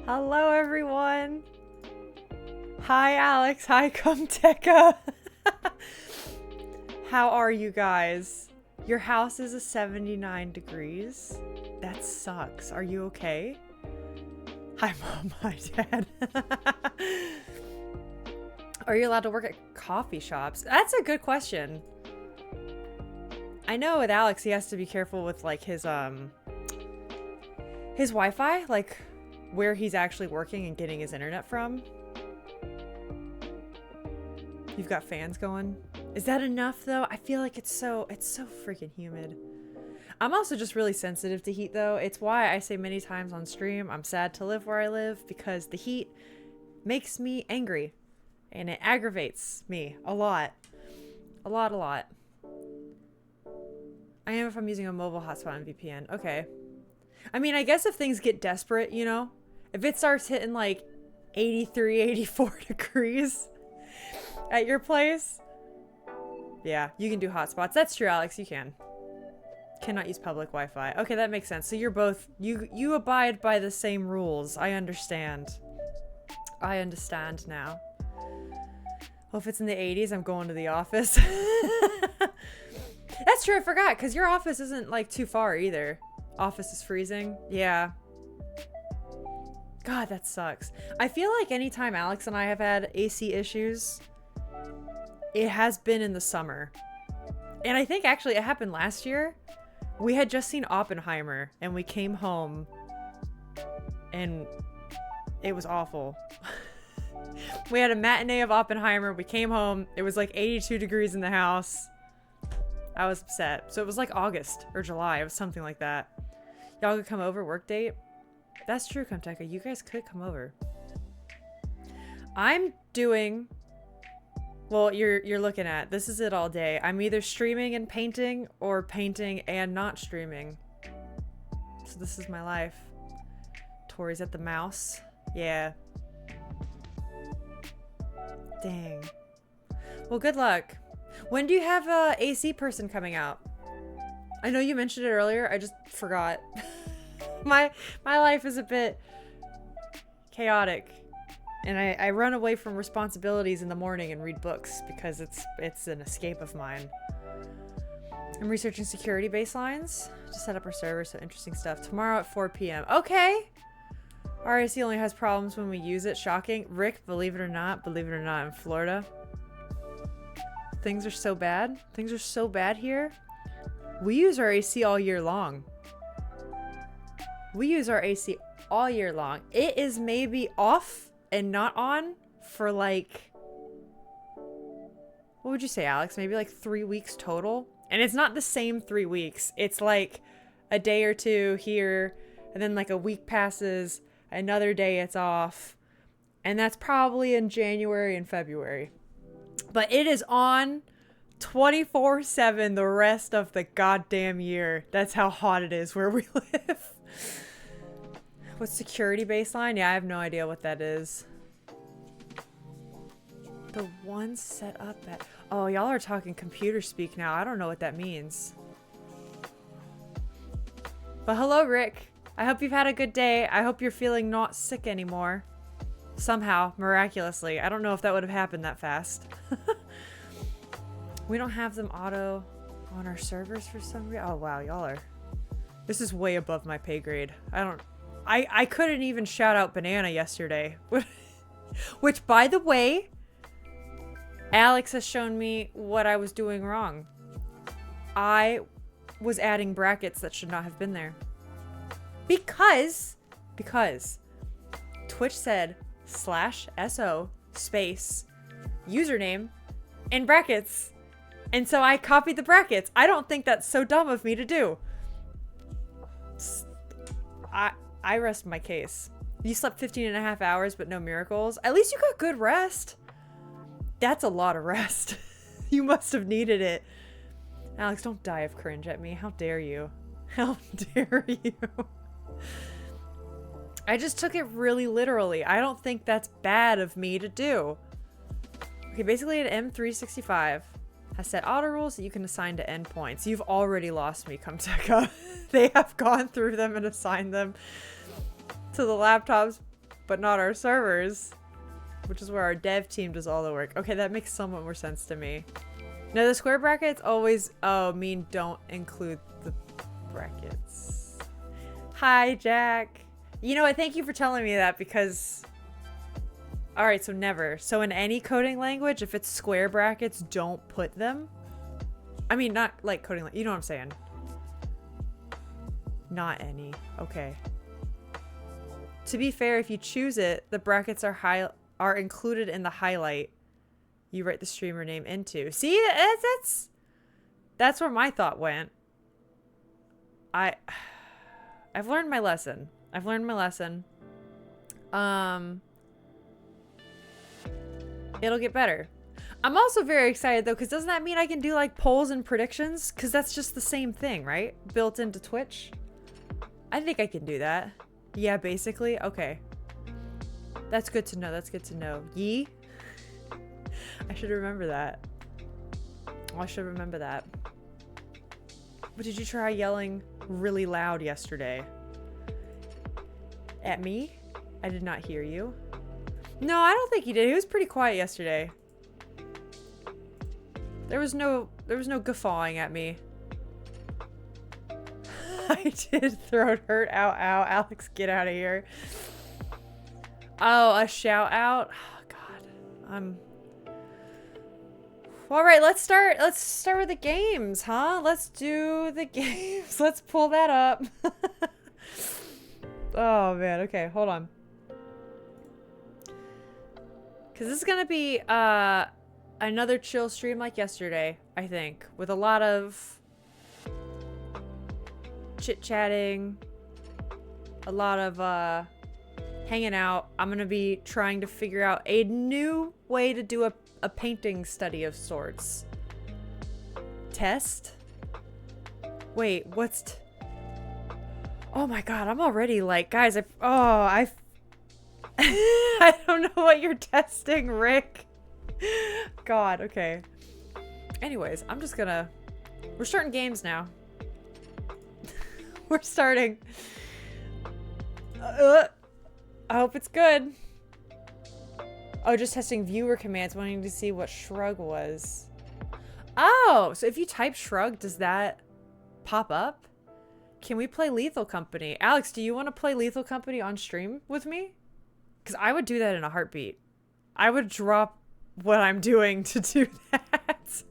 Hello, everyone. Hi, Alex. Hi, Comteca. How are you guys? Your house is a 79 degrees. That sucks. Are you okay? Hi, Mom. Hi, Dad. Are you allowed to work at coffee shops? That's a good question. I know with Alex, he has to be careful with like his Wi-Fi, like where he's actually working and getting his internet from. You've got fans going. Is that enough though? I feel like it's so freaking humid. I'm also just really sensitive to heat though. It's why I say many times on stream, I'm sad to live where I live because the heat makes me angry and it aggravates me a lot. A lot. I am if I'm using a mobile hotspot on VPN. Okay. I mean, I guess if things get desperate, you know, if it starts hitting like 83, 84 degrees at your place, yeah, you can do hotspots. That's true, Alex. You can. Cannot use public Wi-Fi. Okay, that makes sense. So you're both, you abide by the same rules. I understand. I understand now. Well, if it's in the 80s, I'm going to the office. That's true. I forgot because your office isn't like too far either. Office is freezing. Yeah. God, that sucks. I feel like anytime Alex and I have had AC issues, it has been in the summer. And I think actually it happened last year. We had just seen Oppenheimer and we came home and it was awful. We had a matinee of Oppenheimer. We came home. It was like 82 degrees in the house. I was upset. So it was like August or July. It was something like that. Y'all could come over, work date. That's true, Comteca. You guys could come over. I'm doing... Well, you're looking at... This is it all day. I'm either streaming and painting or painting and not streaming. So this is my life. Tori's at the mouse. Yeah. Dang. Well, good luck. When do you have a AC person coming out? I know you mentioned it earlier. I just forgot. My life is a bit chaotic. And I run away from responsibilities in the morning and read books because it's an escape of mine. I'm researching security baselines to set up our server, so interesting stuff. Tomorrow at 4 p.m. Okay. RAC only has problems when we use it. Shocking. Rick, believe it or not, in Florida, things are so bad. Things are so bad here. We use our AC all year long. We use our AC all year long. It is maybe off and not on for like, what would you say, Alex? Maybe like 3 weeks total. And it's not the same 3 weeks. It's like a day or two here, and then like a week passes, another day it's off. And that's probably in January and February. But it is on 24/7 the rest of the goddamn year. That's how hot it is where we live. What's security baseline? Yeah, I have no idea what that is. The one set up at... Oh, y'all are talking computer speak now. I don't know what that means. But hello, Rick. I hope you've had a good day. I hope you're feeling not sick anymore. Somehow, miraculously. I don't know if that would have happened that fast. We don't have them auto on our servers for some reason. Oh, wow, y'all are... This is way above my pay grade. I couldn't even shout out Banana yesterday. Which, by the way, Alex has shown me what I was doing wrong. I was adding brackets that should not have been there. Because Twitch said /SO space username and brackets. And so I copied the brackets. I don't think that's so dumb of me to do. I rest my case. You slept 15 and a half hours, but no miracles. At least you got good rest. That's a lot of rest. You must have needed it. Alex, don't die of cringe at me. How dare you? How dare you? I just took it really literally. I don't think that's bad of me to do. Okay, basically an M365 has set auto rules that you can assign to endpoints. You've already lost me, Comteca. They have gone through them and assigned them to the laptops but not our servers, which is where our dev team does all the work. Okay, that makes somewhat more sense to me. No, the square brackets always mean don't include the brackets. Hi, Jack. You know what? Thank you for telling me that because... Alright, so never. So in any coding language, if it's square brackets, don't put them. I mean, not like coding, you know what I'm saying. Not any. Okay. To be fair, if you choose it, the brackets are included in the highlight you write the streamer name into. See, that's where my thought went. I've learned my lesson. It'll get better. I'm also very excited though, because doesn't that mean I can do like polls and predictions? Because that's just the same thing, right? Built into Twitch. I think I can do that. Yeah, basically. Okay. That's good to know. That's good to know. Yee? I should remember that. Oh, I should remember that. But did you try yelling really loud yesterday? At me? I did not hear you. No, I don't think he did. He was pretty quiet yesterday. There was no guffawing at me. I did. Throat hurt. Ow, ow. Alex, get out of here. Oh, a shout out? Oh, God. All right, let's start with the games, huh? Let's do the games. Let's pull that up. Oh, man. Okay, hold on. Because this is going to be another chill stream like yesterday, I think. With a lot of chit-chatting. A lot of hanging out. I'm going to be trying to figure out a new way to do a painting study of sorts. Test? Wait, what's... Oh my god, I'm already like... Guys, I don't know what you're testing, Rick. God, okay. Anyways, I'm just gonna... We're starting games now. We're starting. I hope it's good. Oh, just testing viewer commands, wanting to see what shrug was. Oh, so if you type shrug, does that pop up? Can we play Lethal Company? Alex, do you want to play Lethal Company on stream with me? Because I would do that in a heartbeat. I would drop what I'm doing to do that.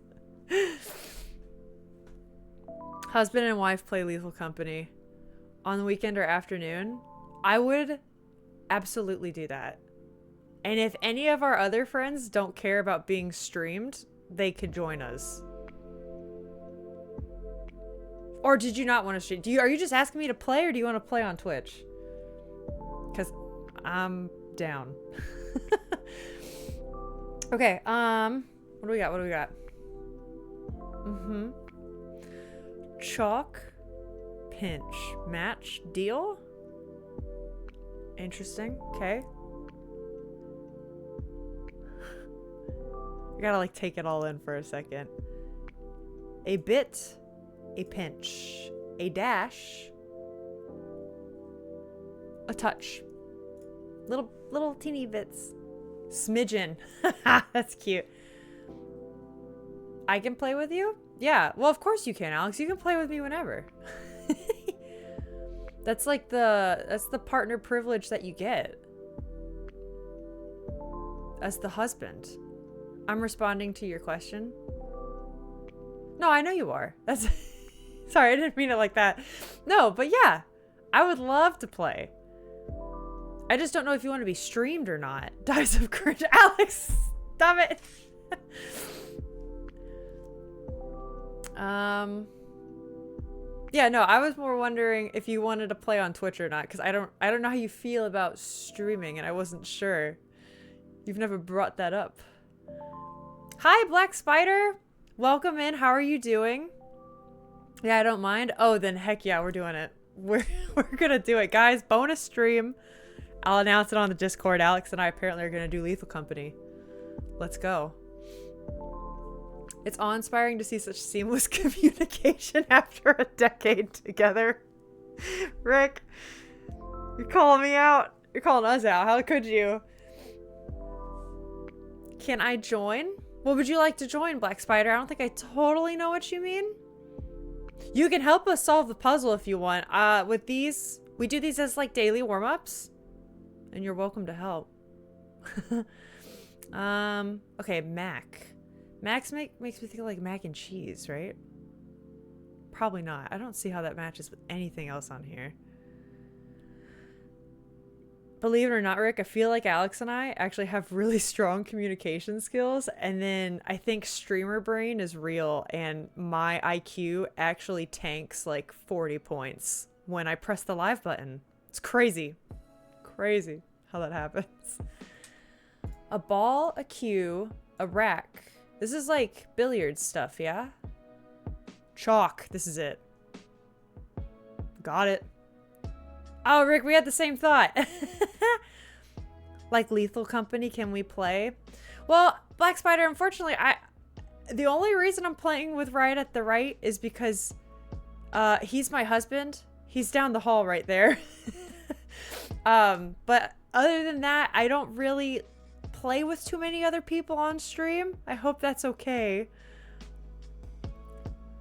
Husband and wife play Lethal Company on the weekend or afternoon. I would absolutely do that. And if any of our other friends don't care about being streamed, they could join us. Or did you not want to stream? Are you just asking me to play, or do you want to play on Twitch? Because I'm down. Okay, what do we got? Chalk, pinch, match, deal? Interesting, okay. I gotta like take it all in for a second. A bit, a pinch, a dash, a touch. Little teeny bits. Smidgen. That's cute. I can play with you? Yeah, well of course you can, Alex. You can play with me whenever. That's like that's the partner privilege that you get. As the husband. I'm responding to your question. No, I know you are. That's sorry, I didn't mean it like that. No, but yeah. I would love to play. I just don't know if you want to be streamed or not. Dies of cringe. Alex, stop it. Yeah, no, I was more wondering if you wanted to play on Twitch or not, because I don't know how you feel about streaming, and I wasn't sure. You've never brought that up. Hi, Black Spider. Welcome in. How are you doing? Yeah, I don't mind. Oh, then heck yeah, we're doing it. We're gonna do it, guys. Bonus stream. I'll announce it on the Discord. Alex and I apparently are gonna do Lethal Company. Let's go. It's awe-inspiring to see such seamless communication after a decade together. Rick, you're calling me out. You're calling us out. How could you? Can I join? What would you like to join, Black Spider? I don't think I totally know what you mean. You can help us solve the puzzle if you want. With these, we do these as like daily warm-ups. And you're welcome to help. Okay, mac. Max makes me think of like mac and cheese, right? Probably not. I don't see how that matches with anything else on here. Believe it or not, Rick, I feel like Alex and I actually have really strong communication skills. And then I think streamer brain is real. And my IQ actually tanks like 40 points when I press the live button. It's crazy. Crazy how that happens. A ball, a cue, a rack. This is like billiards stuff, yeah? Chalk. This is it. Got it. Oh, Rick, we had the same thought. Like Lethal Company, can we play? Well, Black Spider, unfortunately, the only reason I'm playing with Riot at the Right is because he's my husband. He's down the hall right there. But other than that, I don't really play with too many other people on stream. I hope that's okay.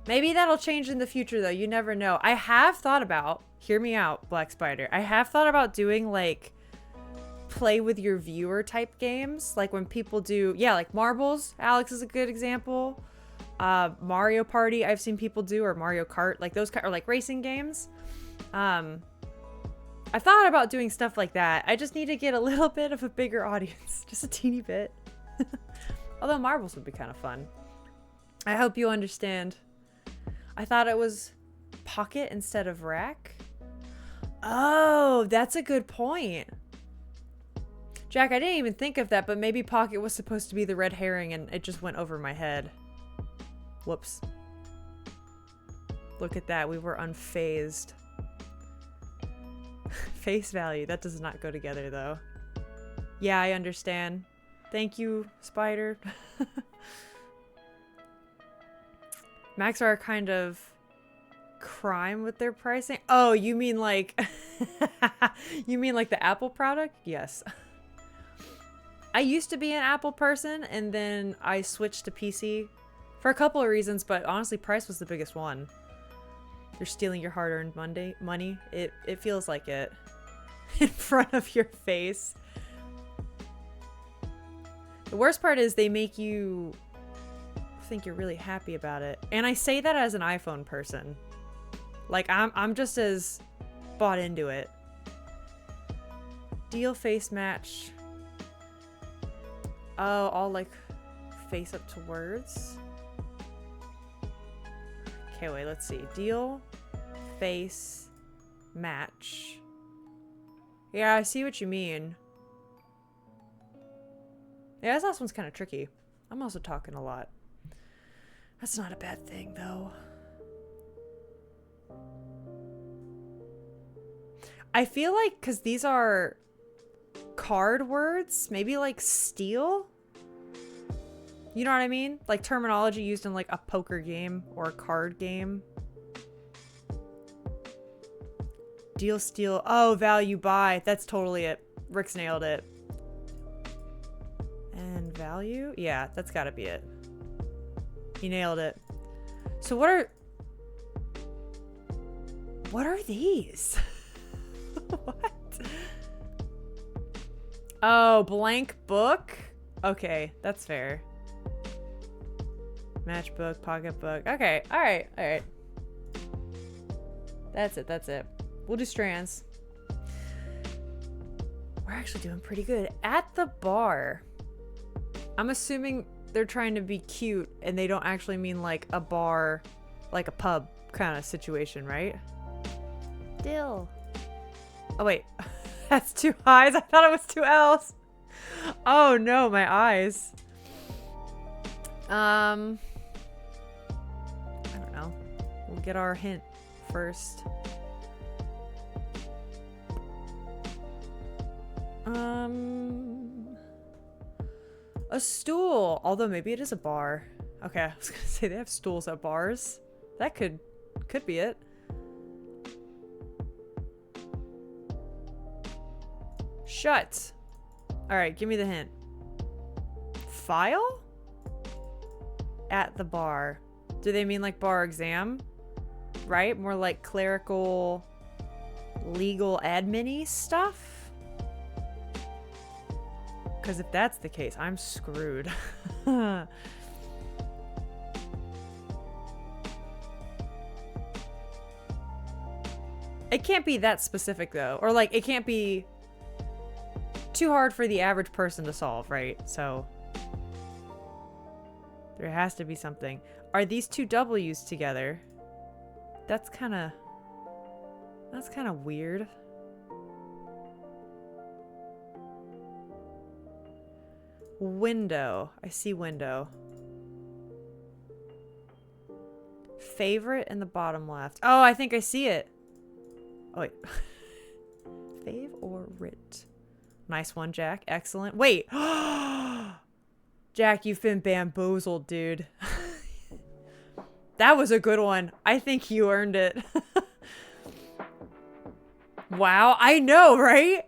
Maybe that'll change in the future, though. You never know. I have thought about, hear me out, Black Spider. I have thought about doing, like, play with your viewer type games. Like when people do, yeah, like Marbles. Alex is a good example. Mario Party, I've seen people do, or Mario Kart. Like those kind, or like racing games. I thought about doing stuff like that. I just need to get a little bit of a bigger audience. Just a teeny bit. Although Marbles would be kind of fun. I hope you understand. I thought it was pocket instead of rack. Oh, that's a good point. Jack, I didn't even think of that, but maybe pocket was supposed to be the red herring and it just went over my head. Whoops. Look at that. We were unfazed. Face value. That does not go together, though. Yeah, I understand. Thank you, Spider. Macs are a kind of crime with their pricing. Oh, you mean like... you mean like the Apple product? Yes. I used to be an Apple person, and then I switched to PC for a couple of reasons, but honestly, price was the biggest one. You're stealing your hard-earned money. It feels like it. In front of your face. The worst part is they make you think you're really happy about it. And I say that as an iPhone person. Like, I'm just as bought into it. Deal face match. Oh, all like face up to words. Okay, wait, let's see. Deal, face, match. Yeah, I see what you mean. Yeah, this last one's kind of tricky. I'm also talking a lot. That's not a bad thing, though. I feel like, because these are card words, maybe like steal? You know what I mean? Like terminology used in like a poker game or a card game. Deal, steal. Oh, value, buy. That's totally it. Rick's nailed it. And value? Yeah, that's gotta be it. He nailed it. So what are these? What? Oh, blank book? Okay, that's fair. Matchbook, pocketbook. Okay, alright, alright. That's it, that's it. We'll do strands. We're actually doing pretty good. At the bar. I'm assuming they're trying to be cute and they don't actually mean like a bar, like a pub kind of situation, right? Dill. Oh, wait. That's two I's. I thought it was two L's. Oh no, my eyes. I don't know. We'll get our hint first. A stool. Although maybe it is a bar. Okay, I was gonna say they have stools at bars. That could be it. Shut. All right, give me the hint. File? At the bar. Do they mean like bar exam? Right? More like clerical, legal, admin-y stuff? Because if that's the case, I'm screwed. It can't be that specific though. Or like, it can't be too hard for the average person to solve, right? So there has to be something. Are these two W's together? That's kind of weird. Window. I see window. Favorite in the bottom left. Oh, I think I see it. Oh, wait. Fave or writ? Nice one, Jack. Excellent. Wait. Jack, you've been bamboozled, dude. That was a good one. I think you earned it. Wow. I know, right?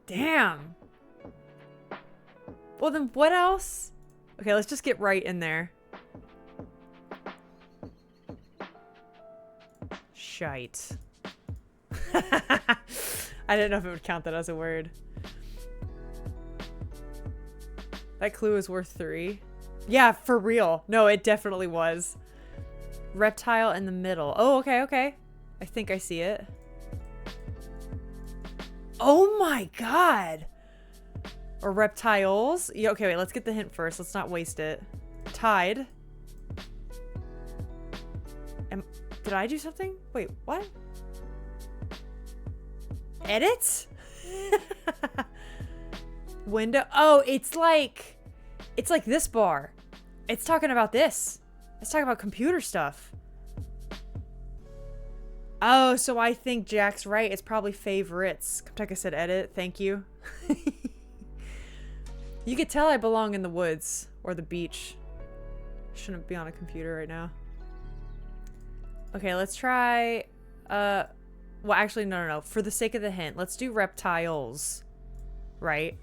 Damn. Well, then what else? Okay, let's just get right in there. Shite. I didn't know if it would count that as a word. That clue is worth 3. Yeah, for real. No, it definitely was. Reptile in the middle. Oh, okay, okay. I think I see it. Oh my god. Or reptiles. Yeah, okay, wait, let's get the hint first. Let's not waste it. Tide. Did I do something? Wait, what? Edit? Window. Oh, it's like this bar. It's talking about this. It's talking about computer stuff. Oh, so I think Jack's right. It's probably favorites. Like I said, edit. Thank you. You could tell I belong in the woods or the beach. Shouldn't be on a computer right now. Okay, let's try, well, actually, no. For the sake of the hint, let's do reptiles, right?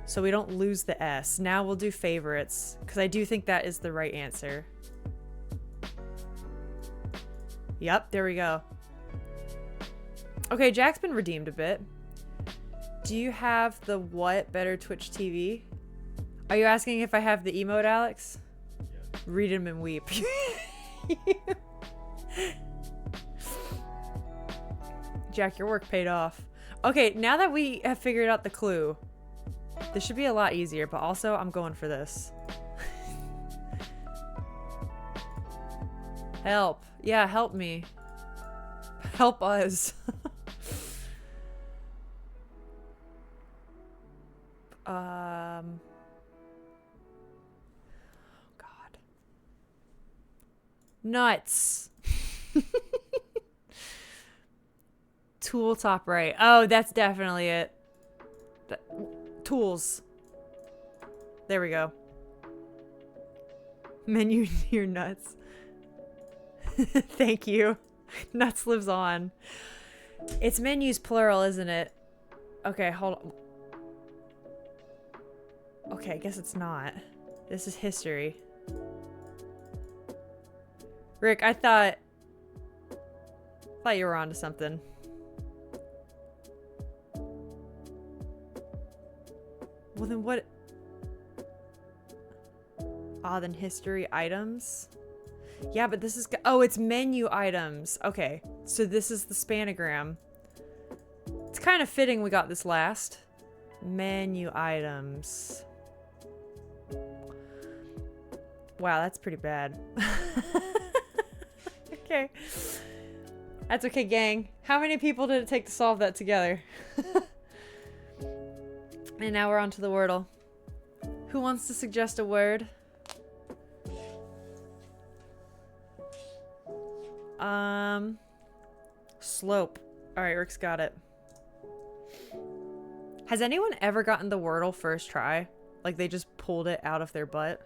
So we don't lose the S. Now we'll do favorites, because I do think that is the right answer. Yep, there we go. Okay, Jack's been redeemed a bit. Do you have the what better Twitch TV? Are you asking if I have the emote, Alex? Yeah. Read him and weep. Jack, your work paid off. Okay, now that we have figured out the clue, this should be a lot easier, but also I'm going for this. Help. Yeah, help me. Help us. God. Nuts. Tool top right. Oh, that's definitely it. Tools. There we go. Menu near nuts. Thank you. Nuts lives on. It's menus plural, isn't it? Okay, hold on. Okay, I guess it's not. This is history. Rick, I thought you were onto something. Well, then what? Ah, then history items. Yeah, but this is... Oh, it's menu items. Okay, so this is the spanogram. It's kind of fitting we got this last. Menu items. Wow, that's pretty bad. Okay. That's okay, gang. How many people did it take to solve that together? And now we're on to the Wordle. Who wants to suggest a word? Slope. Alright, Rick's got it. Has anyone ever gotten the Wordle first try? Like they just pulled it out of their butt?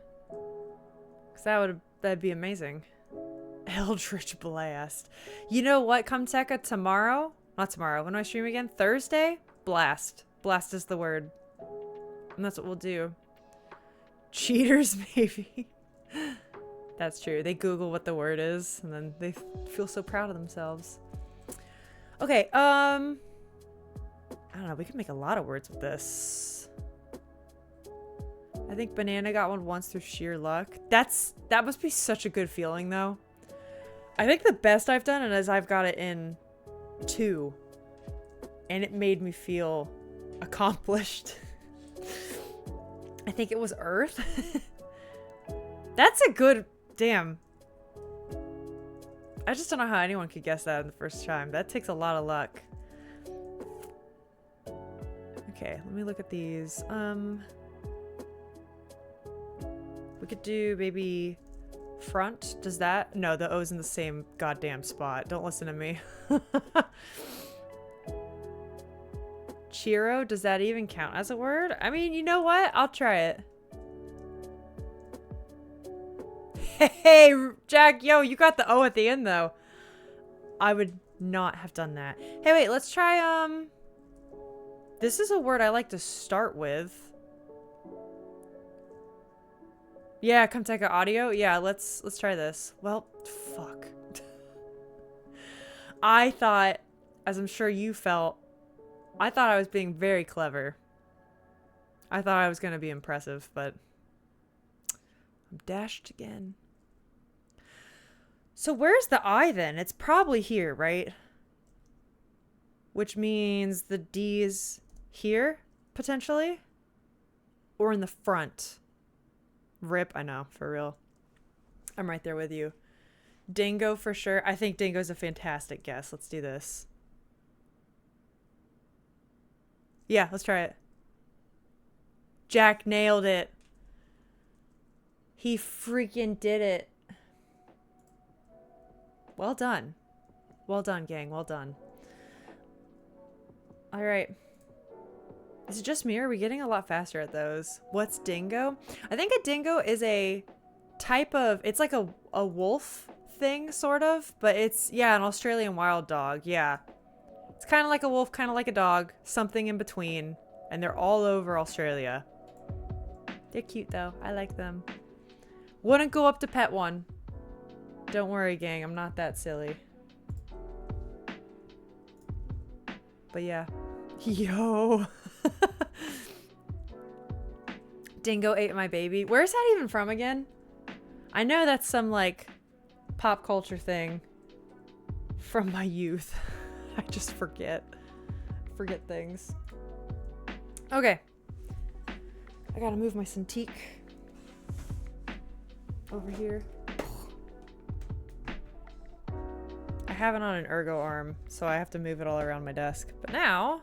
Because that'd be amazing. Eldritch Blast. You know what, Comteca? Tomorrow, Not tomorrow. When do I stream again? Thursday? Blast. Blast is the word. And that's what we'll do. Cheaters, maybe. That's true. They Google what the word is, and then they feel so proud of themselves. Okay, I don't know. We can make a lot of words with this. I think Banana got one once through sheer luck. That must be such a good feeling, though. I think the best I've done it is I've got it in 2. And it made me feel accomplished. I think it was Earth. That's a good... Damn. I just don't know how anyone could guess that in the first time. That takes a lot of luck. Okay, let me look at these. We could do maybe front. Does that? No, the O's in the same goddamn spot. Don't listen to me. Chiro, does that even count as a word? I mean, you know what? I'll try it. Hey, Jack, yo, you got the O at the end, though. I would not have done that. Hey, wait, let's try, this is a word I like to start with. Yeah, come take a audio. Yeah, let's try this. Well, fuck. I thought, as I'm sure you felt, I thought I was being very clever. I thought I was going to be impressive, but I'm dashed again. So where's the I then? It's probably here, right? Which means the D is here, potentially? Or in the front. Rip, I know, for real. I'm right there with you. Dingo for sure. I think Dingo's a fantastic guess. Let's do this. Yeah, let's try it. Jack nailed it. He freaking did it. Well done. Well done, gang. Well done. All right. Is it just me, or are we getting a lot faster at those? What's dingo? I think a dingo is a type of... It's like a wolf thing, sort of. But it's, yeah, an Australian wild dog. Yeah. It's kind of like a wolf, kind of like a dog. Something in between. And they're all over Australia. They're cute, though. I like them. Wouldn't go up to pet one. Don't worry, gang. I'm not that silly. But yeah. Yo. Dingo ate my baby. Where's that even from again? I know that's some, like, pop culture thing from my youth. I just forget. Forget things. Okay. I gotta move my Cintiq over here. I have it on an ergo arm, so I have to move it all around my desk. But now,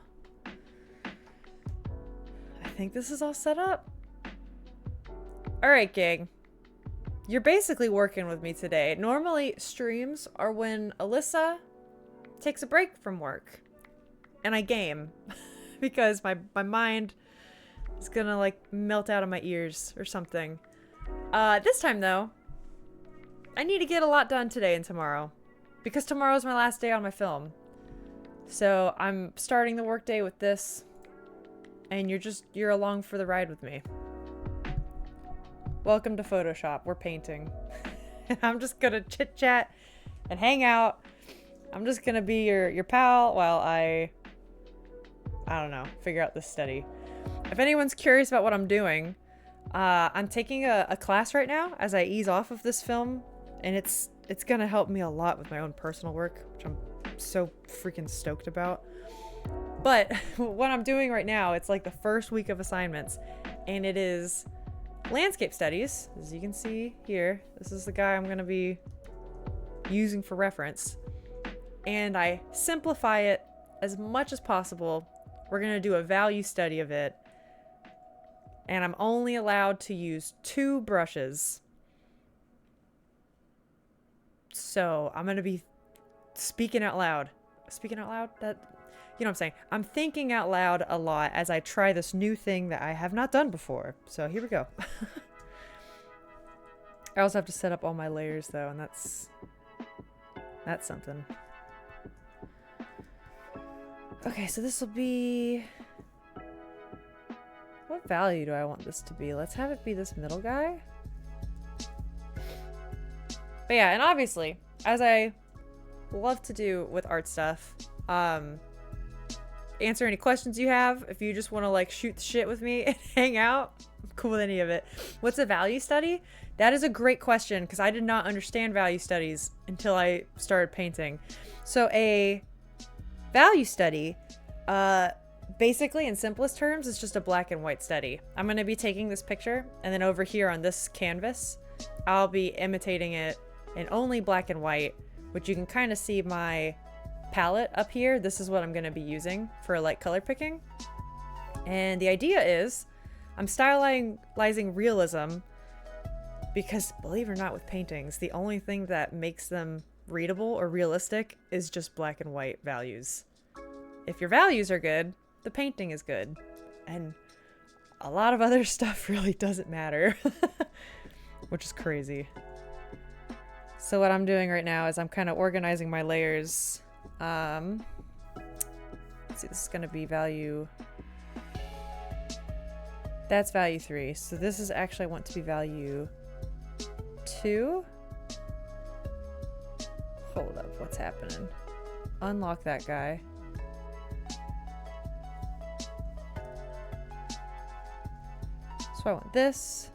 I think this is all set up. Alright, gang. You're basically working with me today. Normally, streams are when Alyssa takes a break from work. And I game. Because my mind is gonna, like, melt out of my ears or something. This time, though, I need to get a lot done today and tomorrow. Because tomorrow's my last day on my film. So I'm starting the workday with this. And you're along for the ride with me. Welcome to Photoshop. We're painting. I'm just gonna chit chat and hang out. I'm just gonna be your pal while I don't know, figure out this study. If anyone's curious about what I'm doing, I'm taking a class right now as I ease off of this film, and it's gonna help me a lot with my own personal work, which I'm so freaking stoked about. But what I'm doing right now, it's like the first week of assignments, and it is landscape studies, as you can see here. This is the guy I'm gonna be using for reference, and I simplify it as much as possible. We're gonna do a value study of it, and I'm only allowed to use 2 brushes. So I'm gonna be speaking out loud. Speaking out loud? That, you know what I'm saying? I'm thinking out loud a lot as I try this new thing that I have not done before. So here we go. I also have to set up all my layers though, and that's something. Okay, so this will be... What value do I want this to be? Let's have it be this middle guy. But yeah, and obviously, as I love to do with art stuff, answer any questions you have. If you just want to like shoot the shit with me and hang out, I'm cool with any of it. What's a value study? That is a great question because I did not understand value studies until I started painting. So a value study, basically in simplest terms, it's just a black and white study. I'm going to be taking this picture and then over here on this canvas, I'll be imitating it in only black and white, which you can kind of see my palette up here. This is what I'm going to be using for like color picking. And the idea is I'm stylizing realism because, believe it or not, with paintings, the only thing that makes them readable or realistic is just black and white values. If your values are good, the painting is good. And a lot of other stuff really doesn't matter, which is crazy. So what I'm doing right now is I'm kind of organizing my layers. Let's see, this is going to be value. That's value 3. So this is actually, I want to be value 2. Hold up, what's happening? Unlock that guy. So I want this.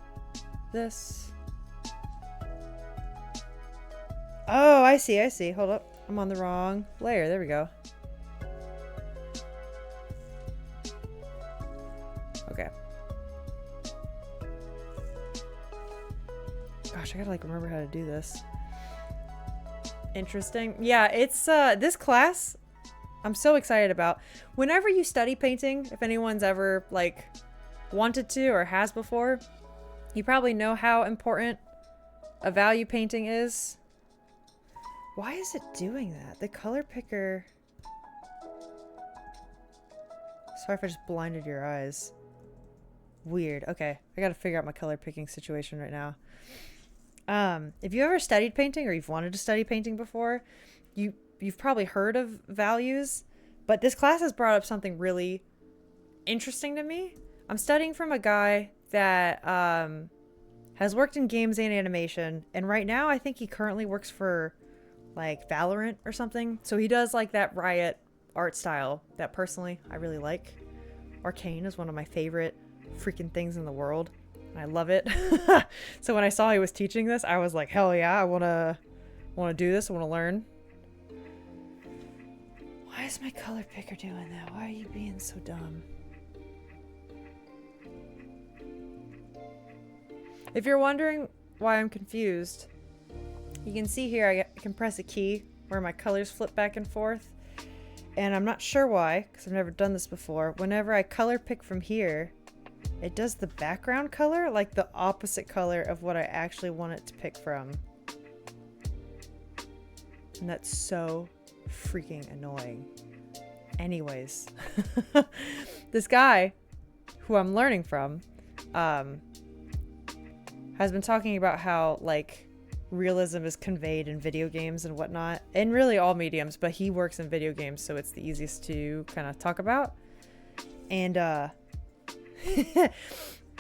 Oh, I see. Hold up. I'm on the wrong layer. There we go. Okay. Gosh, I gotta like remember how to do this. Interesting. Yeah, it's this class I'm so excited about. Whenever you study painting, if anyone's ever like wanted to or has before, you probably know how important a value painting is. Why is it doing that? The color picker... Sorry if I just blinded your eyes. Weird. Okay, I gotta figure out my color picking situation right now. If you ever studied painting or you've wanted to study painting before, you've probably heard of values, but this class has brought up something really interesting to me. I'm studying from a guy that has worked in games and animation, and right now I think he currently works for like Valorant or something. So he does like that Riot art style that personally I really like. Arcane is one of my favorite freaking things in the world. I love it. So when I saw he was teaching this, I was like, hell yeah, I wanna do this, I wanna learn. Why is my color picker doing that? Why are you being so dumb? If you're wondering why I'm confused, you can see here I can press a key where my colors flip back and forth. And I'm not sure why, because I've never done this before. Whenever I color pick from here, it does the background color like the opposite color of what I actually want it to pick from. And that's so freaking annoying. Anyways, this guy who I'm learning from has been talking about how like realism is conveyed in video games and whatnot, and really all mediums, but he works in video games, so it's the easiest to kind of talk about. And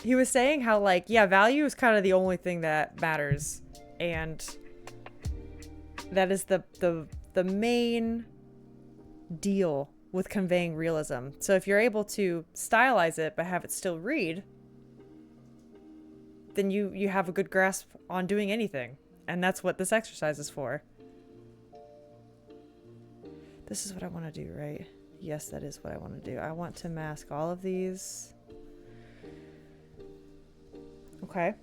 he was saying how like, yeah, value is kind of the only thing that matters, and that is the main deal with conveying realism. So if you're able to stylize it but have it still read, then you have a good grasp on doing anything. And that's what this exercise is for. This is what I want to do, right? Yes, that is what I want to do. I want to mask all of these. Okay.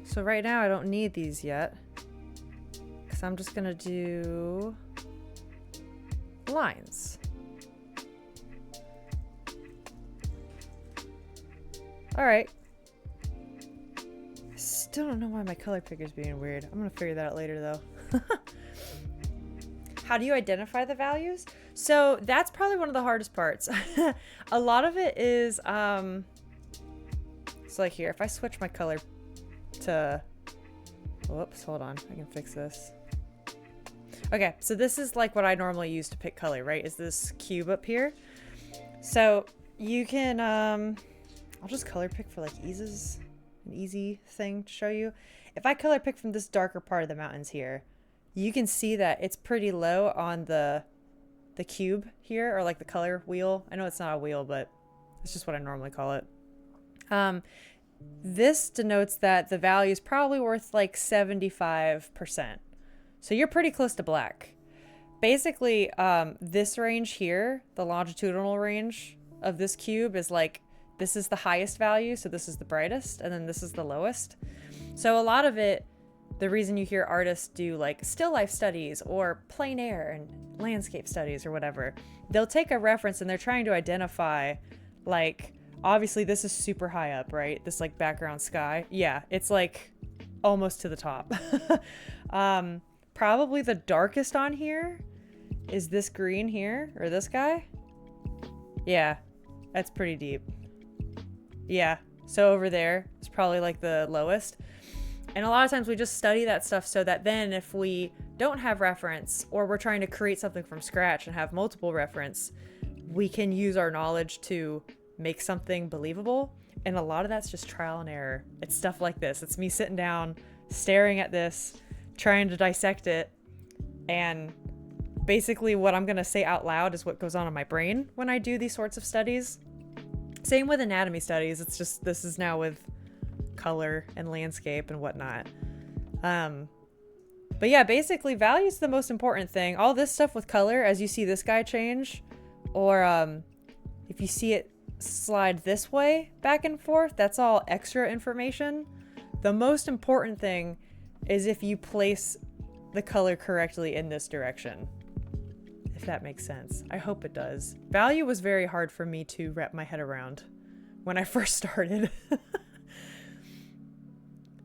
So right now I don't need these yet, because I'm just going to do lines. Alright. I still don't know why my color picker's being weird. I'm gonna figure that out later though. How do you identify the values? So that's probably one of the hardest parts. A lot of it is, so like here, if I switch my color to, whoops, hold on, I can fix this. Okay, so this is like what I normally use to pick color, right? Is this cube up here. So you can, I'll just color pick for like an easy thing to show you. If I color pick from this darker part of the mountains here, you can see that it's pretty low on the cube here, or like the color wheel. I know it's not a wheel, but it's just what I normally call it. This denotes that the value is probably worth like 75%. So you're pretty close to black. Basically, this range here, the longitudinal range of this cube is like, this is the highest value, so this is the brightest, and then this is the lowest. So a lot of it, the reason you hear artists do like still life studies or plein air and landscape studies or whatever, they'll take a reference and they're trying to identify, like, obviously this is super high up, right? This like background sky. Yeah, it's like almost to the top. Probably the darkest on here is this green here, or this guy. Yeah, that's pretty deep. Yeah, so over there is probably like the lowest. And a lot of times we just study that stuff so that then if we don't have reference, or we're trying to create something from scratch and have multiple reference, we can use our knowledge to make something believable. And a lot of that's just trial and error. It's stuff like this. It's me sitting down, staring at this, trying to dissect it. And basically what I'm going to say out loud is what goes on in my brain when I do these sorts of studies. Same with anatomy studies. It's just, this is now with color and landscape and whatnot. But yeah, basically value is the most important thing. All this stuff with color, as you see this guy change, or if you see it slide this way back and forth, that's all extra information. The most important thing is if you place the color correctly in this direction. If that makes sense. I hope it does. Value was very hard for me to wrap my head around when I first started.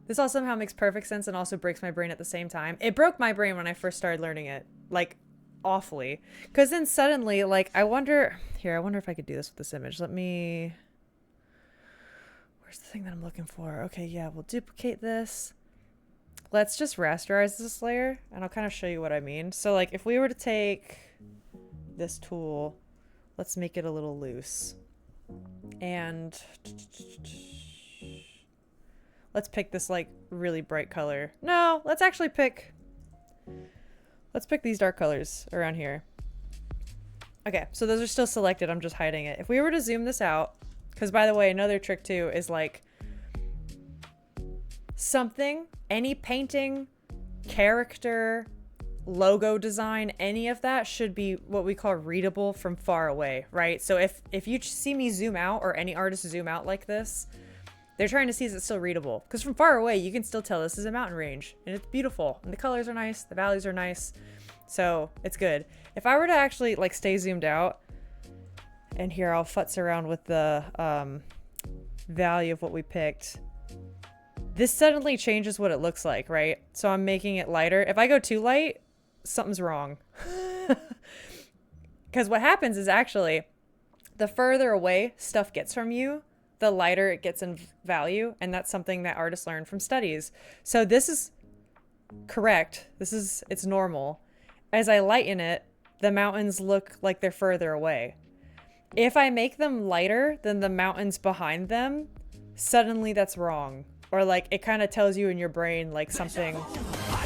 This all somehow makes perfect sense and also breaks my brain at the same time. It broke my brain when I first started learning it, like awfully. Because then suddenly, like, I wonder if I could do this with this image. Where's the thing that I'm looking for? Okay, yeah, we'll duplicate this. Let's just rasterize this layer and I'll kind of show you what I mean. So like if we were to take this tool, let's make it a little loose. And let's pick this like really bright color. No, let's pick these dark colors around here. Okay, so those are still selected. I'm just hiding it. If we were to zoom this out, because by the way, another trick too is like any painting, character, logo design, any of that should be what we call readable from far away, right? So if you see me zoom out, or any artist zoom out like this, they're trying to see is it still readable, because from far away you can still tell this is a mountain range and it's beautiful and the colors are nice, the values are nice, so it's good. If I were to actually like stay zoomed out, and here I'll futz around with the value of what we picked, this suddenly changes what it looks like, right? So I'm making it lighter. If I go too light, something's wrong. Because what happens is actually the further away stuff gets from you, the lighter it gets in value. And that's something that artists learn from studies. So this is correct. It's normal. As I lighten it, the mountains look like they're further away. If I make them lighter than the mountains behind them, suddenly that's wrong. Or like it kind of tells you in your brain like something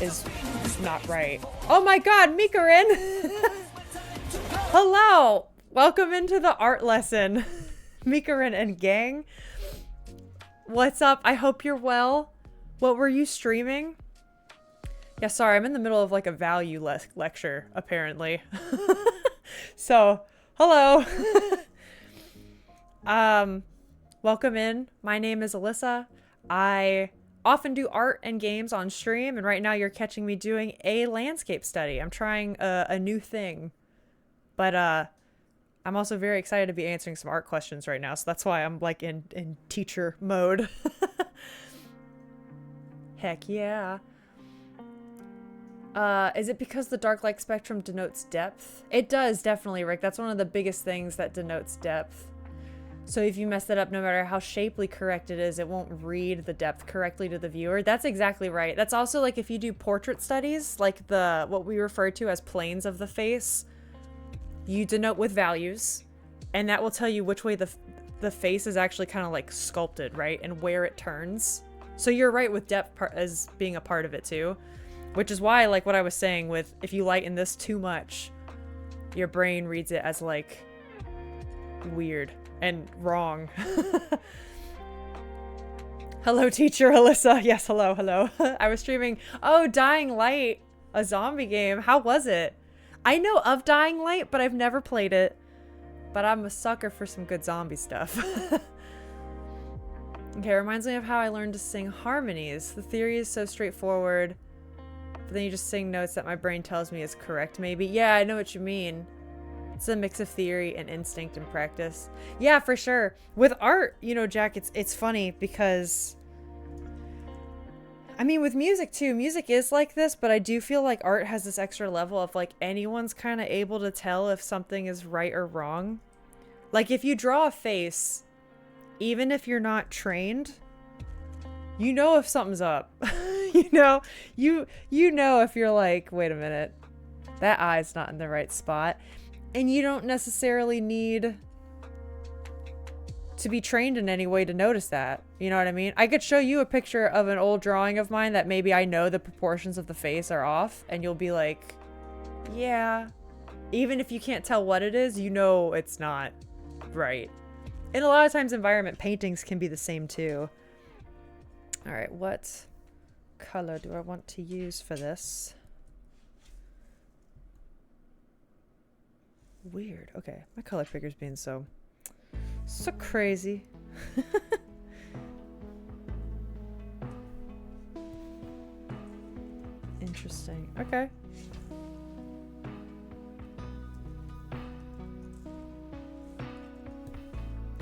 is not right. Oh my god, Mikarin! Hello! Welcome into the art lesson. Mikarin and gang. What's up? I hope you're well. What were you streaming? Yeah, sorry, I'm in the middle of like a value lecture, apparently. So, hello. Welcome in. My name is Alyssa. I often do art and games on stream, and right now you're catching me doing a landscape study. I'm trying a new thing, but I'm also very excited to be answering some art questions right now, so that's why I'm like in teacher mode. Heck yeah. Is it because the dark light spectrum denotes depth? It does, definitely, Rick. That's one of the biggest things that denotes depth. So if you mess that up, no matter how shapely correct it is, it won't read the depth correctly to the viewer. That's exactly right. That's also like if you do portrait studies, like what we refer to as planes of the face, you denote with values, and that will tell you which way the face is actually kind of like sculpted, right? And where it turns. So you're right with depth as being a part of it too, which is why, like what I was saying with, if you lighten this too much, your brain reads it as like weird and wrong. Hello, teacher Alyssa. Yes, hello. I was streaming, Dying Light, a zombie game. How was it? I know of Dying Light, but I've never played it. But I'm a sucker for some good zombie stuff. Okay, it reminds me of how I learned to sing harmonies. The theory is so straightforward, but then you just sing notes that my brain tells me is correct, maybe. Yeah, I know what you mean. It's a mix of theory and instinct and practice. Yeah, for sure. With art, you know, Jack, it's funny because, I mean, with music too, music is like this, but I do feel like art has this extra level of like anyone's kind of able to tell if something is right or wrong. Like if you draw a face, even if you're not trained, you know if something's up. you know if you're like, wait a minute, that eye's not in the right spot. And you don't necessarily need to be trained in any way to notice that. You know what I mean? I could show you a picture of an old drawing of mine that maybe I know the proportions of the face are off, and you'll be like, yeah. Even if you can't tell what it is, you know it's not right. And a lot of times environment paintings can be the same too. All right, what color do I want to use for this? Weird. Okay, my color picker's being so crazy. Interesting. Okay.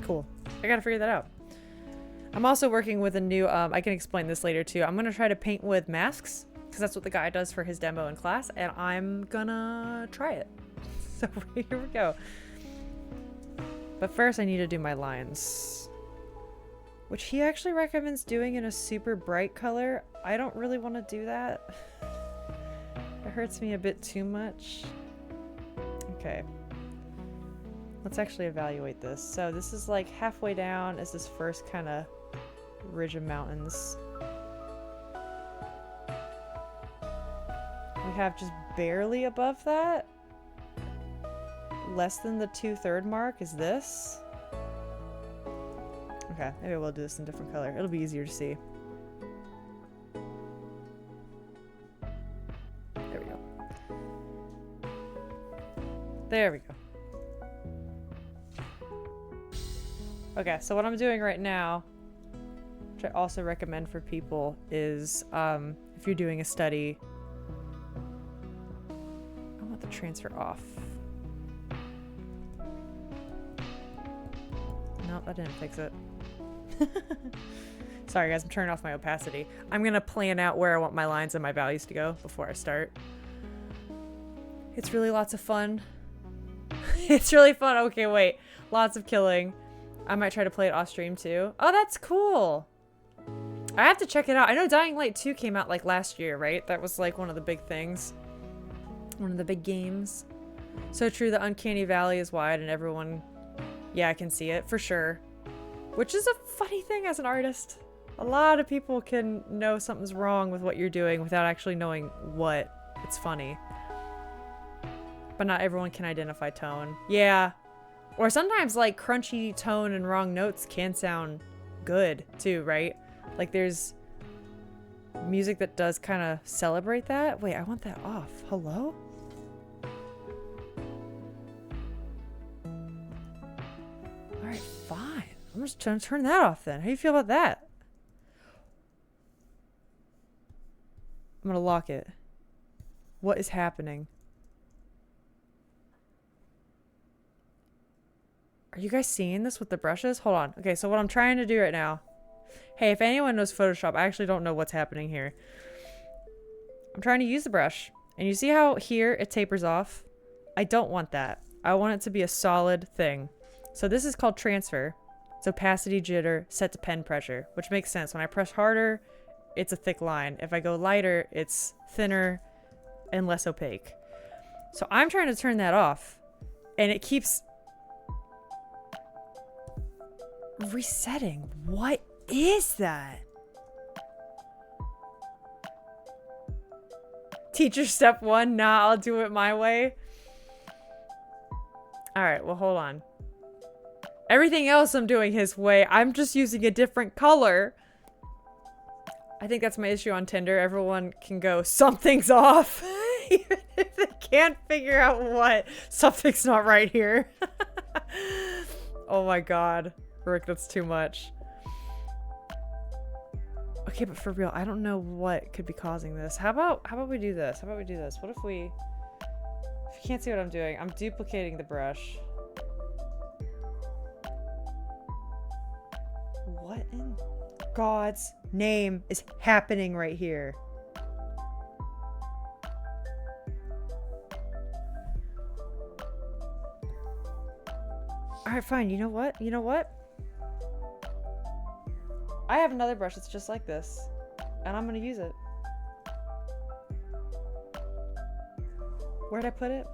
Cool. I gotta figure that out. I'm also working with a new, I can explain this later too. I'm gonna try to paint with masks, because that's what the guy does for his demo in class, and I'm gonna try it. So here we go. But first I need to do my lines, which he actually recommends doing in a super bright color. I don't really want to do that. It hurts me a bit too much. Okay. Let's actually evaluate this. So this is like halfway down is this first kind of ridge of mountains. We have just barely above that. Less than the 2/3 mark is this. Okay, maybe we'll do this in a different color. It'll be easier to see. There we go. There we go. Okay, so what I'm doing right now, which I also recommend for people, is if you're doing a study, I want the transfer off. No, that didn't fix it. Sorry guys, I'm turning off my opacity. I'm gonna plan out where I want my lines and my values to go before I start. It's really lots of fun. It's really fun. Okay, wait. Lots of killing. I might try to play it off stream too. Oh, that's cool. I have to check it out. I know Dying Light 2 came out like last year, right? That was like one of the big things. One of the big games. So true, the uncanny valley is wide and everyone, yeah, I can see it for sure. Which is a funny thing as an artist. A lot of people can know something's wrong with what you're doing without actually knowing what. It's funny. But not everyone can identify tone. Yeah. Or sometimes like crunchy tone and wrong notes can sound good too, right? Like there's music that does kind of celebrate that. Wait, I want that off. Hello? Alright, fine. I'm just trying to turn that off then. How do you feel about that? I'm gonna lock it. What is happening? Are you guys seeing this with the brushes? Hold on. Okay, so what I'm trying to do right now. Hey, if anyone knows Photoshop, I actually don't know what's happening here. I'm trying to use the brush. And you see how here it tapers off? I don't want that. I want it to be a solid thing. So this is called transfer. It's opacity, jitter, set to pen pressure, which makes sense. When I press harder, it's a thick line. If I go lighter, it's thinner and less opaque. So I'm trying to turn that off, and it keeps resetting. What is that? Teacher step 1, nah, I'll do it my way. All right, well, hold on. Everything else I'm doing his way. I'm just using a different color. I think that's my issue on Tinder. Everyone can go, something's off. Even if they can't figure out what. Something's not right here. Oh my god. Rick, that's too much. Okay, but for real, I don't know what could be causing this. How about we do this? How about we do this? What if if you can't see what I'm doing, I'm duplicating the brush. What in God's name is happening right here? All right, fine. You know what? You know what? I have another brush that's just like this, and I'm gonna use it. Where'd I put it?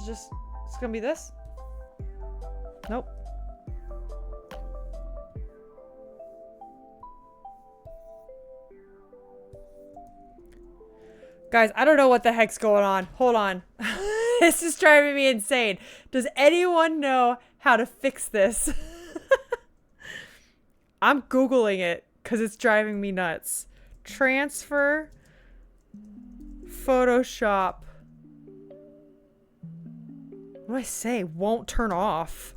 It's gonna be this? Nope. Guys, I don't know what the heck's going on. Hold on. This is driving me insane. Does anyone know how to fix this? I'm Googling it because it's driving me nuts. Transfer Photoshop. What do I say? Won't turn off.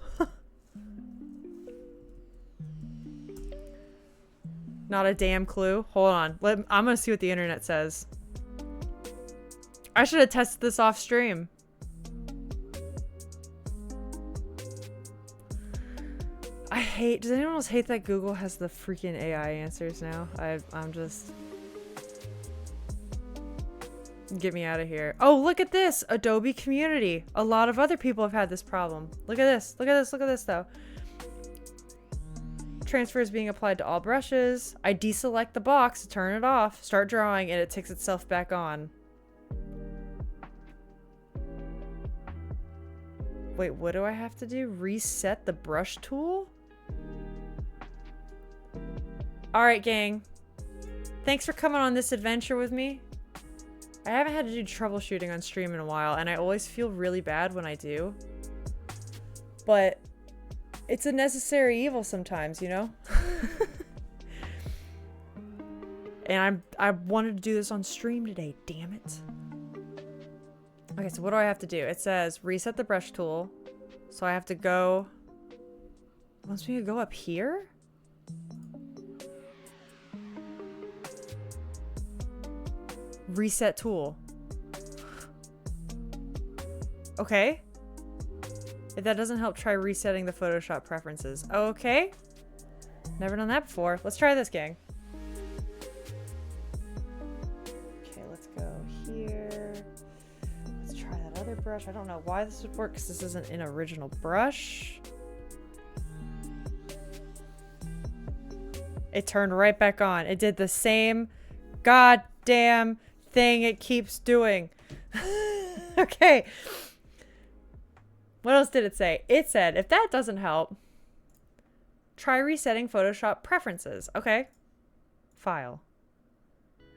Not a damn clue. Hold on. I'm going to see what the internet says. I should have tested this off stream. Does anyone else hate that Google has the freaking AI answers now? I'm just... Get me out of here. Oh, look at this! Adobe Community. A lot of other people have had this problem. Look at this. Look at this. Look at this, though. Transfer is being applied to all brushes. I deselect the box to turn it off, start drawing, and it takes itself back on. Wait, what do I have to do? Reset the brush tool? Alright, gang. Thanks for coming on this adventure with me. I haven't had to do troubleshooting on stream in a while, and I always feel really bad when I do. But it's a necessary evil sometimes, you know? And I wanted to do this on stream today, damn it. Okay, so what do I have to do? It says reset the brush tool. So I have to go... It wants me to go up here? Reset tool. Okay. If that doesn't help, try resetting the Photoshop preferences. Okay. Never done that before. Let's try this, gang. Okay, let's go here. Let's try that other brush. I don't know why this would work because this isn't an original brush. It turned right back on. It did the same goddamn thing it keeps doing. Okay. What else did it say? It said, if that doesn't help, try resetting Photoshop preferences. Okay. File.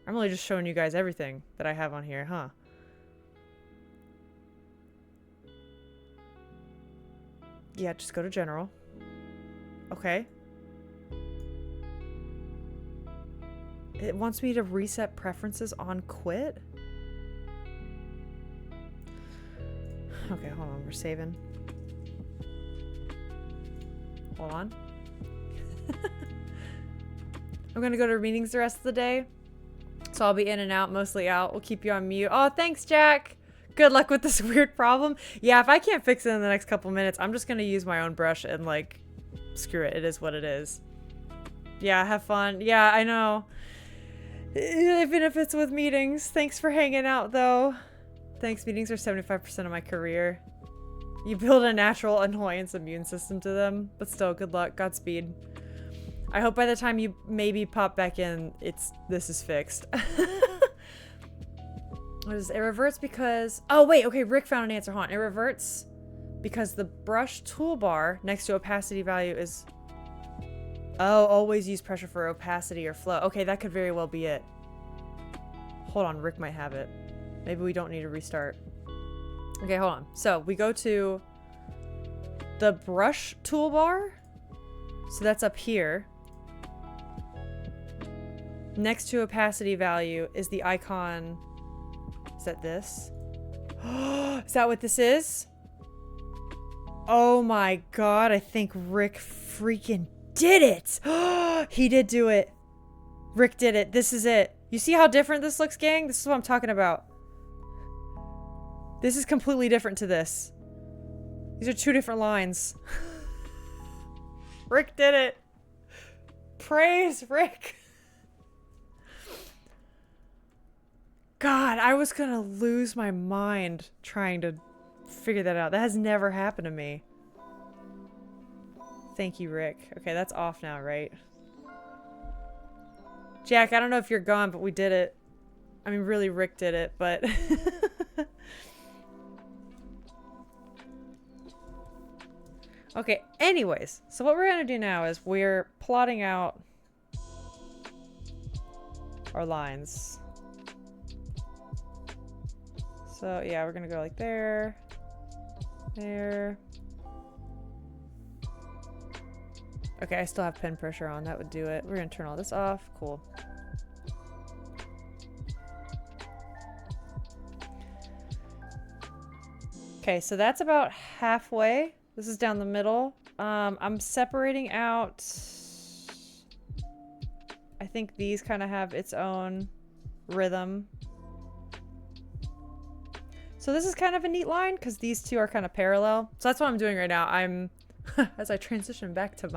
I'm really just showing you guys everything that I have on here, huh? Yeah, just go to general. Okay. It wants me to reset preferences on quit. Okay, hold on. We're saving. Hold on. I'm gonna go to meetings the rest of the day. So I'll be in and out, mostly out. We'll keep you on mute. Oh, thanks, Jack. Good luck with this weird problem. Yeah, if I can't fix it in the next couple minutes, I'm just gonna use my own brush and, like, screw it. It is what it is. Yeah, have fun. Yeah, I know. Even if it's with meetings. Thanks for hanging out, though. Thanks. Meetings are 75% of my career. You build a natural annoyance immune system to them, but still, good luck. Godspeed. I hope by the time you maybe pop back in, this is fixed. What is it? It reverts because... Oh, wait. Okay, Rick found an answer. Hold on. It reverts because the brush toolbar next to opacity value is... Oh, always use pressure for opacity or flow. Okay, that could very well be it. Hold on. Rick might have it. Maybe we don't need to restart. Okay, hold on. So, we go to the brush toolbar. So, that's up here. Next to opacity value is the icon... Is that this? Is that what this is? Oh my god, I think Rick freaking did it! He did do it. Rick did it. This is it. You see how different this looks, gang? This is what I'm talking about. This is completely different to this. These are two different lines. Rick did it. Praise Rick. God, I was gonna lose my mind trying to figure that out. That has never happened to me. Thank you, Rick. Okay, that's off now, right? Jack, I don't know if you're gone, but we did it. I mean, really, Rick did it, but... Okay, anyways. So what we're gonna do now is we're plotting out our lines. So yeah, we're gonna go like there, there. Okay, I still have pen pressure on. That would do it. We're gonna turn all this off. Cool. Okay, so that's about halfway. This is down the middle. I'm separating out. I think these kind of have its own rhythm. So this is kind of a neat line because these two are kind of parallel. So that's what I'm doing right now. I'm as I transition back to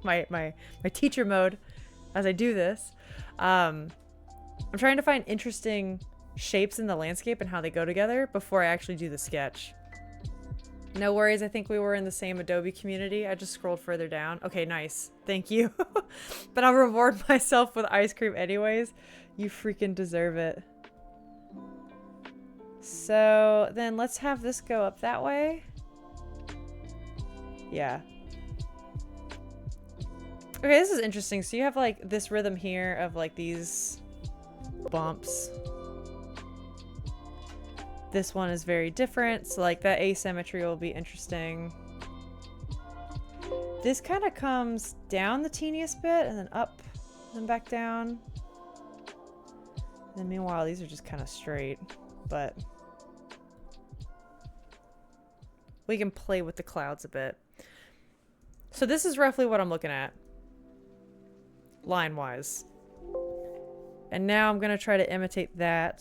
my teacher mode as I do this. I'm trying to find interesting shapes in the landscape and how they go together before I actually do the sketch. No worries, I think we were in the same Adobe community. I just scrolled further down. Okay, nice. Thank you. But I'll reward myself with ice cream anyways. You freaking deserve it. So then let's have this go up that way. Yeah. Okay, this is interesting. So you have like this rhythm here of like these bumps. This one is very different. So like that asymmetry will be interesting. This kind of comes down the teeniest bit and then up and then back down. And then meanwhile, these are just kind of straight, but we can play with the clouds a bit. So this is roughly what I'm looking at, line-wise. And now I'm gonna try to imitate that.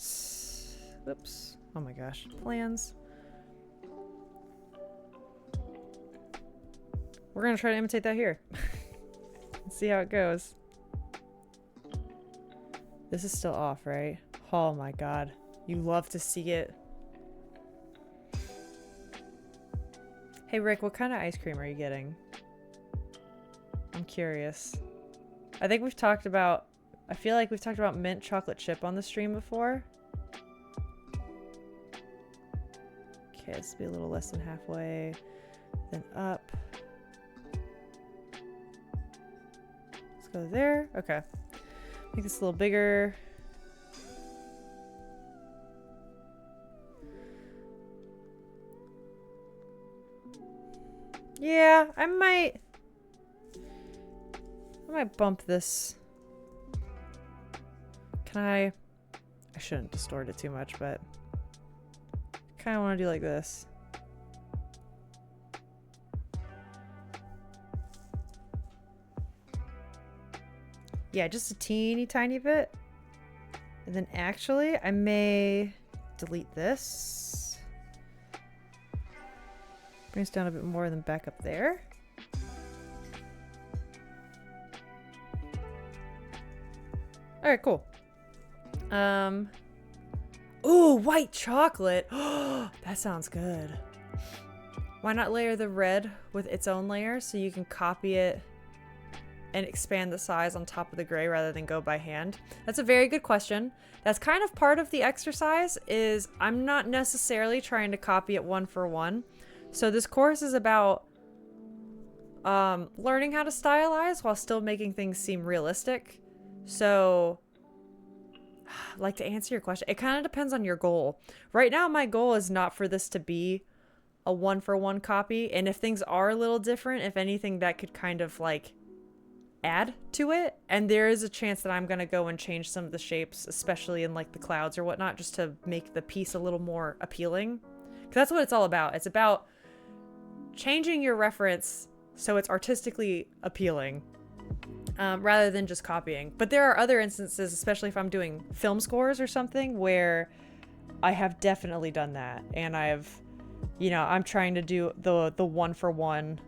Oops. Oh my gosh. Plans. We're gonna try to imitate that here. Let's see how it goes. This is still off, right? Oh my god. You love to see it. Hey Rick, what kind of ice cream are you getting? I'm curious. I think we've talked about... I feel like we've talked about mint chocolate chip on the stream before. Okay, this will be a little less than halfway. Then up. Let's go there. Okay. Make this a little bigger. Yeah, I might bump this. Can I shouldn't distort it too much, but kind of want to do like this. Yeah, just a teeny tiny bit. And then actually, I may delete this. Bring us down a bit more and then back up there. Alright, cool. Ooh, white chocolate. Oh, that sounds good. Why not layer the red with its own layer so you can copy it and expand the size on top of the gray rather than go by hand? That's a very good question. That's kind of part of the exercise, is I'm not necessarily trying to copy it one for one. So this course is about learning how to stylize while still making things seem realistic. So, like, to answer your question, it kind of depends on your goal. Right now, my goal is not for this to be a one-for-one copy, and if things are a little different, if anything, that could kind of like add to it, and there is a chance that I'm gonna go and change some of the shapes, especially in like the clouds or whatnot, just to make the piece a little more appealing, because that's what it's all about. It's about changing your reference so it's artistically appealing, rather than just copying. But there are other instances, especially if I'm doing film scores or something, where I have definitely done that, and I've, you know, I'm trying to do the one for one,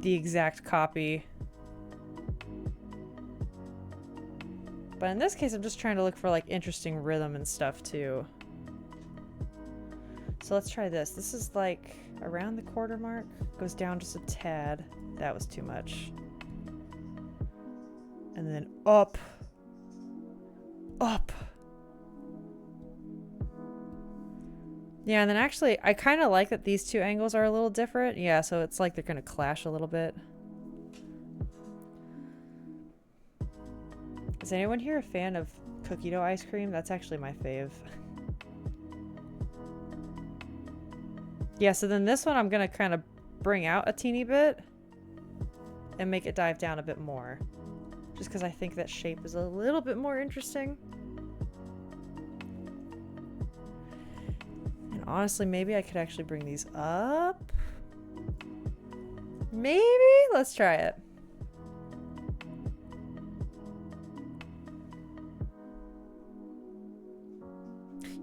the exact copy. But in this case, I'm just trying to look for like interesting rhythm and stuff too. So let's try this. This is like around the quarter mark. Goes down just a tad. That was too much. And then up. Up. Yeah, and then actually, I kind of like that these two angles are a little different. Yeah, so it's like they're going to clash a little bit. Is anyone here a fan of cookie dough ice cream? That's actually my fave. Yeah, so then this one I'm going to kind of bring out a teeny bit and make it dive down a bit more. Just because I think that shape is a little bit more interesting. And honestly, maybe I could actually bring these up. Maybe? Let's try it.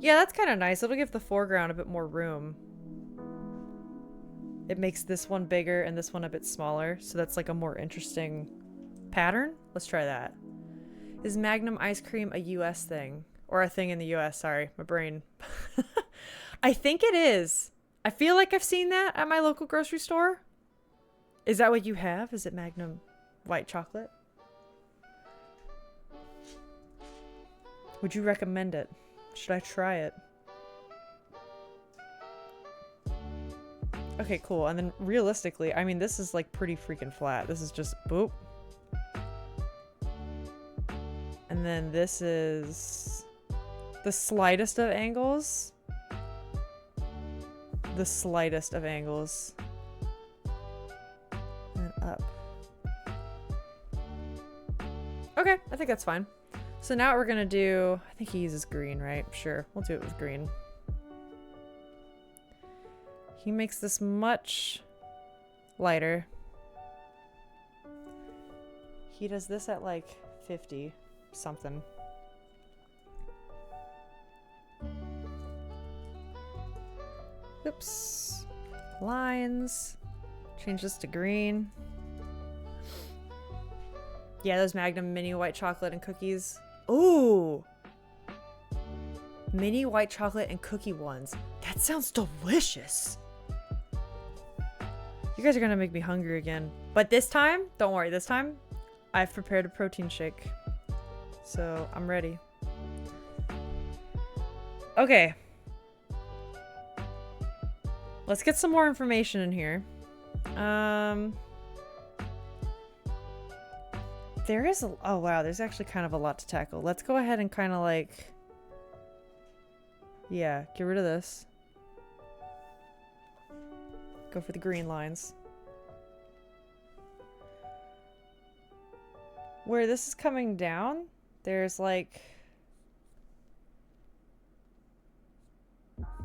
Yeah, that's kind of nice. It'll give the foreground a bit more room. It makes this one bigger and this one a bit smaller, so that's like a more interesting pattern. Let's try that. Is Magnum ice cream a US thing? Or a thing in the US? Sorry, my brain. I think it is. I feel like I've seen that at my local grocery store. Is that what you have? Is it Magnum white chocolate? Would you recommend it? Should I try it? Okay, cool. And then realistically, I mean, this is like pretty freaking flat. This is just boop. And then this is the slightest of angles. The slightest of angles. And up. Okay, I think that's fine. So now what we're gonna do, I think he uses green, right? Sure, we'll do it with green. He makes this much lighter. He does this at like 50 something. Oops. Lines. Change this to green. Yeah, those Magnum mini white chocolate and cookies. Ooh. Mini white chocolate and cookie ones. That sounds delicious. You guys are gonna make me hungry again. But this time, don't worry, this time I've prepared a protein shake. So I'm ready. Okay. Let's get some more information in here. There is oh wow, there's actually kind of a lot to tackle. Let's go ahead and kind of like, yeah, get rid of this. Go for the green lines. Where this is coming down, there's like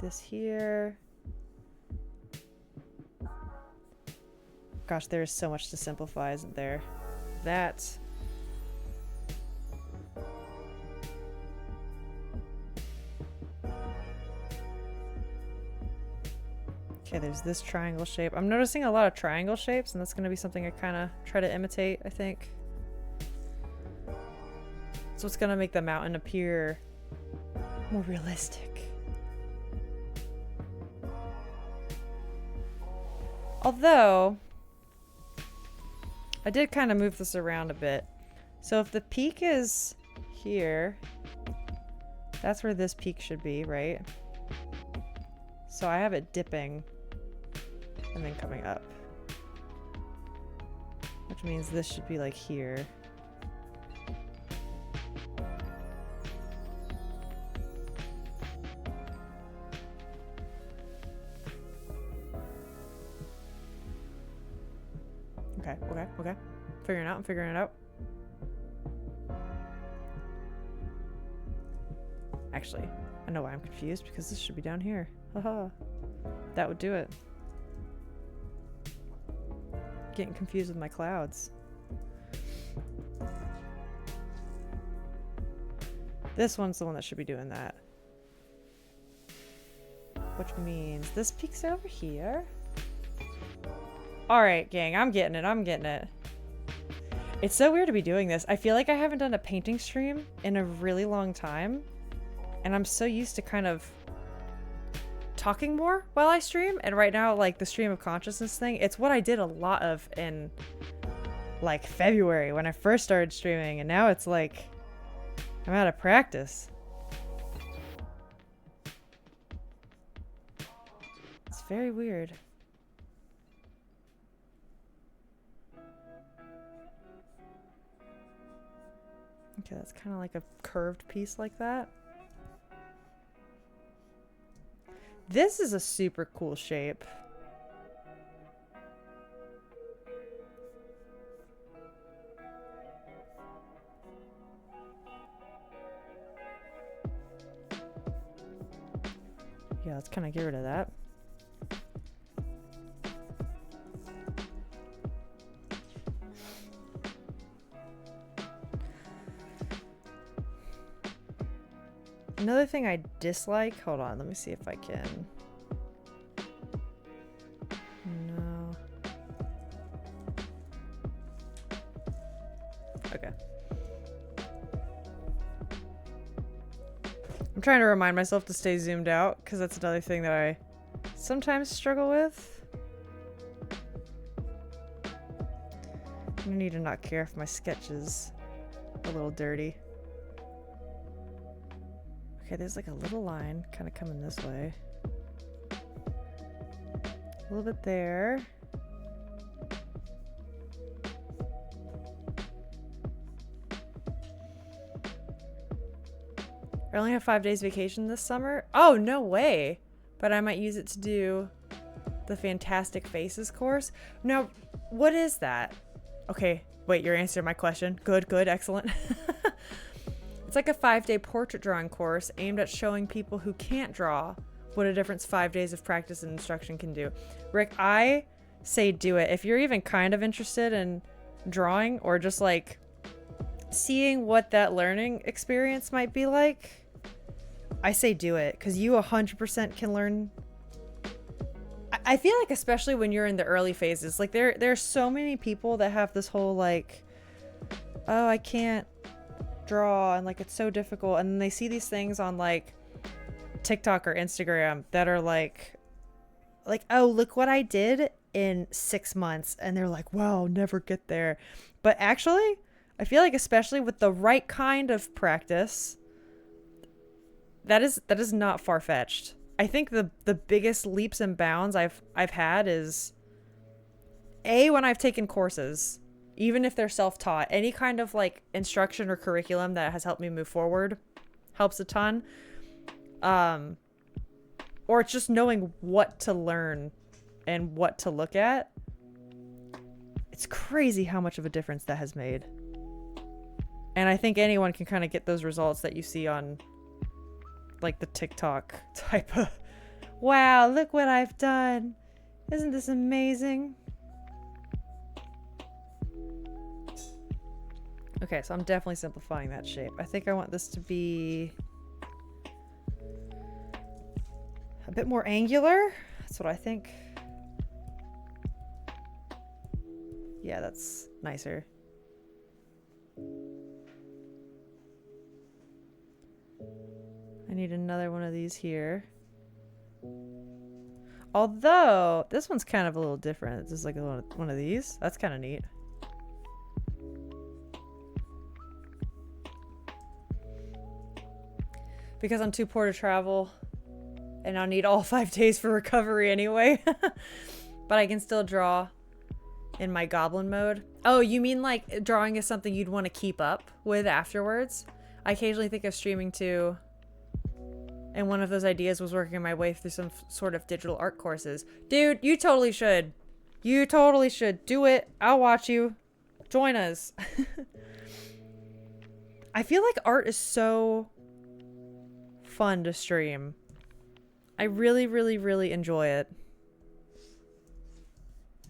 this here. Gosh, there's so much to simplify, isn't there? That. Okay, there's this triangle shape. I'm noticing a lot of triangle shapes, and that's going to be something I kind of try to imitate, I think. So it's going to make the mountain appear more realistic. Although, I did kind of move this around a bit. So if the peak is here, that's where this peak should be, right? So I have it dipping and then coming up. Which means this should be like here. Okay. I'm figuring it out. Actually, I know why I'm confused, because this should be down here. Haha. That would do it. Getting confused with my clouds. This one's the one that should be doing that. Which means this peak's over here. Alright, gang, I'm getting it. It's so weird to be doing this. I feel like I haven't done a painting stream in a really long time. And I'm so used to kind of talking more while I stream. And right now, like, the stream of consciousness thing, it's what I did a lot of in, like, February when I first started streaming. And now it's like, I'm out of practice. It's very weird. Okay, that's kind of like a curved piece like that. This is a super cool shape. Yeah, let's kind of get rid of that. Another thing I dislike, hold on, let me see if I can. No. Okay. I'm trying to remind myself to stay zoomed out, because that's another thing that I sometimes struggle with. I need to not care if my sketch is a little dirty. Okay, there's like a little line kind of coming this way. A little bit there. I only have 5 days vacation this summer. Oh, no way. But I might use it to do the Fantastic Faces course. Now, what is that? Okay, wait, you're answering my question. Good, excellent. It's like a 5-day portrait drawing course aimed at showing people who can't draw what a difference 5 days of practice and instruction can do. Rick, I say do it. If you're even kind of interested in drawing or just like seeing what that learning experience might be like, I say do it, because you 100% can learn. I feel like especially when you're in the early phases, like there's so many people that have this whole like, oh, I can't draw and like it's so difficult, and then they see these things on like TikTok or Instagram that are like oh, look what I did in 6 months, and they're like, wow, I'll never get there. But actually, I feel like especially with the right kind of practice, that is not far-fetched. I think the biggest leaps and bounds I've had is when I've taken courses, even if they're self-taught, any kind of like instruction or curriculum that has helped me move forward helps a ton. Or it's just knowing what to learn and what to look at. It's crazy how much of a difference that has made. And I think anyone can kind of get those results that you see on like the TikTok type of, wow, look what I've done. Isn't this amazing? Okay, so I'm definitely simplifying that shape. I think I want this to be a bit more angular. That's what I think. Yeah, that's nicer. I need another one of these here. Although, this one's kind of a little different. This is like one of these. That's kind of neat. Because I'm too poor to travel. And I'll need all 5 days for recovery anyway. But I can still draw in my goblin mode. Oh, you mean like drawing is something you'd want to keep up with afterwards? I occasionally think of streaming too. And one of those ideas was working my way through some sort of digital art courses. Dude, you totally should. You totally should. Do it. I'll watch you. Join us. I feel like art is so fun to stream. I really, really, really enjoy it.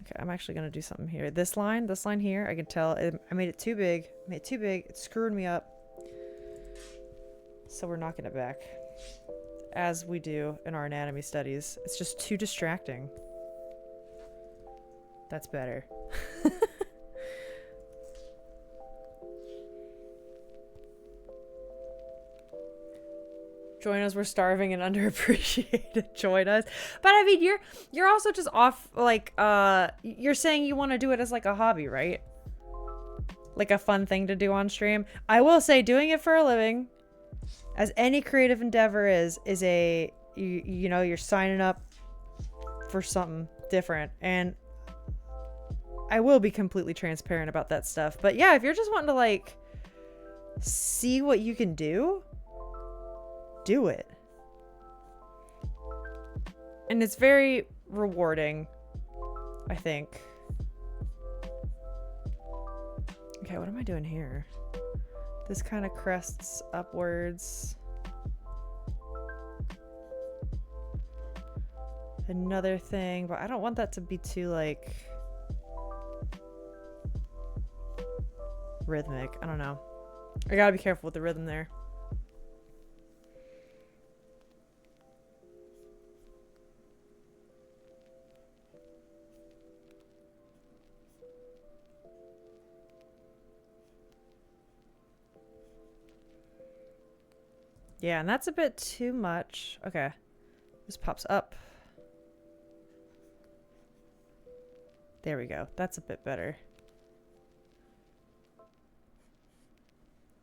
Okay, I'm actually going to do something here. This line here, I can tell. I made it too big. I made it too big. It's screwing me up. So we're knocking it back. As we do in our anatomy studies. It's just too distracting. That's better. Join us, we're starving and underappreciated. Join us. But I mean, you're also just off, like, you're saying you want to do it as like a hobby, right? Like a fun thing to do on stream. I will say doing it for a living, as any creative endeavor is a, you know, you're signing up for something different. And I will be completely transparent about that stuff. But yeah, if you're just wanting to like see what you can do it. And it's very rewarding, I think. Okay, what am I doing here? This kind of crests upwards. Another thing, but I don't want that to be too like rhythmic. I don't know. I gotta be careful with the rhythm there. Yeah, and that's a bit too much. Okay. This pops up. There we go. That's a bit better.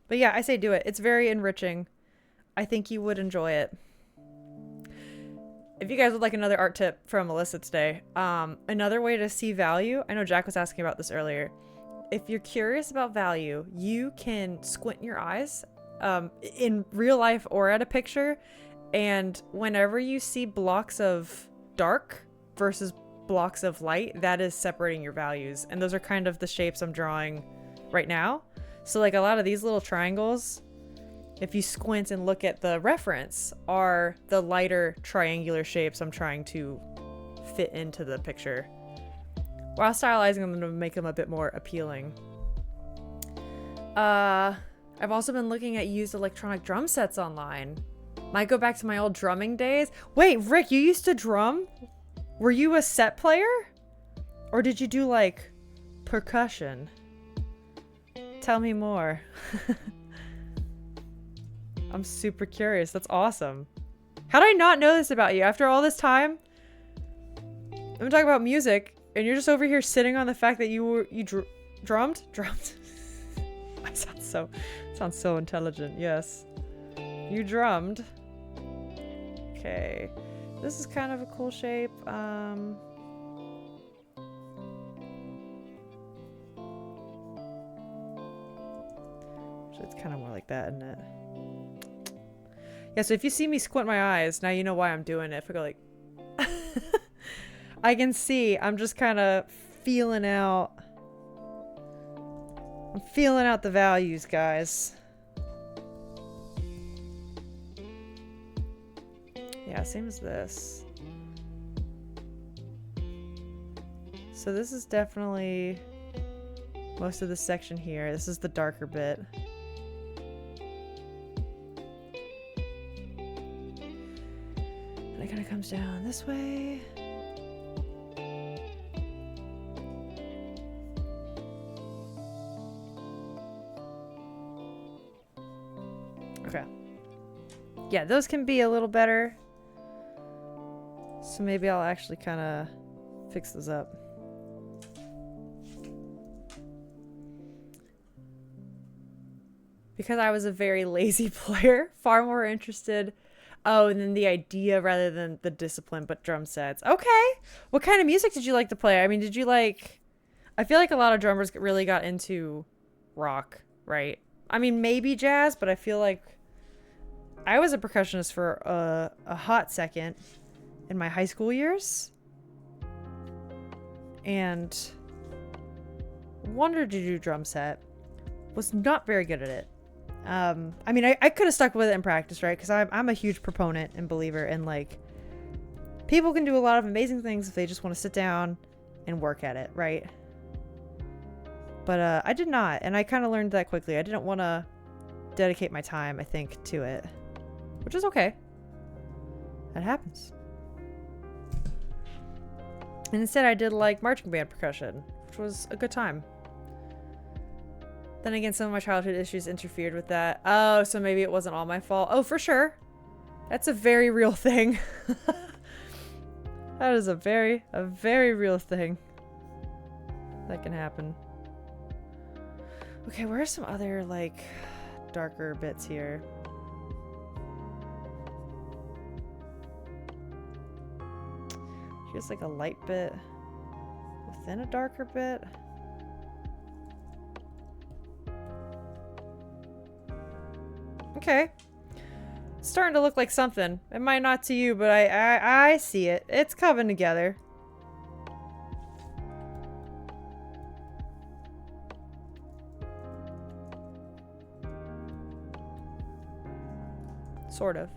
But yeah, I say do it. It's very enriching. I think you would enjoy it. If you guys would like another art tip from Melissa today, another way to see value, I know Jack was asking about this earlier. If you're curious about value, you can squint your eyes in real life or at a picture, and whenever you see blocks of dark versus blocks of light, that is separating your values. And those are kind of the shapes I'm drawing right now. So like a lot of these little triangles, if you squint and look at the reference, are the lighter triangular shapes I'm trying to fit into the picture, while stylizing them to make them a bit more appealing. I've also been looking at used electronic drum sets online. Might go back to my old drumming days. Wait, Rick, you used to drum? Were you a set player? Or did you do like percussion? Tell me more. I'm super curious. That's awesome. How did I not know this about you after all this time? I'm talking about music, and you're just over here sitting on the fact that you drummed? Drummed. I sound so intelligent. Yes. You drummed. Okay. This is kind of a cool shape. It's kind of more like that, isn't it? Yeah, so if you see me squint my eyes, now you know why I'm doing it. If I go like... I can see, I'm just kind of feeling out... I'm feeling out the values, guys. Yeah, same as this. So this is definitely most of the section here. This is the darker bit. And it kind of comes down this way. Okay. Yeah, those can be a little better. So maybe I'll actually kind of fix this up. Because I was a very lazy player, far more interested. Oh, and then the idea rather than the discipline, but drum sets. Okay. What kind of music did you like to play? I mean, did you like... I feel like a lot of drummers really got into rock, right? I mean, maybe jazz, but I feel like I was a percussionist for a hot second in my high school years. And wanted to do drum set. Was not very good at it. I mean, I could have stuck with it in practice, right? Because I'm a huge proponent and believer in, like, people can do a lot of amazing things if they just want to sit down and work at it, right? But I did not, and I kind of learned that quickly. I didn't want to dedicate my time, I think, to it, which is okay. That happens. And instead, I did, like, marching band percussion, which was a good time. Then again, some of my childhood issues interfered with that. Oh, so maybe it wasn't all my fault. Oh, for sure. That's a very real thing. That is a very real thing. That can happen. Okay, where are some other, like, darker bits here? Here's, like, a light bit within a darker bit. Okay. It's starting to look like something. It might not to you, but I see it. It's coming together. Sort of.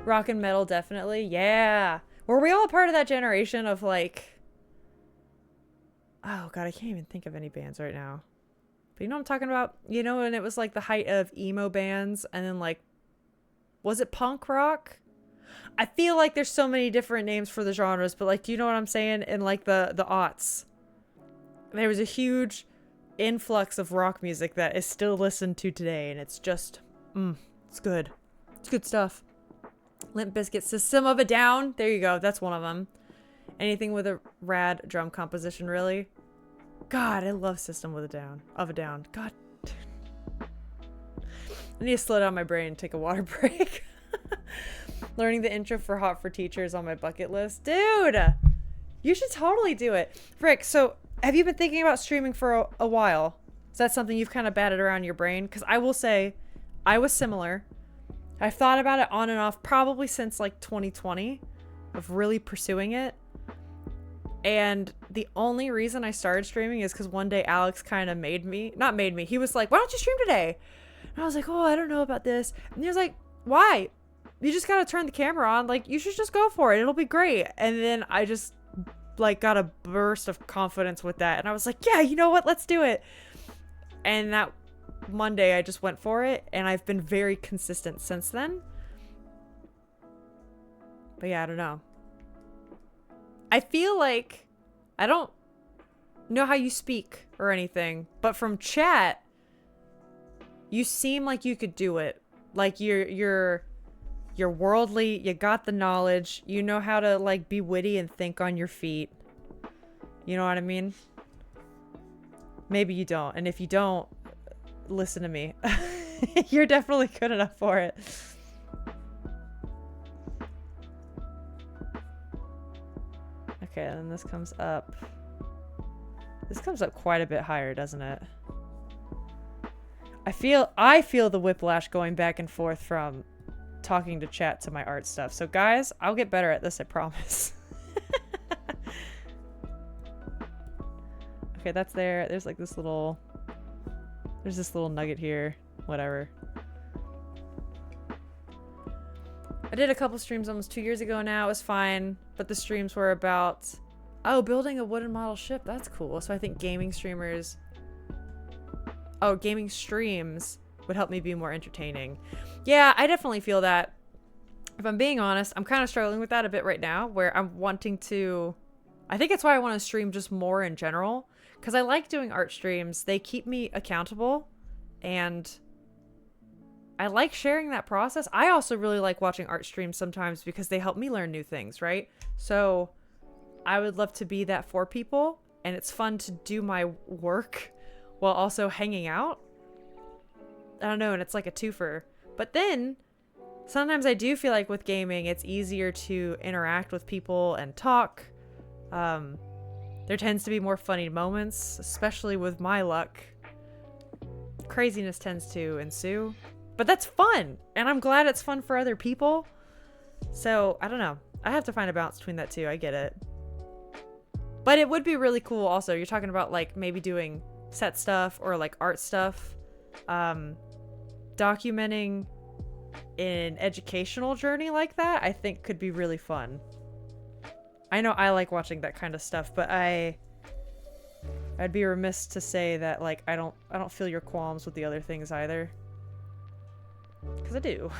Rock and metal, definitely. Yeah. Were we all a part of that generation of, like... Oh, God, I can't even think of any bands right now. But you know what I'm talking about? You know, when it was, like, the height of emo bands, and then, like... Was it punk rock? I feel like there's so many different names for the genres, but, like, do you know what I'm saying? In, like, the aughts. There was a huge influx of rock music that is still listened to today, and it's just... it's good. It's good stuff. Limp Bizkit, System of a Down. There you go. That's one of them. Anything with a rad drum composition, really. God, I love System of a Down. God. I need to slow down my brain and take a water break. Learning the intro for Hot for Teachers on my bucket list. Dude! You should totally do it. Frick, so have you been thinking about streaming for a while? Is that something you've kind of batted around your brain? Because I will say... I was similar. I've thought about it on and off probably since like 2020 of really pursuing it. And the only reason I started streaming is because one day Alex kind of he was like, why don't you stream today? And I was like, oh, I don't know about this. And he was like, why? You just got to turn the camera on. Like, you should just go for it. It'll be great. And then I just like got a burst of confidence with that. And I was like, yeah, you know what? Let's do it. And that Monday I just went for it, and I've been very consistent since then. But yeah, I don't know. I feel like I don't know how you speak or anything, but from chat you seem like you could do it. Like you're worldly, you got the knowledge, you know how to like be witty and think on your feet. You know what I mean? Maybe you don't, and if you don't, listen to me. You're definitely good enough for it. Okay, and then this comes up. This comes up quite a bit higher, doesn't it? I feel the whiplash going back and forth from talking to chat to my art stuff. So guys, I'll get better at this, I promise. Okay, that's there. There's like this little... There's this little nugget here. Whatever. I did a couple streams almost 2 years ago now. It was fine. But the streams were about... Oh, building a wooden model ship. That's cool. So I think gaming streamers... Oh, gaming streams would help me be more entertaining. Yeah, I definitely feel that. If I'm being honest, I'm kind of struggling with that a bit right now. Where I'm wanting to... I think it's why I want to stream just more in general. Because I like doing art streams. They keep me accountable. And I like sharing that process. I also really like watching art streams sometimes because they help me learn new things, right? So I would love to be that for people, and it's fun to do my work while also hanging out. I don't know, and it's like a twofer. But then sometimes I do feel like with gaming, it's easier to interact with people and talk. There tends to be more funny moments, especially with my luck. Craziness tends to ensue. But that's fun, and I'm glad it's fun for other people. So, I don't know. I have to find a balance between that too. I get it. But it would be really cool also. You're talking about like maybe doing set stuff or like art stuff. Documenting an educational journey like that, I think could be really fun. I know I like watching that kind of stuff, but I'd be remiss to say that like I don't feel your qualms with the other things either. 'Cause I do.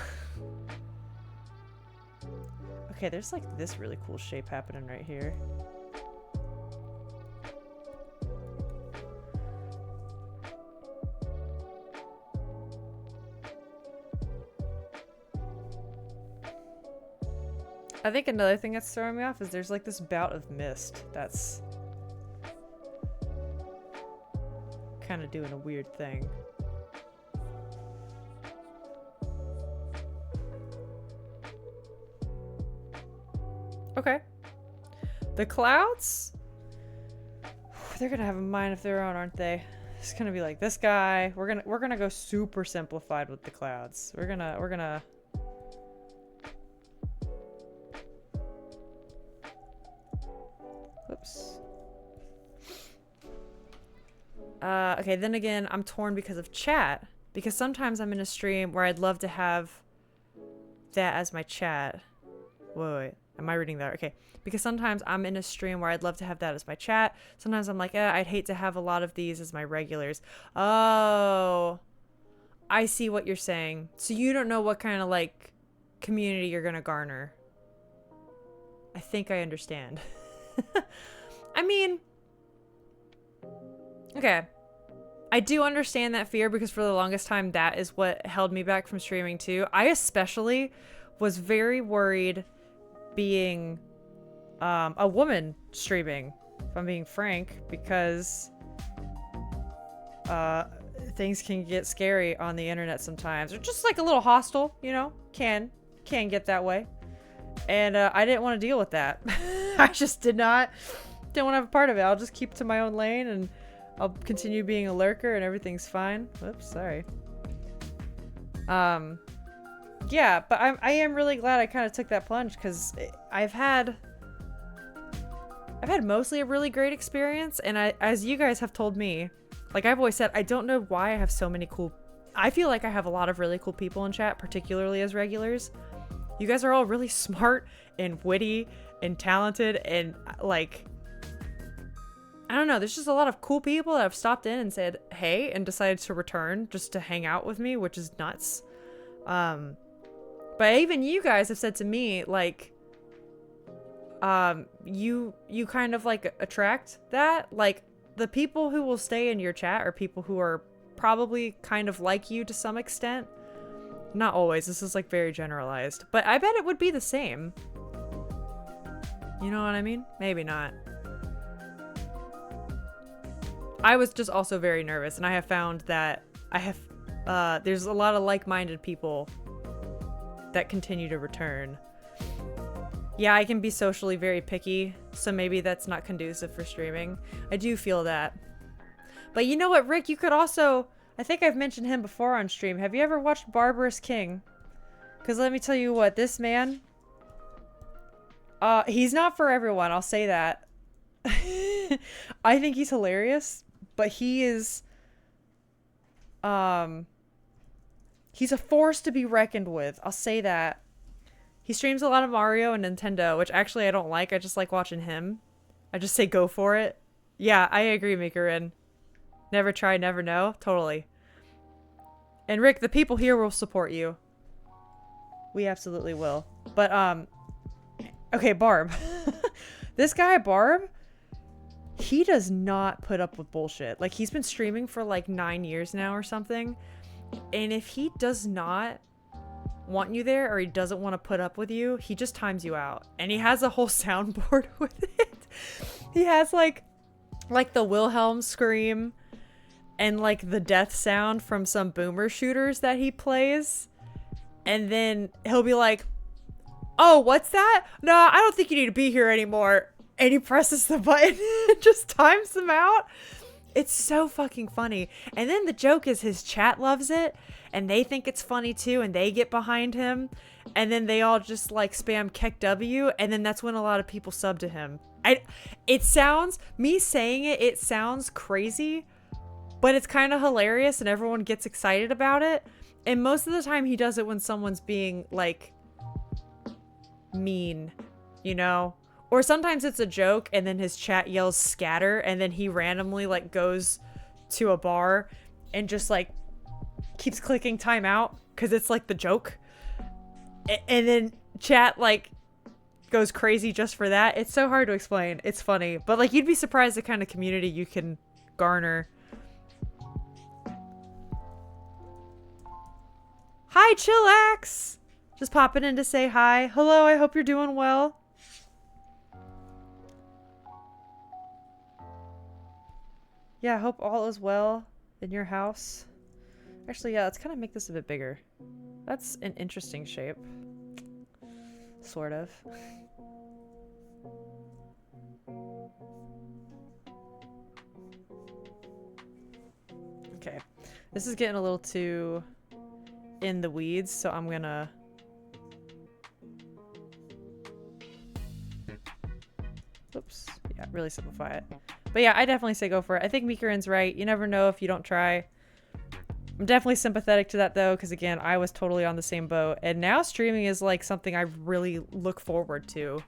Okay, there's like this really cool shape happening right here. I think another thing that's throwing me off is there's like this bout of mist that's kind of doing a weird thing. Okay. The clouds? They're gonna have a mind of their own, aren't they? It's gonna be like this guy. We're gonna go super simplified with the clouds. We're gonna Oops. Okay, then again, I'm torn because of chat. Because sometimes I'm in a stream where I'd love to have that as my chat. Wait. Am I reading that? Okay. Because sometimes I'm in a stream where I'd love to have that as my chat. Sometimes I'm like, I'd hate to have a lot of these as my regulars. Oh. I see what you're saying. So you don't know what kind of, like, community you're gonna garner. I think I understand. I mean... Okay. I do understand that fear because for the longest time that is what held me back from streaming too. I especially was very worried being a woman streaming, if I'm being frank, because things can get scary on the internet sometimes, or just like a little hostile, you know, can get that way, and I didn't want to deal with that. I just didn't want to have a part of it. I'll just keep to my own lane and I'll continue being a lurker and everything's fine. Whoops, sorry. Yeah, but I am really glad I kind of took that plunge because I've had mostly a really great experience, and as you guys have told me, like I've always said, I don't know why I have so many cool. I feel like I have a lot of really cool people in chat, particularly as regulars. You guys are all really smart and witty and talented, and like, I don't know, there's just a lot of cool people that have stopped in and said hey and decided to return just to hang out with me, which is nuts. But even you guys have said to me, like, you kind of like attract that. Like, the people who will stay in your chat are people who are probably kind of like you to some extent. Not always, this is like very generalized, but I bet it would be the same. You know what I mean? Maybe not. I was just also very nervous, and I have found that there's a lot of like-minded people that continue to return. Yeah, I can be socially very picky, so maybe that's not conducive for streaming. I do feel that. But you know what, Rick, you could also... I think I've mentioned him before on stream. Have you ever watched Barbarous King? Because let me tell you what, this man... he's not for everyone, I'll say that. I think he's hilarious, but he is... he's a force to be reckoned with. I'll say that. He streams a lot of Mario and Nintendo, which actually I don't like. I just like watching him. I just say go for it. Yeah, I agree, Mikarin. Never try, never know. Totally. And Rick, the people here will support you. We absolutely will. But, okay, Barb. This guy, Barb, he does not put up with bullshit. Like, he's been streaming for like 9 years now or something. And if he does not want you there, or he doesn't want to put up with you, he just times you out. And he has a whole soundboard with it. He has like the Wilhelm scream and like the death sound from some boomer shooters that he plays. And then he'll be like, oh, what's that? No, I don't think you need to be here anymore. And he presses the button and just times them out. It's so fucking funny. And then the joke is his chat loves it. And they think it's funny too. And they get behind him. And then they all just like spam Keck W. And then that's when a lot of people sub to him. It sounds, me saying it, it sounds crazy. But it's kind of hilarious. And everyone gets excited about it. And most of the time he does it when someone's being like mean, you know? Or sometimes it's a joke and then his chat yells scatter and then he randomly like goes to a bar and just like keeps clicking timeout because it's like the joke. And then chat like goes crazy just for that. It's so hard to explain. It's funny. But like you'd be surprised the kind of community you can garner. Hi, Chillax! Just popping in to say hi. Hello, I hope you're doing well. Yeah, I hope all is well in your house. Actually, yeah, let's kind of make this a bit bigger. That's an interesting shape. Sort of. Okay. This is getting a little too in the weeds, so I'm gonna... Oops. Yeah, really simplify it. But yeah, I definitely say go for it. I think Mikarin's right. You never know if you don't try. I'm definitely sympathetic to that though, because again, I was totally on the same boat. And now streaming is like something I really look forward to.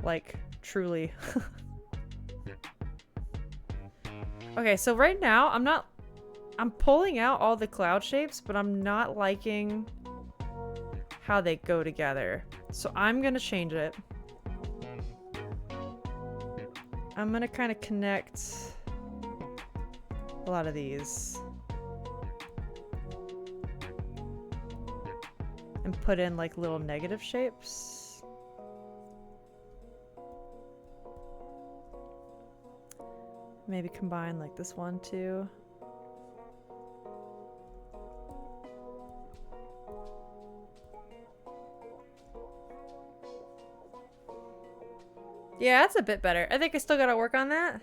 Like, truly. Okay, so right now, I'm pulling out all the cloud shapes, but I'm not liking how they go together. So I'm gonna change it. I'm gonna kind of connect a lot of these and put in like little negative shapes. Maybe combine like this one too. Yeah, that's a bit better. I think I still gotta work on that.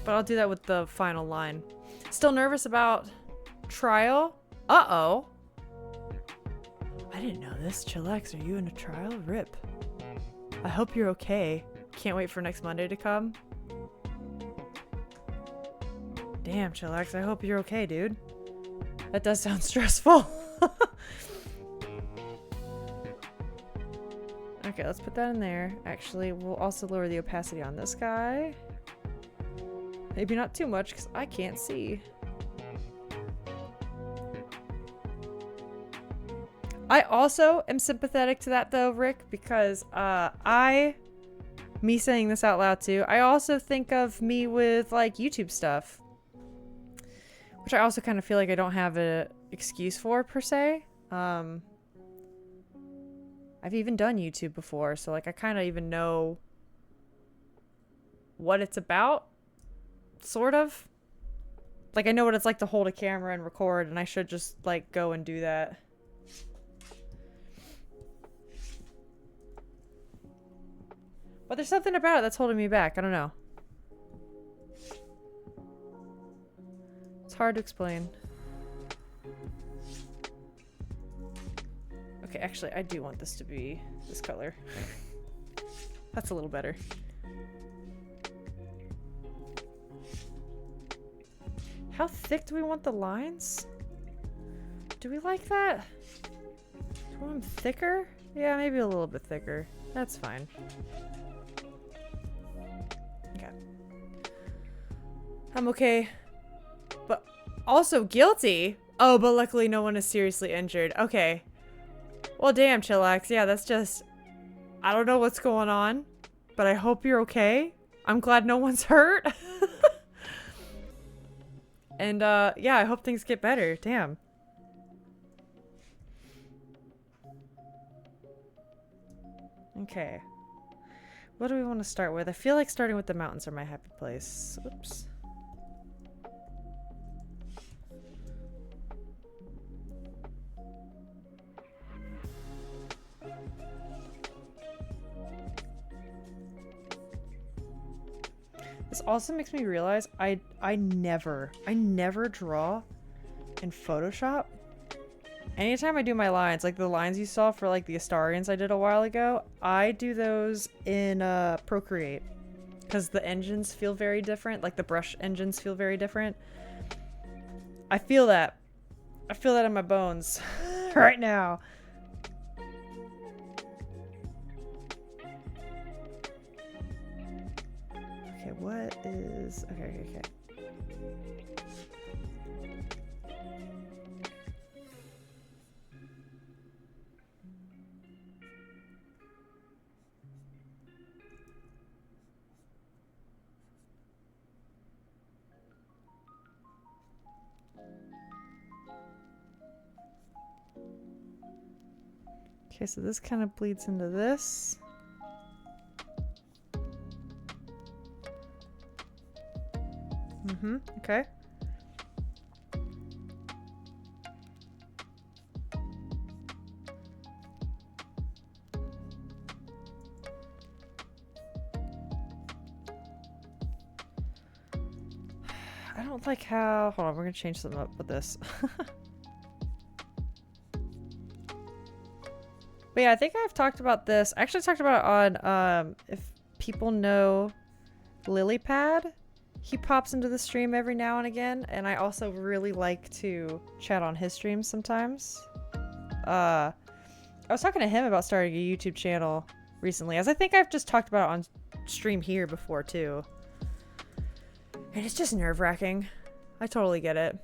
But I'll do that with the final line. Still nervous about trial? Uh-oh. I didn't know this. Chillax, are you in a trial? RIP. I hope you're okay. Can't wait for next Monday to come. Damn, Chillax, I hope you're okay, dude. That does sound stressful. Okay, let's put that in there. Actually, we'll also lower the opacity on this guy. Maybe not too much, because I can't see. I also am sympathetic to that, though, Rick, because me saying this out loud, too, I also think of me with, like, YouTube stuff. Which I also kind of feel like I don't have an excuse for, per se. I've even done YouTube before, so like I kind of even know what it's about, sort of. Like I know what it's like to hold a camera and record, and I should just like go and do that. But there's something about it that's holding me back. I don't know. It's hard to explain. Okay, actually, I do want this to be this color. That's a little better. How thick do we want the lines? Do we like that? Do we want them thicker? Yeah, maybe a little bit thicker. That's fine. Okay. I'm okay. But also guilty? Oh, but luckily no one is seriously injured. Okay. Well, damn, Chillax. Yeah, that's just... I don't know what's going on, but I hope you're okay. I'm glad no one's hurt. And yeah, I hope things get better. Damn. Okay. What do we want to start with? I feel like starting with the mountains are my happy place. Oops. This also makes me realize I never draw in Photoshop. Anytime I do my lines, like the lines you saw for like the Astarians I did a while ago, I do those in Procreate because the engines feel very different. Like the brush engines feel very different. I feel that. I feel that in my bones right now. Okay, what is... Okay. Okay, so this kind of bleeds into this. Okay. I don't like how... Hold on, we're gonna change something up with this. But yeah, I think I've talked about this. I actually talked about it on, if people know Lilypad. He pops into the stream every now and again, and I also really like to chat on his streams sometimes. I was talking to him about starting a YouTube channel recently, as I think I've just talked about it on stream here before too. And it's just nerve-wracking. I totally get it.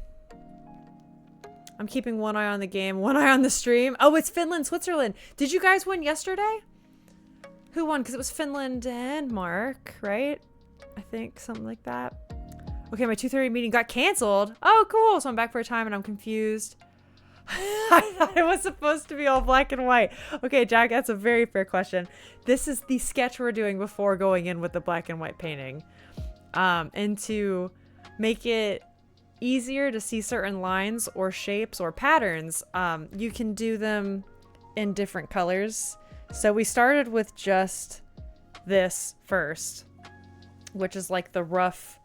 I'm keeping one eye on the game, one eye on the stream. Oh, it's Finland, Switzerland. Did you guys win yesterday? Who won? Because it was Finland and Mark, right? I think something like that. Okay, my 2:30 meeting got canceled. Oh, cool. So I'm back for a time and I'm confused. I thought it was supposed to be all black and white. Okay, Jack, that's a very fair question. This is the sketch we're doing before going in with the black and white painting. And to make it easier to see certain lines or shapes or patterns, you can do them in different colors. So we started with just this first, which is like the rough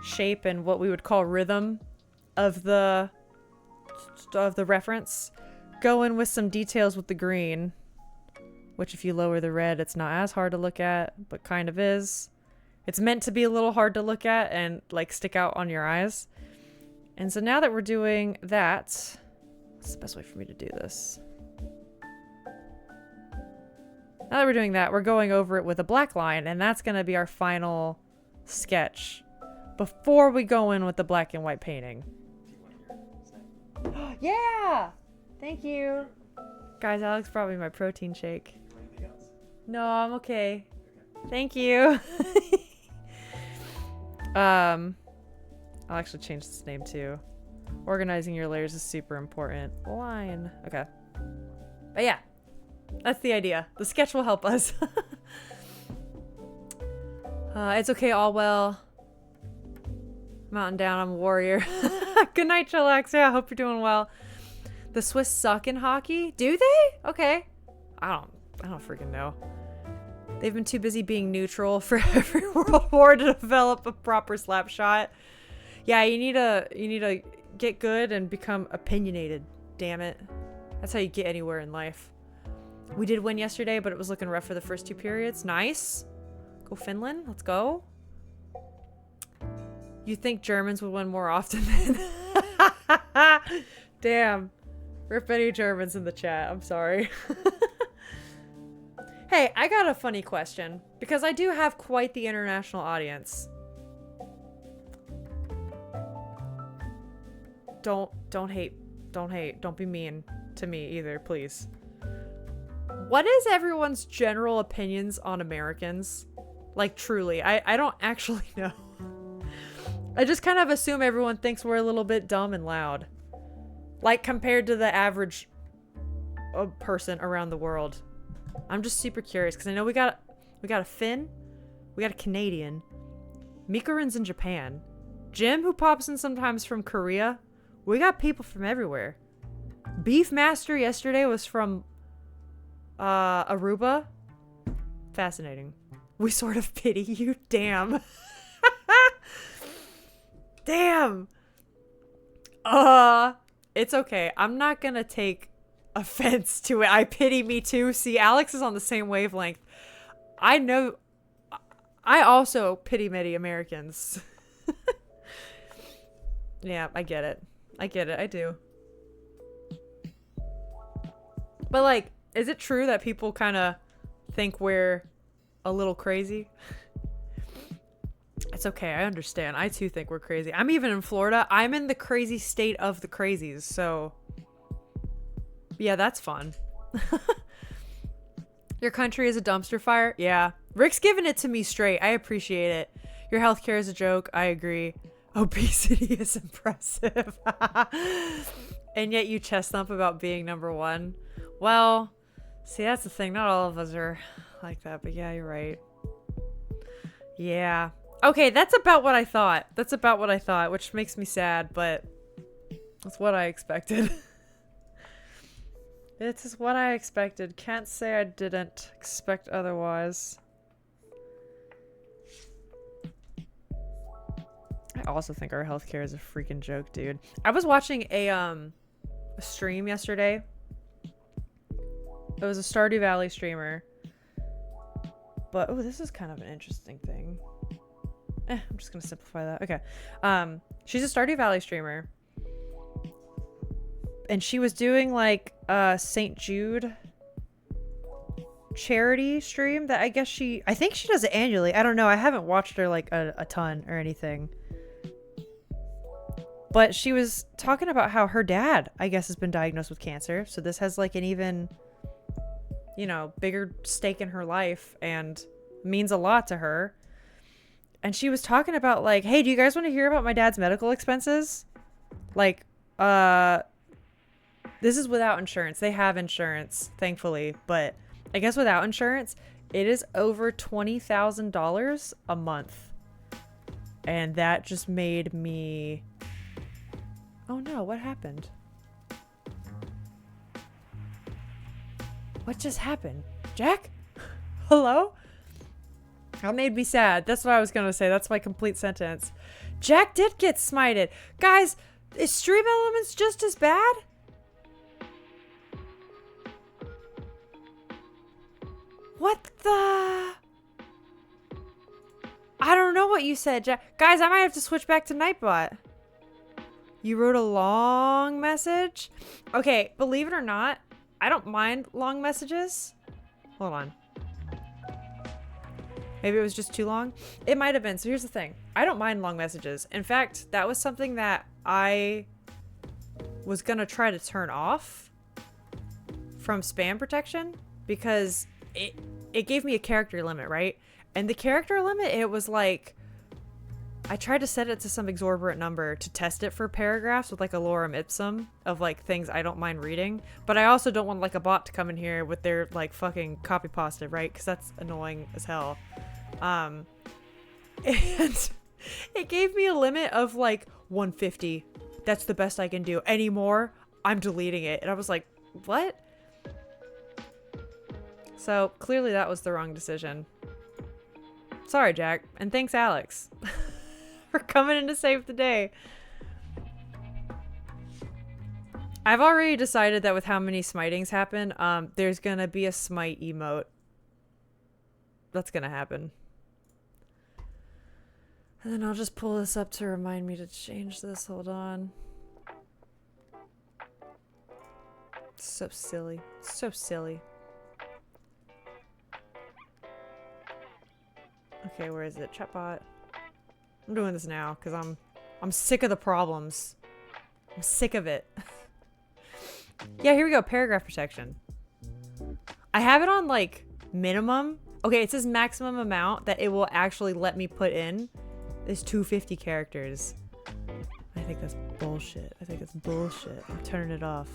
shape and what we would call rhythm of the reference. Go in with some details with the green, which if you lower the red, it's not as hard to look at, but kind of is. It's meant to be a little hard to look at and like stick out on your eyes. And so now that we're doing that, what's the best way for me to do this? Now that we're doing that, we're going over it with a black line, and that's going to be our final sketch before we go in with the black and white painting. Yeah! Thank you. Guys, Alex brought me my protein shake. No, I'm okay. Thank you. I'll actually change this name too. Organizing your layers is super important. Line. Okay. But yeah, that's the idea. The sketch will help us. It's okay, all well. Mountain down, I'm a warrior. Good night, Chillax. Yeah, I hope you're doing well. The Swiss suck in hockey? Do they? Okay. I don't freaking know. They've been too busy being neutral for every World War to develop a proper slap shot. Yeah, you need to get good and become opinionated. Damn it. That's how you get anywhere in life. We did win yesterday, but it was looking rough for the first two periods. Nice. Go Finland. Let's go. You think Germans would win more often than... Damn. Rip any Germans in the chat. I'm sorry. Hey, I got a funny question, because I do have quite the international audience. Don't hate. Don't be mean to me either, please. What is everyone's general opinions on Americans? Like, truly, I don't actually know. I just kind of assume everyone thinks we're a little bit dumb and loud. Like compared to the average person around the world. I'm just super curious because I know we got a Finn, we got a Canadian, Mikarin's in Japan, Jim who pops in sometimes from Korea. We got people from everywhere. Beefmaster yesterday was from Aruba. Fascinating. We sort of pity you. Damn. Damn. It's okay. I'm not gonna take offense to it. I pity me too. See, Alex is on the same wavelength. I know. I also pity many Americans. Yeah, I get it. I get it. I do. But like, is it true that people kind of think we're a little crazy? It's okay. I understand. I too think we're crazy. I'm even in Florida. I'm in the crazy state of the crazies. So yeah, that's fun. Your country is a dumpster fire? Yeah. Rick's giving it to me straight. I appreciate it. Your healthcare is a joke. I agree. Obesity is impressive. And yet you chest thump about being number one. Well, see, that's the thing. Not all of us are like that, but yeah, you're right. Yeah. Okay, that's about what I thought. That's about what I thought, which makes me sad, but that's what I expected. It is what I expected. Can't say I didn't expect otherwise. I also think our healthcare is a freaking joke, dude. I was watching a stream yesterday. It was a Stardew Valley streamer. But, oh, this is kind of an interesting thing. I'm just going to simplify that. Okay. She's a Stardew Valley streamer. And she was doing, like, a St. Jude charity stream that I think she does it annually. I don't know. I haven't watched her, like, a ton or anything. But she was talking about how her dad, I guess, has been diagnosed with cancer. So this has, like, an even, you know, bigger stake in her life and means a lot to her. And she was talking about, like, hey, do you guys want to hear about my dad's medical expenses? Like, this is without insurance. They have insurance, thankfully. But I guess without insurance, it is over $20,000 a month. And that just made me... Oh no, what happened? What just happened? Jack? Hello? That made me sad. That's what I was gonna say. That's my complete sentence. Jack did get smited. Guys, is Stream Elements just as bad? What the... I don't know what you said, Jack. Guys, I might have to switch back to Nightbot. You wrote a long message? Okay, believe it or not, I don't mind long messages. Hold on. Maybe it was just too long. It might have been. So here's the thing. I don't mind long messages. In fact, that was something that I was going to try to turn off from spam protection because it gave me a character limit, right? And the character limit, it was like, I tried to set it to some exorbitant number to test it for paragraphs with like a lorem ipsum of like things I don't mind reading. But I also don't want like a bot to come in here with their like fucking copy pasta, right? Because that's annoying as hell. And it gave me a limit of like 150. That's the best I can do. Any more, I'm deleting it. And I was like, what? So clearly that was the wrong decision. Sorry, Jack. And thanks, Alex. For coming in to save the day. I've already decided that with how many smitings happen, there's gonna be a smite emote. That's gonna happen. And then I'll just pull this up to remind me to change this. Hold on. So silly. So silly. Okay, where is it? Chatbot. I'm doing this now because I'm sick of the problems. I'm sick of it. Yeah, here we go. Paragraph protection. I have it on like minimum. Okay, it says maximum amount that it will actually let me put in is 250 characters. I think that's bullshit. I think it's bullshit. I'm turning it off.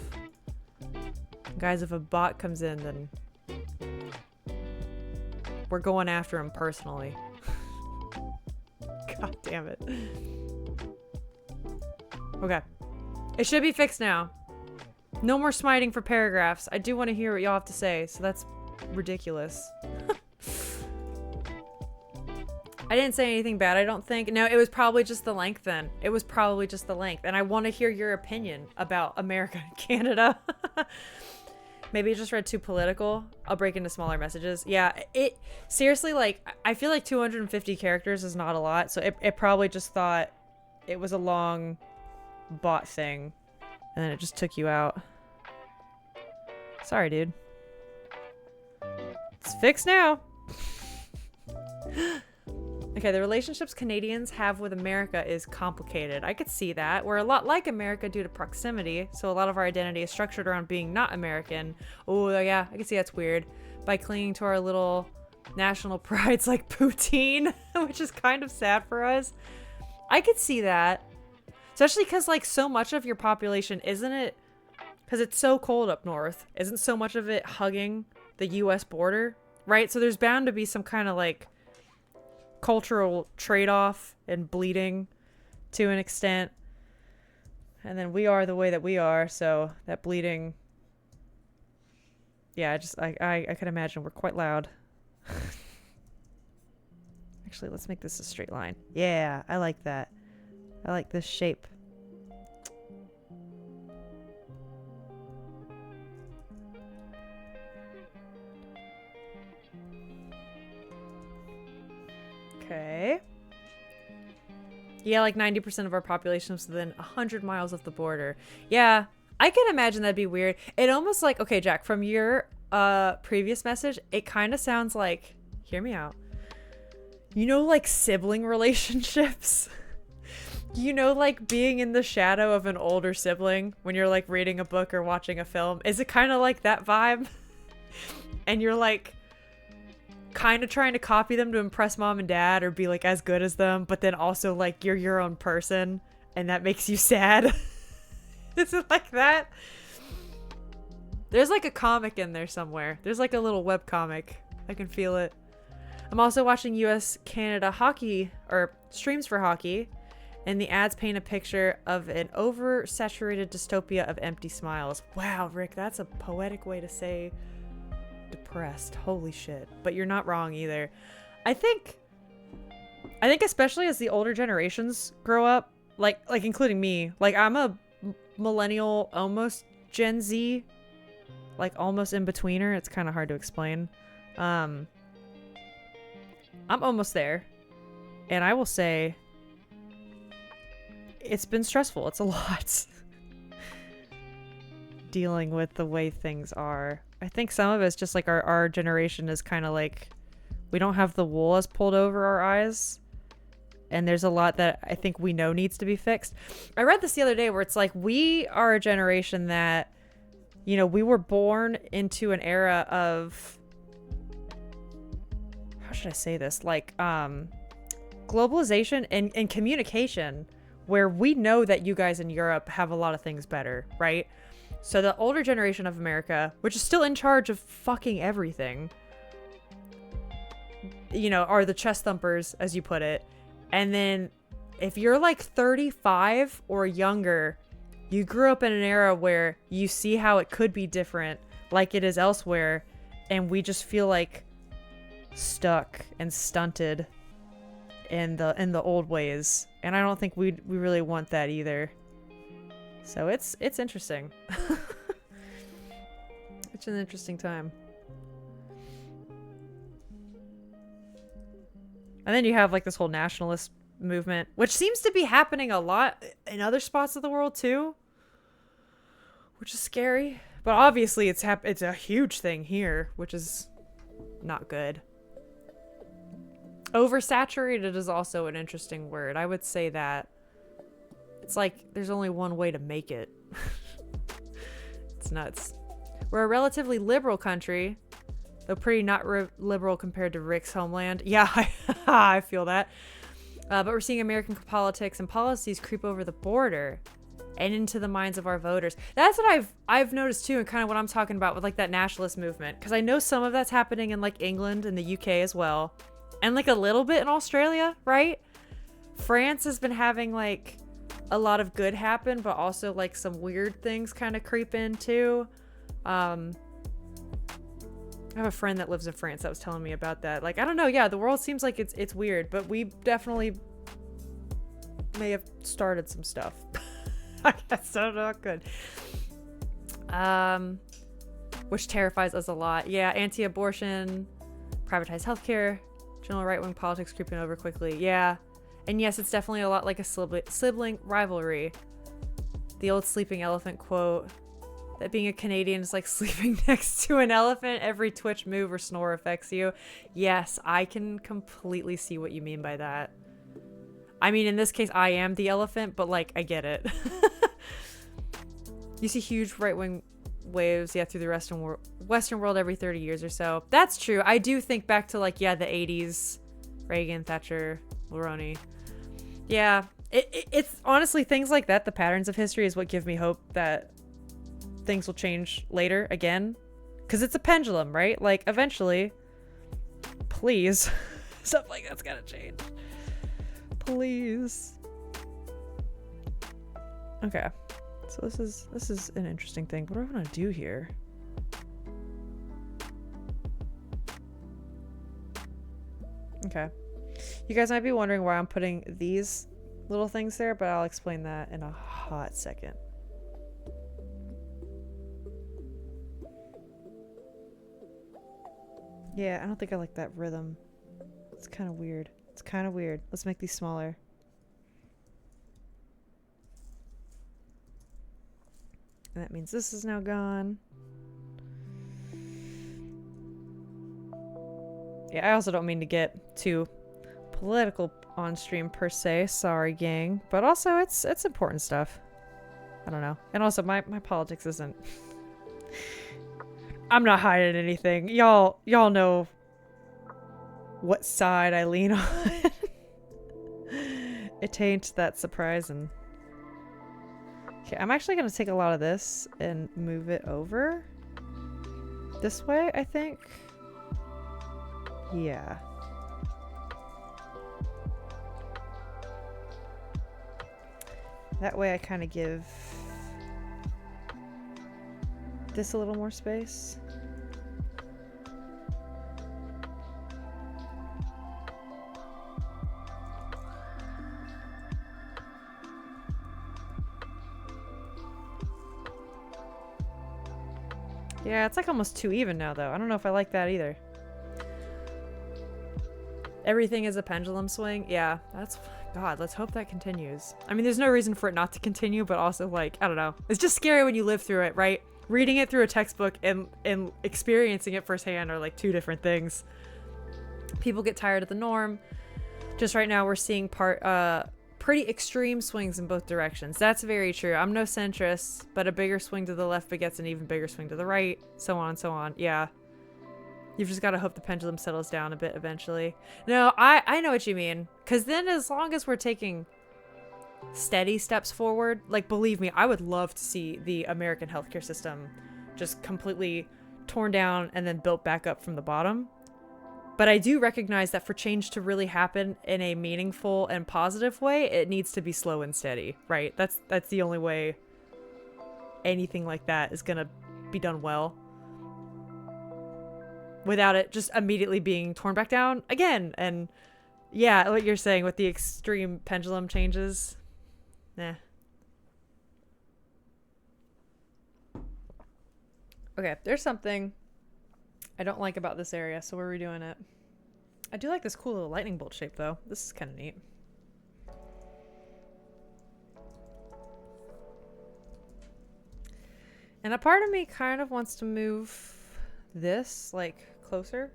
Guys, if a bot comes in, then we're going after him personally. God damn it. Okay. It should be fixed now. No more smiting for paragraphs. I do want to hear what y'all have to say, so that's ridiculous. I didn't say anything bad, I don't think. No, it was probably just the length then. It was probably just the length. And I want to hear your opinion about America and Canada. Maybe I just read too political. I'll break into smaller messages. Yeah, it seriously, like, I feel like 250 characters is not a lot. So it probably just thought it was a long bot thing. And then it just took you out. Sorry, dude. It's fixed now. Okay, the relationships Canadians have with America is complicated. I could see that. We're a lot like America due to proximity, so a lot of our identity is structured around being not American. Oh, yeah, I can see that's weird. By clinging to our little national prides like poutine, which is kind of sad for us. I could see that. Especially because, like, so much of your population, isn't it? Because it's so cold up north. Isn't so much of it hugging the U.S. border? Right? So there's bound to be some kind of, like, cultural trade-off and bleeding to an extent. And then we are the way that we are, so that bleeding... Yeah, I could imagine we're quite loud. Actually, let's make this a straight line. Yeah, I like that. I like this shape. Okay. Yeah, like 90% of our population is within 100 miles of the border. Yeah, I can imagine that'd be weird. It almost like, okay, Jack, from your previous message, it kind of sounds like, hear me out. You know, like sibling relationships? You know, like being in the shadow of an older sibling when you're like reading a book or watching a film? Is it kind of like that vibe? And you're like kind of trying to copy them to impress mom and dad or be like as good as them, but then also like you're your own person and that makes you sad. Is it like that? There's like a comic in there somewhere. There's like a little web comic. I can feel it. I'm also watching US Canada hockey or streams for hockey, and the ads paint a picture of an oversaturated dystopia of empty smiles. Wow, Rick, that's a poetic way to say depressed. Holy shit. But you're not wrong either. I think especially as the older generations grow up, like including me, like I'm a millennial, almost Gen Z, like almost in betweener. It's kind of hard to explain. I'm almost there, and I will say it's been stressful. It's a lot dealing with the way things are. I think some of it's just like our generation is kind of like we don't have the wool as pulled over our eyes, and there's a lot that I think we know needs to be fixed. I read this the other day where it's like we are a generation that, you know, we were born into an era of, how should I say this, like globalization and communication, where we know that you guys in Europe have a lot of things better, right? So the older generation of America, which is still in charge of fucking everything, you know, are the chest thumpers, as you put it. And then if you're like 35 or younger, you grew up in an era where you see how it could be different like it is elsewhere, and we just feel like stuck and stunted in the old ways. And I don't think we really want that either. So it's interesting. It's an interesting time. And then you have like this whole nationalist movement, which seems to be happening a lot in other spots of the world too, which is scary. But obviously it's a huge thing here, which is not good. Oversaturated is also an interesting word. I would say that it's like there's only one way to make it. It's nuts. We're a relatively liberal country, though pretty not liberal compared to Rick's homeland. Yeah, I feel that. But we're seeing American politics and policies creep over the border and into the minds of our voters. That's what I've noticed too, and kind of what I'm talking about with like that nationalist movement. Because I know some of that's happening in like England and the UK as well, and like a little bit in Australia, right? France has been having like a lot of good happen, but also like some weird things kind of creep in too. I have a friend that lives in France that was telling me about that. Like, I don't know. Yeah, the world seems like it's weird, but we definitely may have started some stuff. I guess so, not good. Which terrifies us a lot. Yeah, anti-abortion, privatized healthcare, general right-wing politics creeping over quickly. Yeah. And yes, it's definitely a lot like a sibling rivalry. The old sleeping elephant quote. That being a Canadian is like sleeping next to an elephant. Every twitch, move, or snore affects you. Yes, I can completely see what you mean by that. I mean, in this case, I am the elephant, but like, I get it. You see huge right-wing waves, yeah, through the Western world every 30 years or so. That's true. I do think back to like, yeah, the 80s. Reagan, Thatcher, Mulroney. Yeah, it's honestly things like that. The patterns of history is what give me hope that things will change later again, because it's a pendulum, right? Like eventually, please, stuff like that's gotta change, please. Okay, so this is an interesting thing. What do I want to do here? Okay, you guys might be wondering why I'm putting these little things there, but I'll explain that in a hot second. Yeah, I don't think I like that rhythm. It's kind of weird. It's kind of weird. Let's make these smaller. And that means this is now gone. Yeah, I also don't mean to get too political on stream per se. Sorry, gang. But also, it's important stuff. I don't know. And also, my politics isn't... I'm not hiding anything. Y'all know what side I lean on. It ain't that surprising. Okay, I'm actually going to take a lot of this and move it over this way, I think. Yeah. That way I kind of give this a little more space. Yeah, it's like almost too even now, though. I don't know if I like that either. Everything is a pendulum swing. Yeah, that's... God, let's hope that continues. I mean, there's no reason for it not to continue, but also, like, I don't know. It's just scary when you live through it, right? Reading it through a textbook and experiencing it firsthand are, like, two different things. People get tired of the norm. Just right now, we're seeing pretty extreme swings in both directions. That's very true. I'm no centrist, but a bigger swing to the left begets an even bigger swing to the right, so on and so on. Yeah. You've just got to hope the pendulum settles down a bit eventually. No, I know what you mean. Because then as long as we're taking steady steps forward, like, believe me, I would love to see the American healthcare system just completely torn down and then built back up from the bottom. But I do recognize that for change to really happen in a meaningful and positive way, it needs to be slow and steady, right? That's the only way anything like that is going to be done well. Without it just immediately being torn back down again. And yeah, what you're saying with the extreme pendulum changes. Nah. Okay, there's something I don't like about this area, so we're redoing it. I do like this cool little lightning bolt shape, though. This is kind of neat. And a part of me kind of wants to move this, like, closer.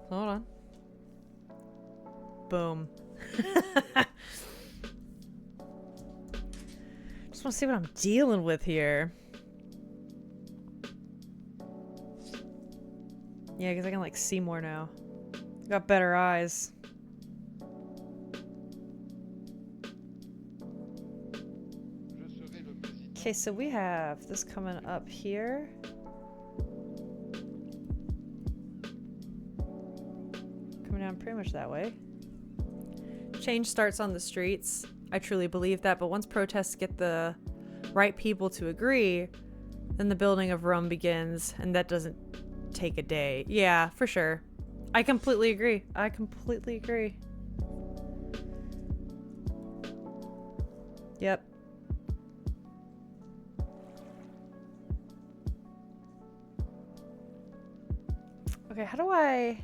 Hold on. Boom. Just want to see what I'm dealing with here. Yeah, because I can, like, see more now. Got better eyes. Okay, so we have this coming up here. Coming down pretty much that way. Change starts on the streets. I truly believe that, but once protests get the right people to agree, then the building of Rome begins, and that doesn't take a day. Yeah, for sure. I completely agree. I completely agree. Yep. Okay, how do I...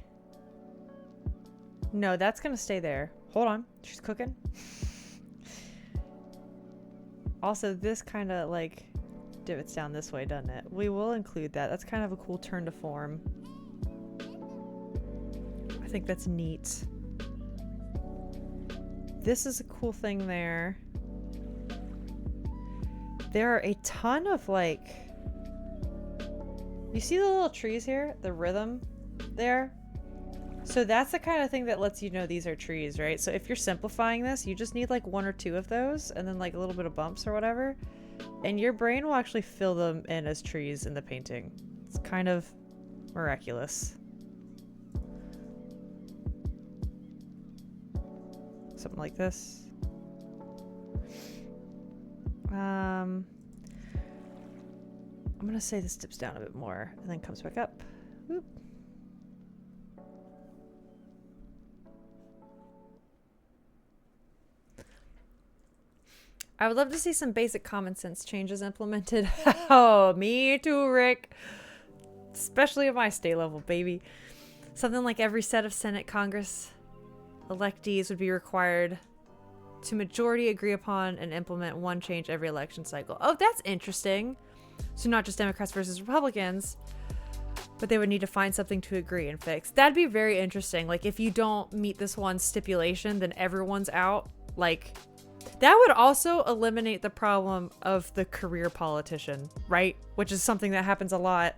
No, that's gonna stay there. Hold on. She's cooking. Also, this kind of like divots down this way, doesn't it? We will include that. That's kind of a cool turn to form. I think that's neat. This is a cool thing there. There are a ton of like... You see the little trees here? The rhythm there? So that's the kind of thing that lets you know these are trees, right? So if you're simplifying this, you just need like 1 or 2 of those and then like a little bit of bumps or whatever. And your brain will actually fill them in as trees in the painting. It's kind of miraculous. Something like this. I'm gonna say this dips down a bit more and then comes back up. Whoop. I would love to see some basic common sense changes implemented. Oh, me too, Rick. Especially at my state level, baby. Something like every set of Senate Congress electees would be required to majority agree upon and implement one change every election cycle. Oh, that's interesting. So not just Democrats versus Republicans, but they would need to find something to agree and fix. That'd be very interesting. Like if you don't meet this one stipulation, then everyone's out. Like that would also eliminate the problem of the career politician, right? Which is something that happens a lot.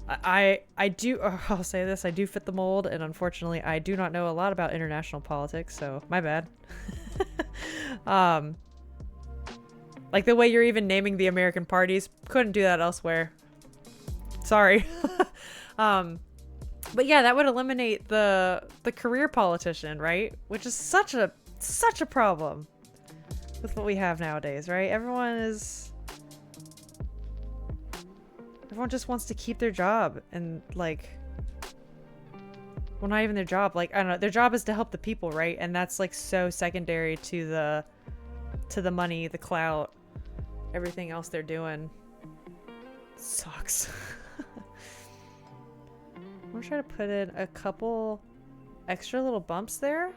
I'll say this, I do fit the mold, and unfortunately I do not know a lot about international politics, so my bad. Like the way you're even naming the American parties, couldn't do that elsewhere. Sorry. But yeah, that would eliminate the career politician, right? Which is such a problem with what we have nowadays, right? Everyone just wants to keep their job, and like, well, not even their job, like, I don't know, their job is to help the people, right? And that's like so secondary to the money, the clout, everything else they're doing. Sucks. I'm gonna try to put in a couple extra little bumps there.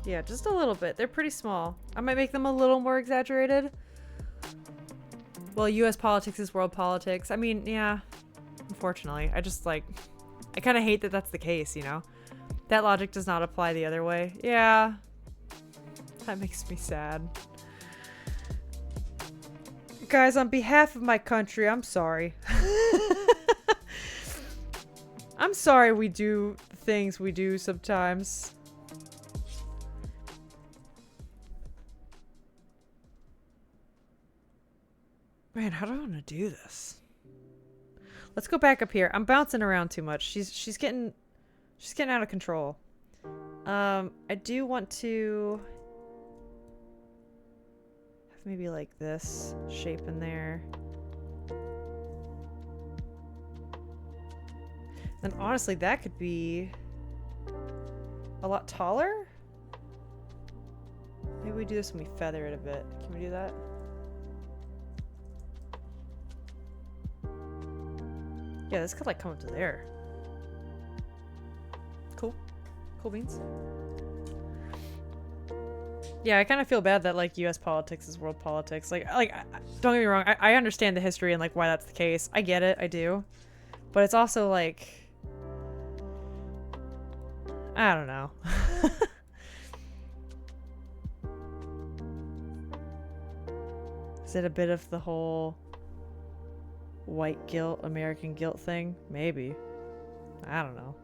Yeah, just a little bit. They're pretty small. I might make them a little more exaggerated. Well, US politics is world politics. I mean, yeah, unfortunately. I just like, I kind of hate that that's the case, you know? That logic does not apply the other way. Yeah. That makes me sad. Guys, on behalf of my country, I'm sorry. I'm sorry we do things we do sometimes. Man, how do I want to do this? Let's go back up here. I'm bouncing around too much. She's getting out of control. I do want to have maybe like this shape in there. And honestly, that could be a lot taller. Maybe we do this when we feather it a bit. Can we do that? Yeah, this could like come up to there. Cool. Cool beans. Yeah, I kind of feel bad that like US politics is world politics. Like don't get me wrong, I understand the history and like why that's the case. I get it, I do. But it's also like, I don't know. Is it a bit of the whole white guilt, American guilt thing? Maybe. I don't know.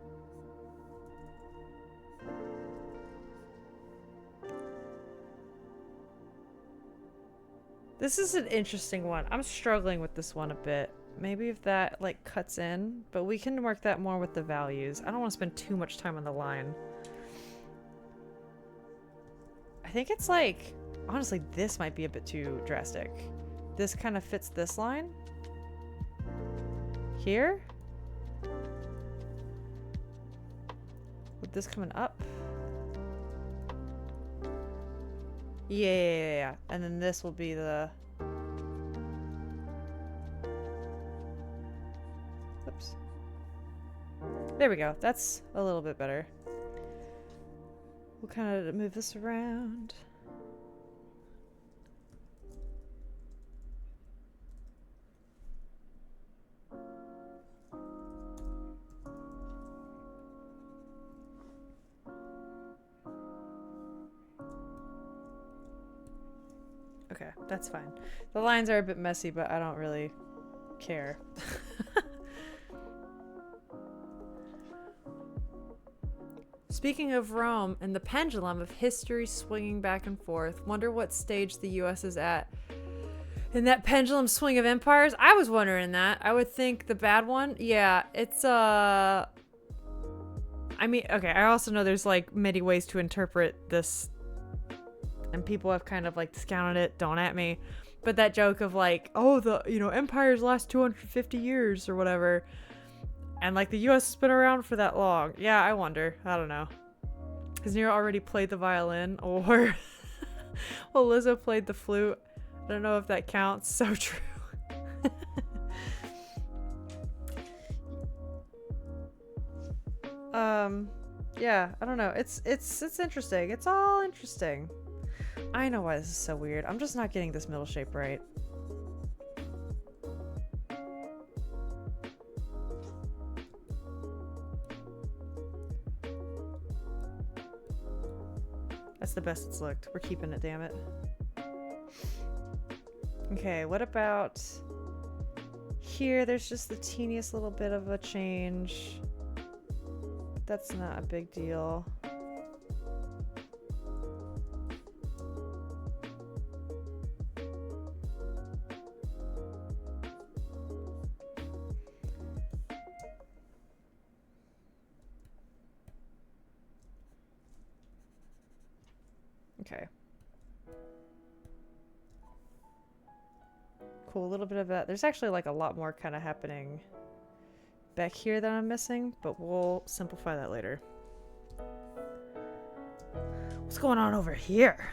This is an interesting one. I'm struggling with this one a bit. Maybe if that like cuts in, but we can work that more with the values. I don't want to spend too much time on the line. I think it's like, honestly, this might be a bit too drastic. This kind of fits this line. Here? With this coming up? Yeah. And then this will be the... Oops. There we go. That's a little bit better. We'll kind of move this around. Okay, that's fine. The lines are a bit messy, but I don't really care. Speaking of Rome and the pendulum of history swinging back and forth, wonder what stage the US is at in that pendulum swing of empires. I was wondering that. I would think the bad one. Yeah, it's I mean, okay, I also know there's like many ways to interpret this, and people have kind of like discounted it. Don't at me. But that joke of like, oh, the, you know, empires last 250 years or whatever. And like the US has been around for that long. Yeah, I wonder. I don't know. Has Nero already played the violin, or well, Lizzo played the flute. I don't know if that counts. So true. Yeah, I don't know. It's interesting. It's all interesting. I know why this is so weird. I'm just not getting this middle shape right. That's the best it's looked. We're keeping it, damn it. Okay, what about here? There's just the teeniest little bit of a change. That's not a big deal. Okay. Cool, a little bit of that. There's actually like a lot more kind of happening back here that I'm missing, but we'll simplify that later. What's going on over here?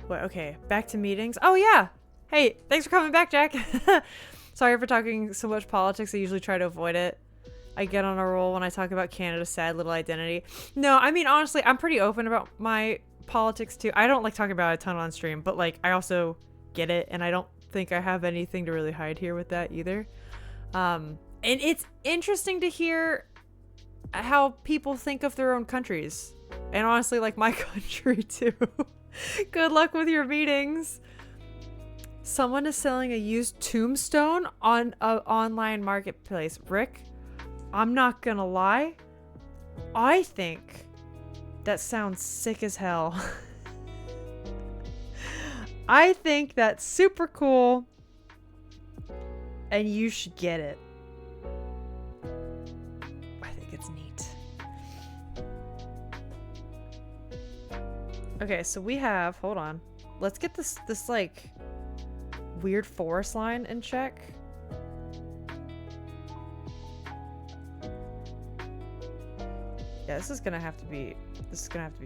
What? Okay, back to meetings. Oh yeah. Hey, thanks for coming back, Jack. Sorry for talking so much politics. I usually try to avoid it. I get on a roll when I talk about Canada's sad little identity. No, I mean, honestly, I'm pretty open about my politics too. I don't like talking about it a ton on stream, but like, I also get it, and I don't think I have anything to really hide here with that either. And it's interesting to hear how people think of their own countries. And honestly, like my country too. Good luck with your meetings. Someone is selling a used tombstone on an online marketplace. Rick, I'm not gonna lie. I think that sounds sick as hell. I think that's super cool. And you should get it. I think it's neat. Okay, so we have, hold on. Let's get this like weird forest line in check. Yeah, this is gonna have to be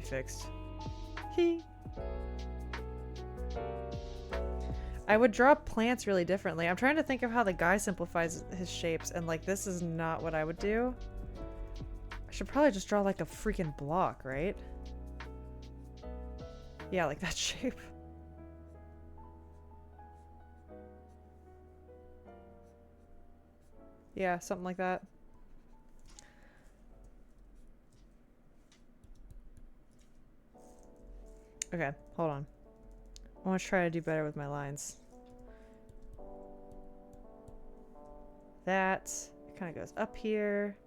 fixed. I would draw plants really differently. I'm trying to think of how the guy simplifies his shapes, and like this is not what I would do. I should probably just draw like a freaking block, right? Yeah, like that shape. Yeah, something like that. Okay, hold on. I want to try to do better with my lines. That kind of goes up here.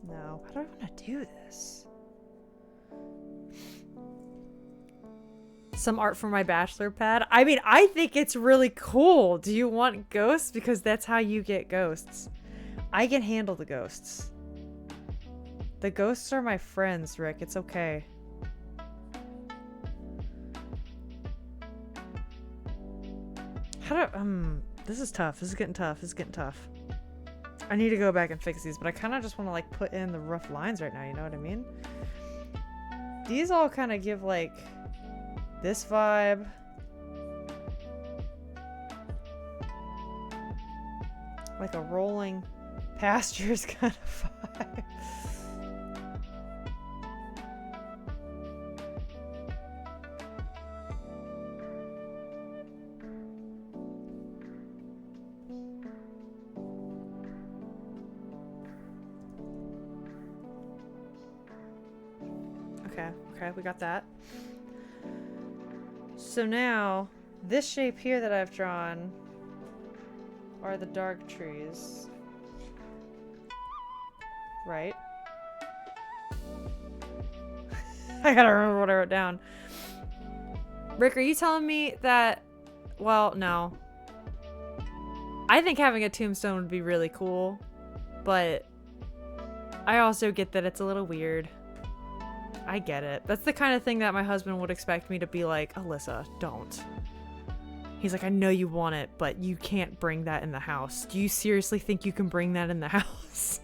No. How do I want to do this? Some art for my bachelor pad. I mean, I think it's really cool. Do you want ghosts? Because that's how you get ghosts. I can handle the ghosts. The ghosts are my friends, Rick. It's okay. How do this is tough. This is getting tough. This is getting tough. I need to go back and fix these, but I kind of just want to like put in the rough lines right now, you know what I mean? These all kind of give like this vibe. Like a rolling pastures kind of vibe. Okay, we got that. So now, this shape here that I've drawn are the dark trees. Right? I gotta remember what I wrote down. Rick, are you telling me that... Well, no. I think having a tombstone would be really cool, but I also get that it's a little weird. I get it. That's the kind of thing that my husband would expect me to be like, Alyssa, don't. He's like, I know you want it, but you can't bring that in the house. Do you seriously think you can bring that in the house?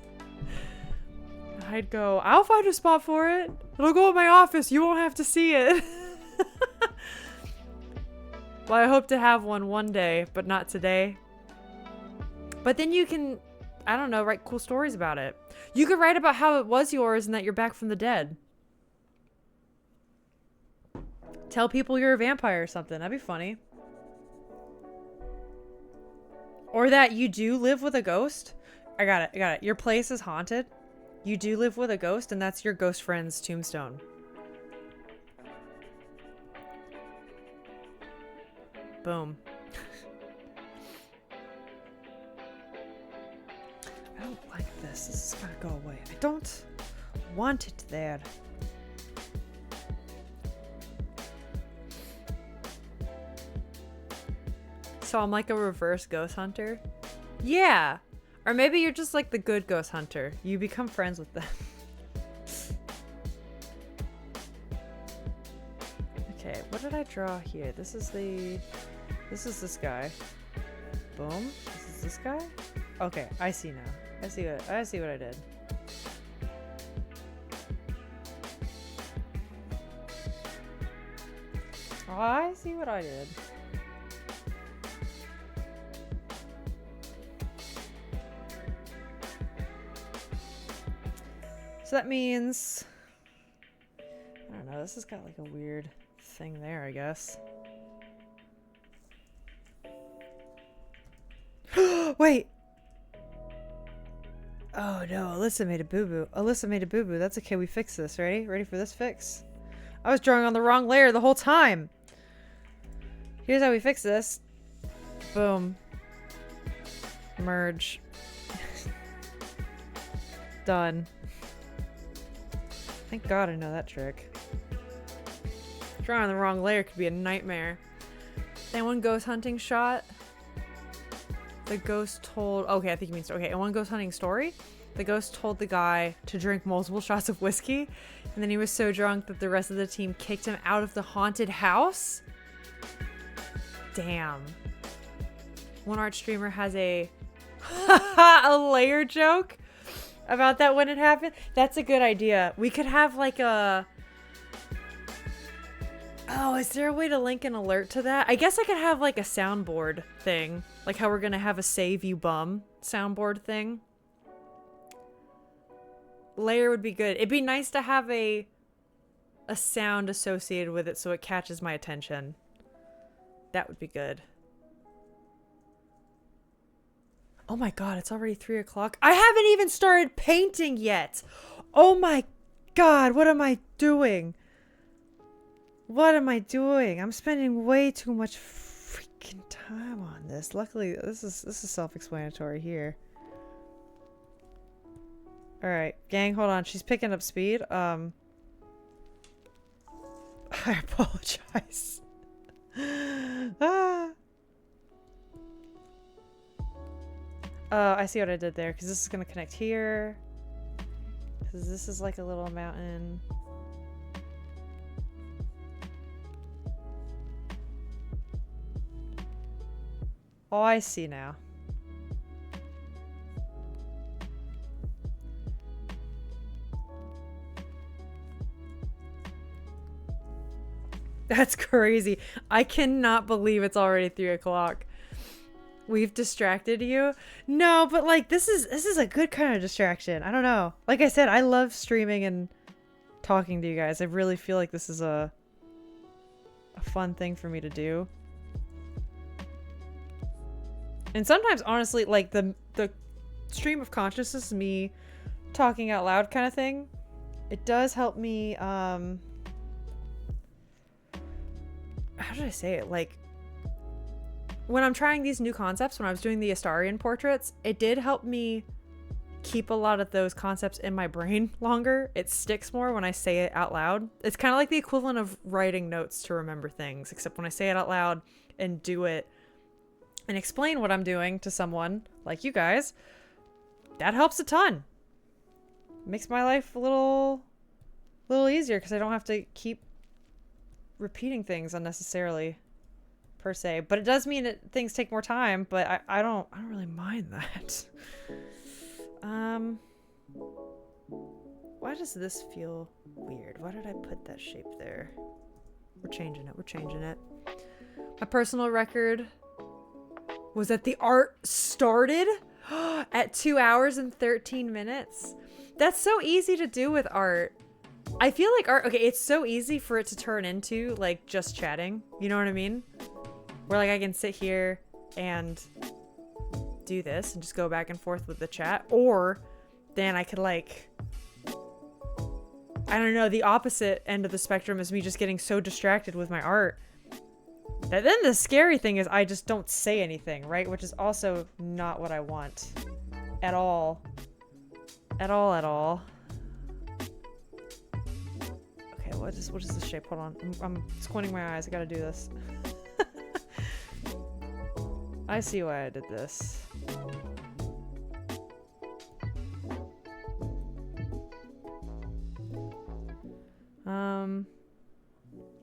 I'd go, I'll find a spot for it. It'll go in my office. You won't have to see it. Well, I hope to have one day, but not today. But then you can, I don't know, write cool stories about it. You could write about how it was yours and that you're back from the dead. Tell people you're a vampire or something. That'd be funny. Or that you do live with a ghost. I got it. Your place is haunted. You do live with a ghost, and that's your ghost friend's tombstone. Boom. I don't like this. This is gotta go away. I don't want it there. So I'm like a reverse ghost hunter? Yeah. Or maybe you're just like the good ghost hunter. You become friends with them. Okay, what did I draw here? This is this guy. Boom. This is this guy? Okay, I see now. I see what I did. Oh, I see what I did. So that means, I don't know, this has got like a weird thing there, I guess. Wait! Oh no, Alyssa made a boo-boo. Alyssa made a boo-boo. That's okay, we fixed this. Ready? Ready for this fix? I was drawing on the wrong layer the whole time! Here's how we fix this. Boom. Merge. Done. Thank God I know that trick. Drawing on the wrong layer could be a nightmare. And one ghost hunting shot, the ghost told... Okay, I think you mean... Okay, in one ghost hunting story, the ghost told the guy to drink multiple shots of whiskey, and then he was so drunk that the rest of the team kicked him out of the haunted house? Damn. One art streamer has a... a layer joke about that when it happened. That's a good idea. We could have like a... Oh, is there a way to link an alert to that? I guess I could have like a soundboard thing. Like how we're gonna have a save you bum soundboard thing. Layer would be good. It'd be nice to have a sound associated with it so it catches my attention. That would be good. Oh my God, it's already 3 o'clock. I haven't even started painting yet. Oh my God, what am I doing? What am I doing? I'm spending way too much freaking time on this. Luckily, this is self-explanatory here. All right, gang, hold on. She's picking up speed. I apologize. Ah. I see what I did there, because this is going to connect here. Because this is like a little mountain. Oh, I see now. That's crazy. I cannot believe it's already 3 o'clock. We've distracted you? No, but like this is a good kind of distraction. I don't know. Like I said, I love streaming and talking to you guys. I really feel like this is a fun thing for me to do. And sometimes honestly, like the stream of consciousness, me talking out loud kind of thing, it does help me how did I say it? Like when I'm trying these new concepts, when I was doing the Astarion portraits, it did help me keep a lot of those concepts in my brain longer. It sticks more when I say it out loud. It's kind of like the equivalent of writing notes to remember things, except when I say it out loud and do it and explain what I'm doing to someone like you guys, that helps a ton. Makes my life a little easier because I don't have to keep repeating things unnecessarily. Per se, but it does mean that things take more time, but I don't really mind that. Why does this feel weird? Why did I put that shape there? We're changing it. My personal record was that the art started at 2 hours and 13 minutes. That's so easy to do with art. I feel like art, okay, it's so easy for it to turn into like just chatting. You know what I mean? Where like I can sit here and do this and just go back and forth with the chat, or then I could like, I don't know, the opposite end of the spectrum is me just getting so distracted with my art that then the scary thing is I just don't say anything, right? Which is also not what I want at all. At all. Okay, what is the shape? Hold on. I'm squinting my eyes. I gotta do this. I see why I did this.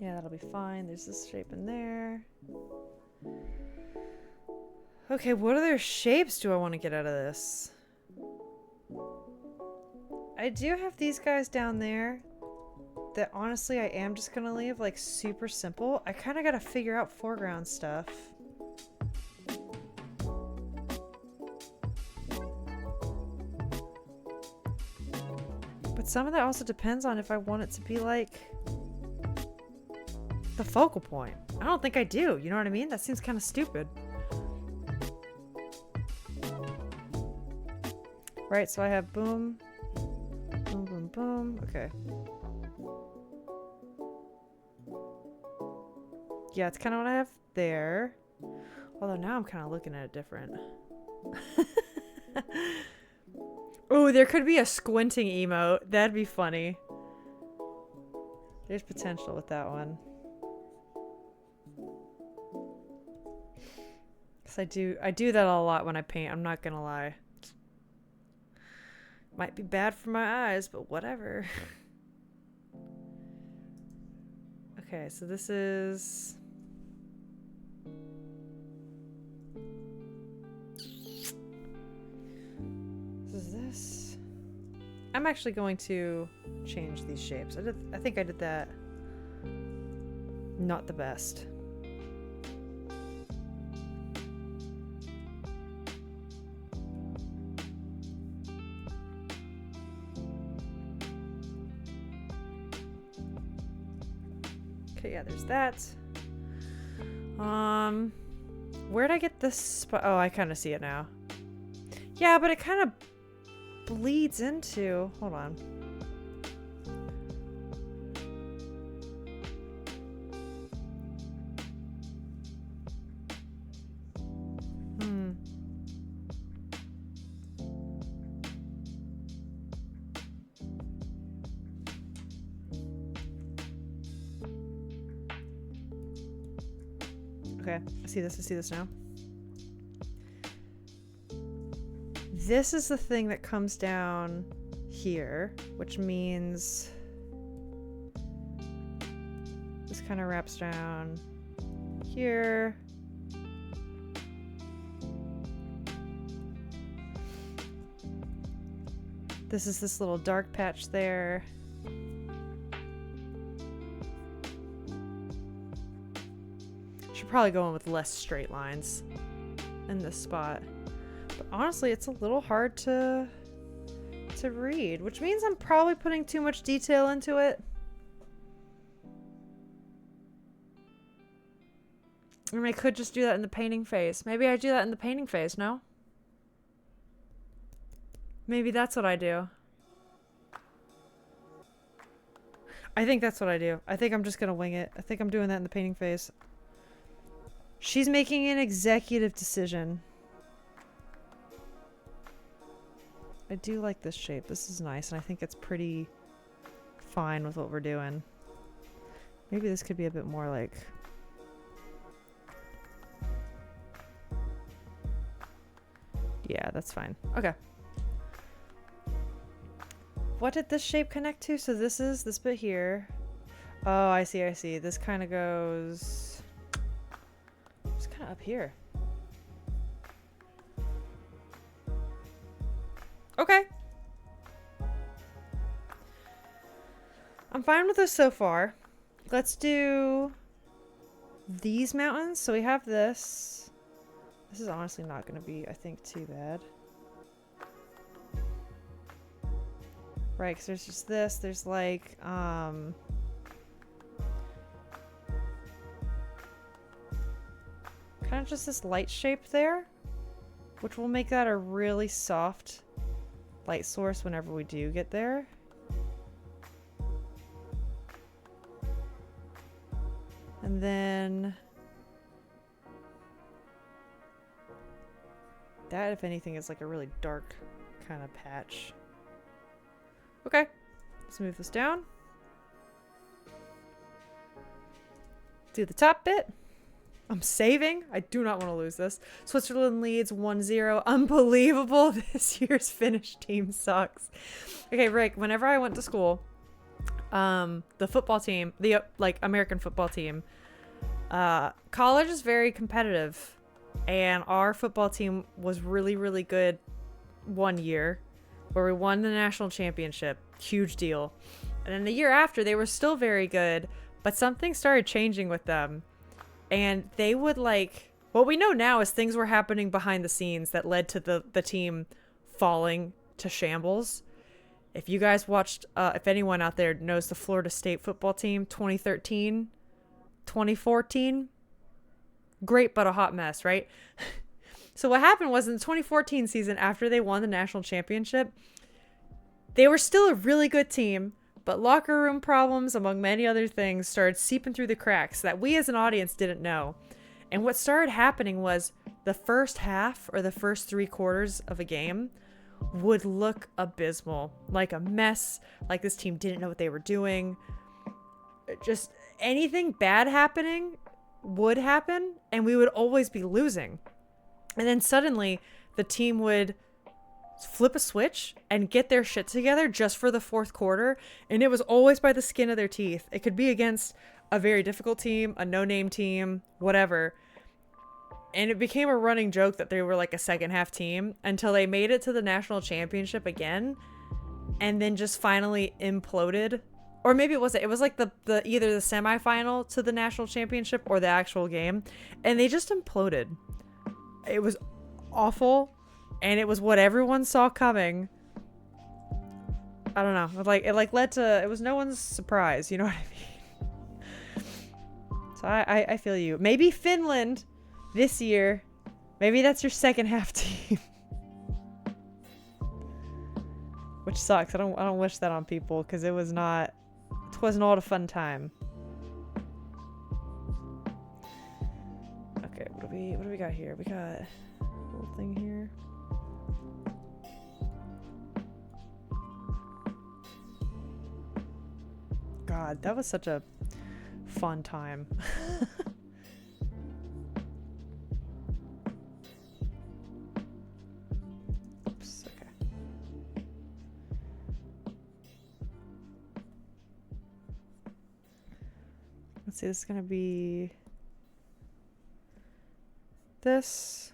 Yeah, that'll be fine. There's this shape in there. Okay, what other shapes do I want to get out of this? I do have these guys down there that honestly I am just gonna leave like super simple. I kind of gotta figure out foreground stuff. But some of that also depends on if I want it to be like the focal point. I don't think I do. You know what I mean? That seems kind of stupid. Right, so I have boom, boom, boom, boom. Okay. Yeah, it's kind of what I have there. Although now I'm kind of looking at it different. Oh, there could be a squinting emote. That'd be funny. There's potential with that one. Cause I do that a lot when I paint. I'm not gonna lie. Might be bad for my eyes, but whatever. Okay, so this is... this. I'm actually going to change these shapes. I think I did that not the best. Okay, yeah, there's that. Where'd I get this spot? Oh, I kind of see it now. Yeah, but it kind of bleeds into... Hold on. Okay, I see this now. This is the thing that comes down here, which means this kind of wraps down here. This is this little dark patch there. Should probably go in with less straight lines in this spot. But honestly, it's a little hard to read, which means I'm probably putting too much detail into it. And I could just do that in the painting phase. Maybe I do that in the painting phase, no? Maybe that's what I do. I think that's what I do. I think I'm just gonna wing it. I think I'm doing that in the painting phase. She's making an executive decision. I do like this shape. This is nice, and I think it's pretty fine with what we're doing. Maybe this could be a bit more like... Yeah, that's fine. Okay. What did this shape connect to? So this is this bit here. Oh, I see, I see. This kind of goes... It's kind of up here. Okay. I'm fine with this so far. Let's do these mountains. So we have this. This is honestly not going to be, I think, too bad. Right, because there's just this. There's like, kind of just this light shape there, which will make that a really soft light source whenever we do get there. And then that, if anything, is like a really dark kind of patch. Okay, let's move this down. Do the top bit. I'm saving. I do not want to lose this. Switzerland leads 1-0. Unbelievable. This year's Finnish team sucks. Okay, Rick, whenever I went to school, the football team, the like American football team, college is very competitive, and our football team was really, really good one year where we won the national championship. Huge deal. And then the year after, they were still very good, but something started changing with them. And they would like, what we know now is things were happening behind the scenes that led to the team falling to shambles. If you guys watched, if anyone out there knows the Florida State football team, 2013, 2014, great but a hot mess, right? So what happened was in the 2014 season, after they won the national championship, they were still a really good team, but locker room problems, among many other things, started seeping through the cracks that we as an audience didn't know. And what started happening was the first half or the first 3 quarters of a game would look abysmal, like a mess, like this team didn't know what they were doing. Just anything bad happening would happen, and we would always be losing. And then suddenly the team would flip a switch and get their shit together just for the 4th quarter, and it was always by the skin of their teeth. It could be against a very difficult team, a no-name team, whatever. And it became a running joke that they were like a second half team until they made it to the national championship again, and then just finally imploded. Or maybe it wasn't. It was like the either the semifinal to the national championship or the actual game, and they just imploded. It was awful, and it was what everyone saw coming. I don't know. It led to, it was no one's surprise. You know what I mean? So I feel you. Maybe Finland this year. Maybe that's your second half team. Which sucks. I don't wish that on people, because it wasn't all a fun time. Okay, what do we got here? We got a little thing here. God, that was such a fun time. see, this is gonna be this.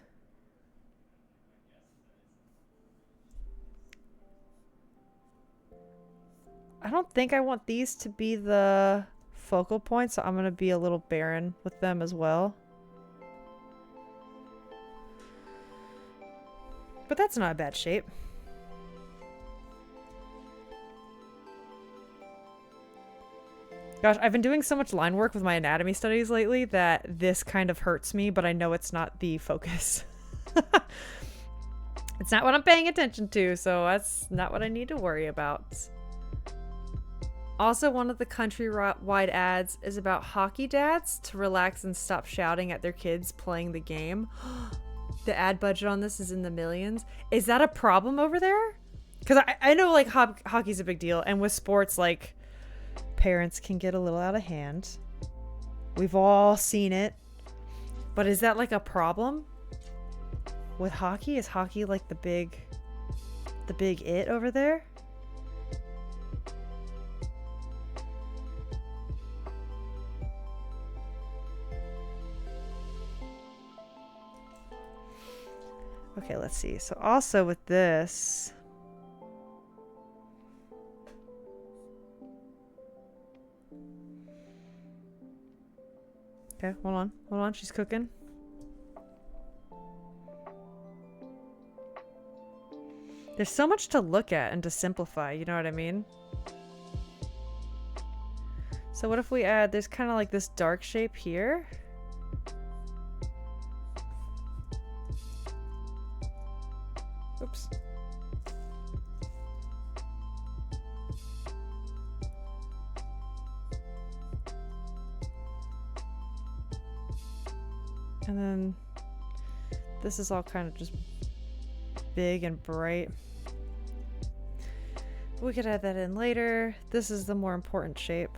I don't think I want these to be the focal point, so I'm gonna be a little barren with them as well. But that's not a bad shape. Gosh, I've been doing so much line work with my anatomy studies lately that this kind of hurts me, but I know it's not the focus. It's not what I'm paying attention to, so that's not what I need to worry about. Also, one of the countrywide ads is about hockey dads to relax and stop shouting at their kids playing the game. The ad budget on this is in the millions. Is that a problem over there? Because I know, like, hockey's a big deal, and with sports, like, parents can get a little out of hand. We've all seen it. But is that, like, a problem with hockey? Is hockey, like, the big it over there? Okay, let's see. So also with this, okay, hold on, she's cooking. There's so much to look at and to simplify, you know what I mean? So what if we add, there's kind of like this dark shape here. Oops. And then this is all kind of just big and bright. We could add that in later. This is the more important shape.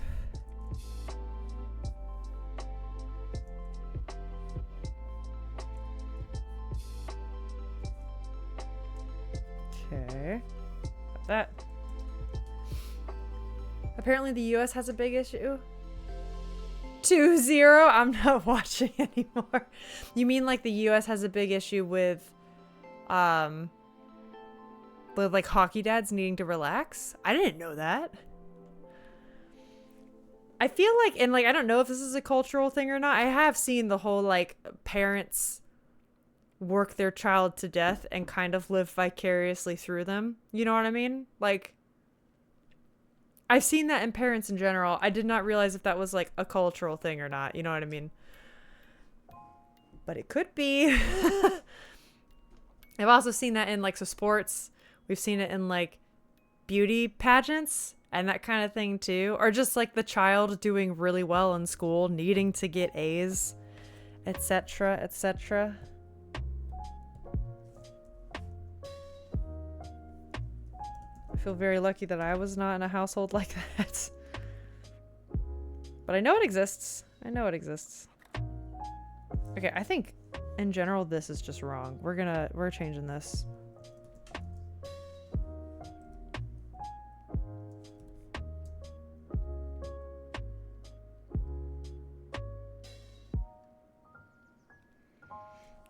Okay. Got that. Apparently the US has a big issue. 2-0? I'm not watching anymore. You mean like the US has a big issue with like hockey dads needing to relax? I didn't know that. I feel like, and like, I don't know if this is a cultural thing or not. I have seen the whole like parents work their child to death and kind of live vicariously through them. You know what I mean? Like, I've seen that in parents in general. I did not realize if that was like a cultural thing or not. You know what I mean? But it could be. I've also seen that in like some sports. We've seen it in like beauty pageants and that kind of thing too. Or just like the child doing really well in school, needing to get A's, etc., etc. I feel very lucky that I was not in a household like that. But I know it exists. I know it exists. Okay, I think in general this is just wrong. We're changing this.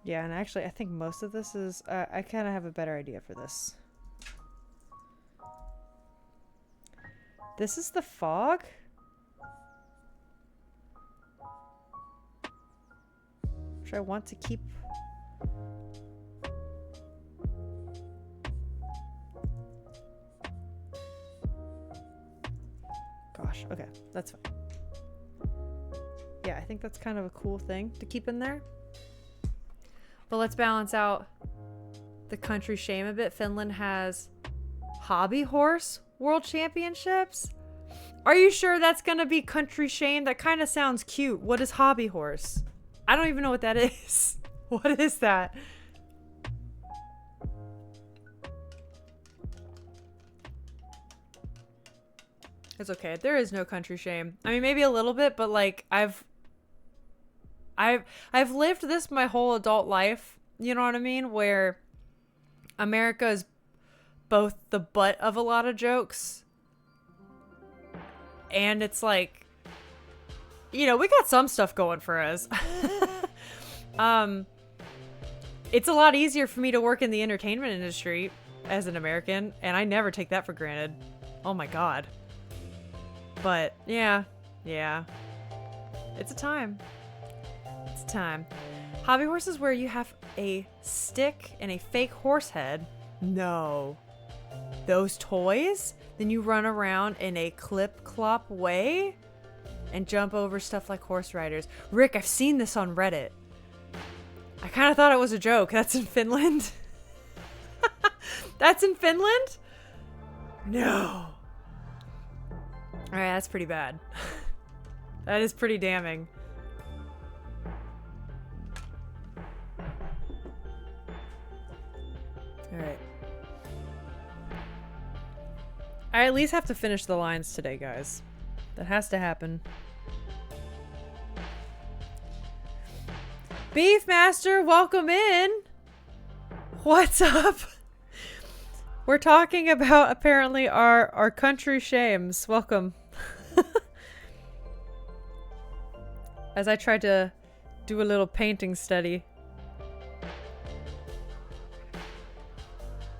Yeah, and actually I think most of this is I kind of have a better idea for this. This is the fog? Which I want to keep. Gosh, okay, that's fine. Yeah, I think that's kind of a cool thing to keep in there. But let's balance out the country shame a bit. Finland has hobby horse world championships. Are you sure that's gonna be country shame? That kind of sounds cute. What is hobby horse? I don't even know what that is. What is that? It's okay. There is no country shame. I mean, maybe a little bit, but like I've lived this my whole adult life. You know what I mean? Where America is both the butt of a lot of jokes, and it's like you know, we got some stuff going for us. It's a lot easier for me to work in the entertainment industry as an American, and I never take that for granted. Oh my god. But yeah. It's a time. It's a time. Hobby Horse is where you have a stick and a fake horse head. No. Those toys? Then you run around in a clip-clop way and jump over stuff like horse riders. Rick, I've seen this on Reddit. I kind of thought it was a joke. That's in Finland? That's in Finland? No. Alright, that's pretty bad. That is pretty damning. Alright. I at least have to finish the lines today, guys. That has to happen. Beefmaster, welcome in. What's up? We're talking about apparently our country shames. Welcome. As I tried to do a little painting study.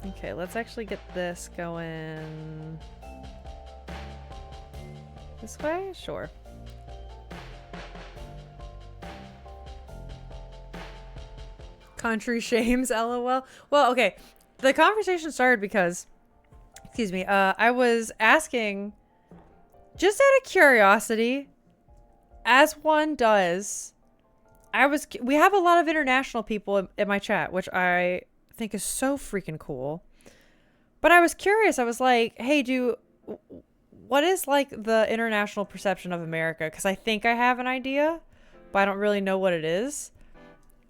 Okay, let's actually get this going. This way? Sure. Country shames, lol. Well, okay. The conversation started because, excuse me, I was asking, just out of curiosity, as one does, we have a lot of international people in my chat, which I think is so freaking cool. But I was curious. I was like, hey, what is like the international perception of America? Because I think I have an idea, but I don't really know what it is.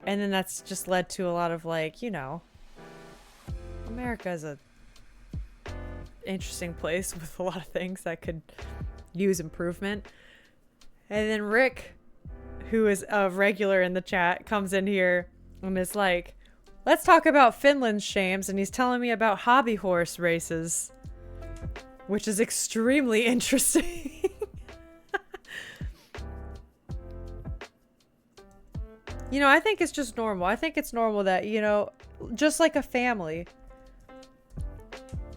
And then that's just led to a lot of like, you know, America is a interesting place with a lot of things that could use improvement. And then Rick, who is a regular in the chat, comes in here and is like, let's talk about Finland's shames. And he's telling me about hobby horse races, which is extremely interesting. You know, I think it's just normal. I think it's normal that, you know, just like a family,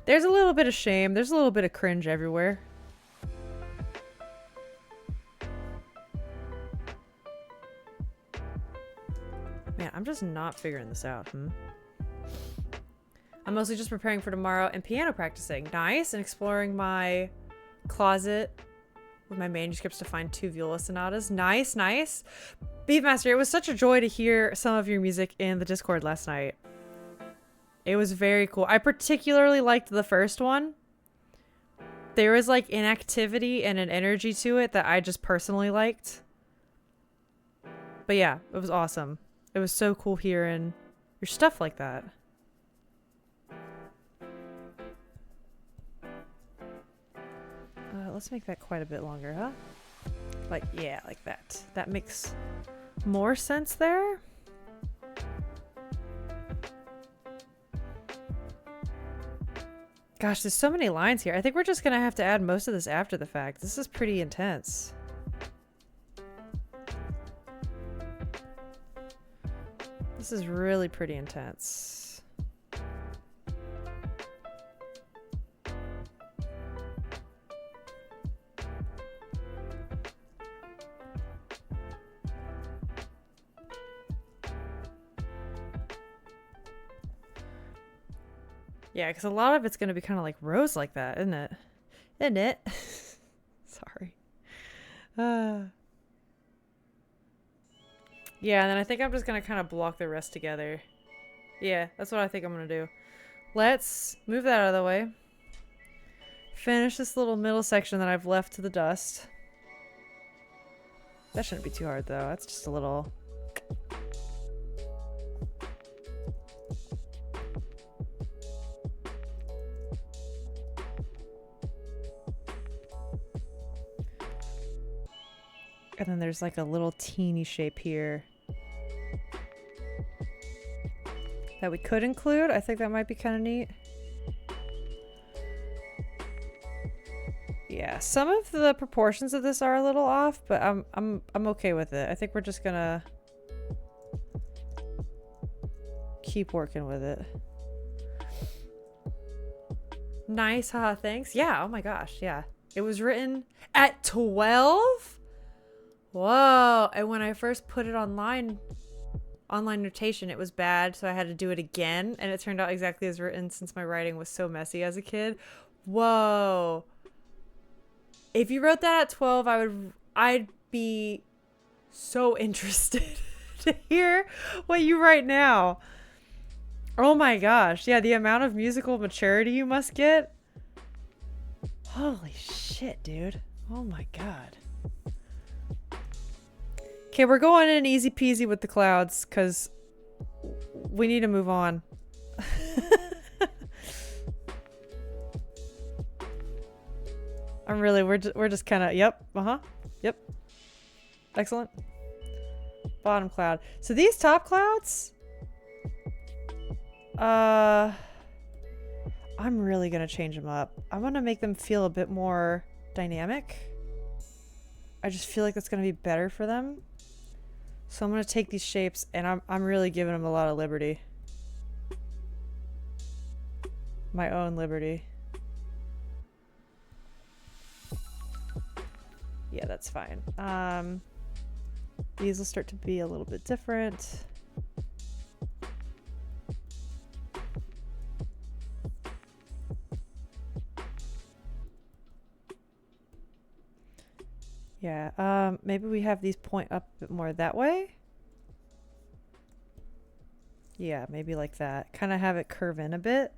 there's a little bit of shame. There's a little bit of cringe everywhere. Man, I'm just not figuring this out. I'm mostly just preparing for tomorrow and piano practicing. Nice. And exploring my closet with my manuscripts to find 2 viola sonatas. Nice, nice. Beefmaster, it was such a joy to hear some of your music in the Discord last night. It was very cool. I particularly liked the first one. There was like an activity and an energy to it that I just personally liked. But yeah, it was awesome. It was so cool hearing your stuff like that. Let's make that quite a bit longer, huh? Like, yeah, like that. That makes more sense there. Gosh, there's so many lines here. I think we're just gonna have to add most of this after the fact. This is pretty intense. This is really pretty intense. Yeah, because a lot of it's going to be kind of like Rose like that, isn't it? Isn't it? Sorry. Yeah, and then I think I'm just going to kind of block the rest together. Yeah, that's what I think I'm going to do. Let's move that out of the way. Finish this little middle section that I've left to the dust. That shouldn't be too hard, though. That's just a little... And then there's like a little teeny shape here that we could include. I think that might be kind of neat. Yeah. some of the proportions of this are a little off, but I'm okay with it. I think we're just gonna keep working with it. Nice, haha, thanks. Yeah, oh my gosh, yeah. It was written at 12? Whoa, and when I first put it online notation, it was bad, so I had to do it again, and it turned out exactly as written since my writing was so messy as a kid. Whoa. If you wrote that at 12, I'd be so interested to hear what you write now. Oh my gosh. Yeah, the amount of musical maturity you must get. Holy shit, dude. Oh my god. Okay, we're going in easy peasy with the clouds because we need to move on. We're just kind of, yep, yep. Excellent. Bottom cloud. So these top clouds, I'm really gonna change them up. I want to make them feel a bit more dynamic. I just feel like that's gonna be better for them. So I'm gonna take these shapes and I'm really giving them a lot of liberty. My own liberty. Yeah, that's fine. These will start to be a little bit different. Yeah, maybe we have these point up a bit more that way. Yeah, maybe like that. Kind of have it curve in a bit.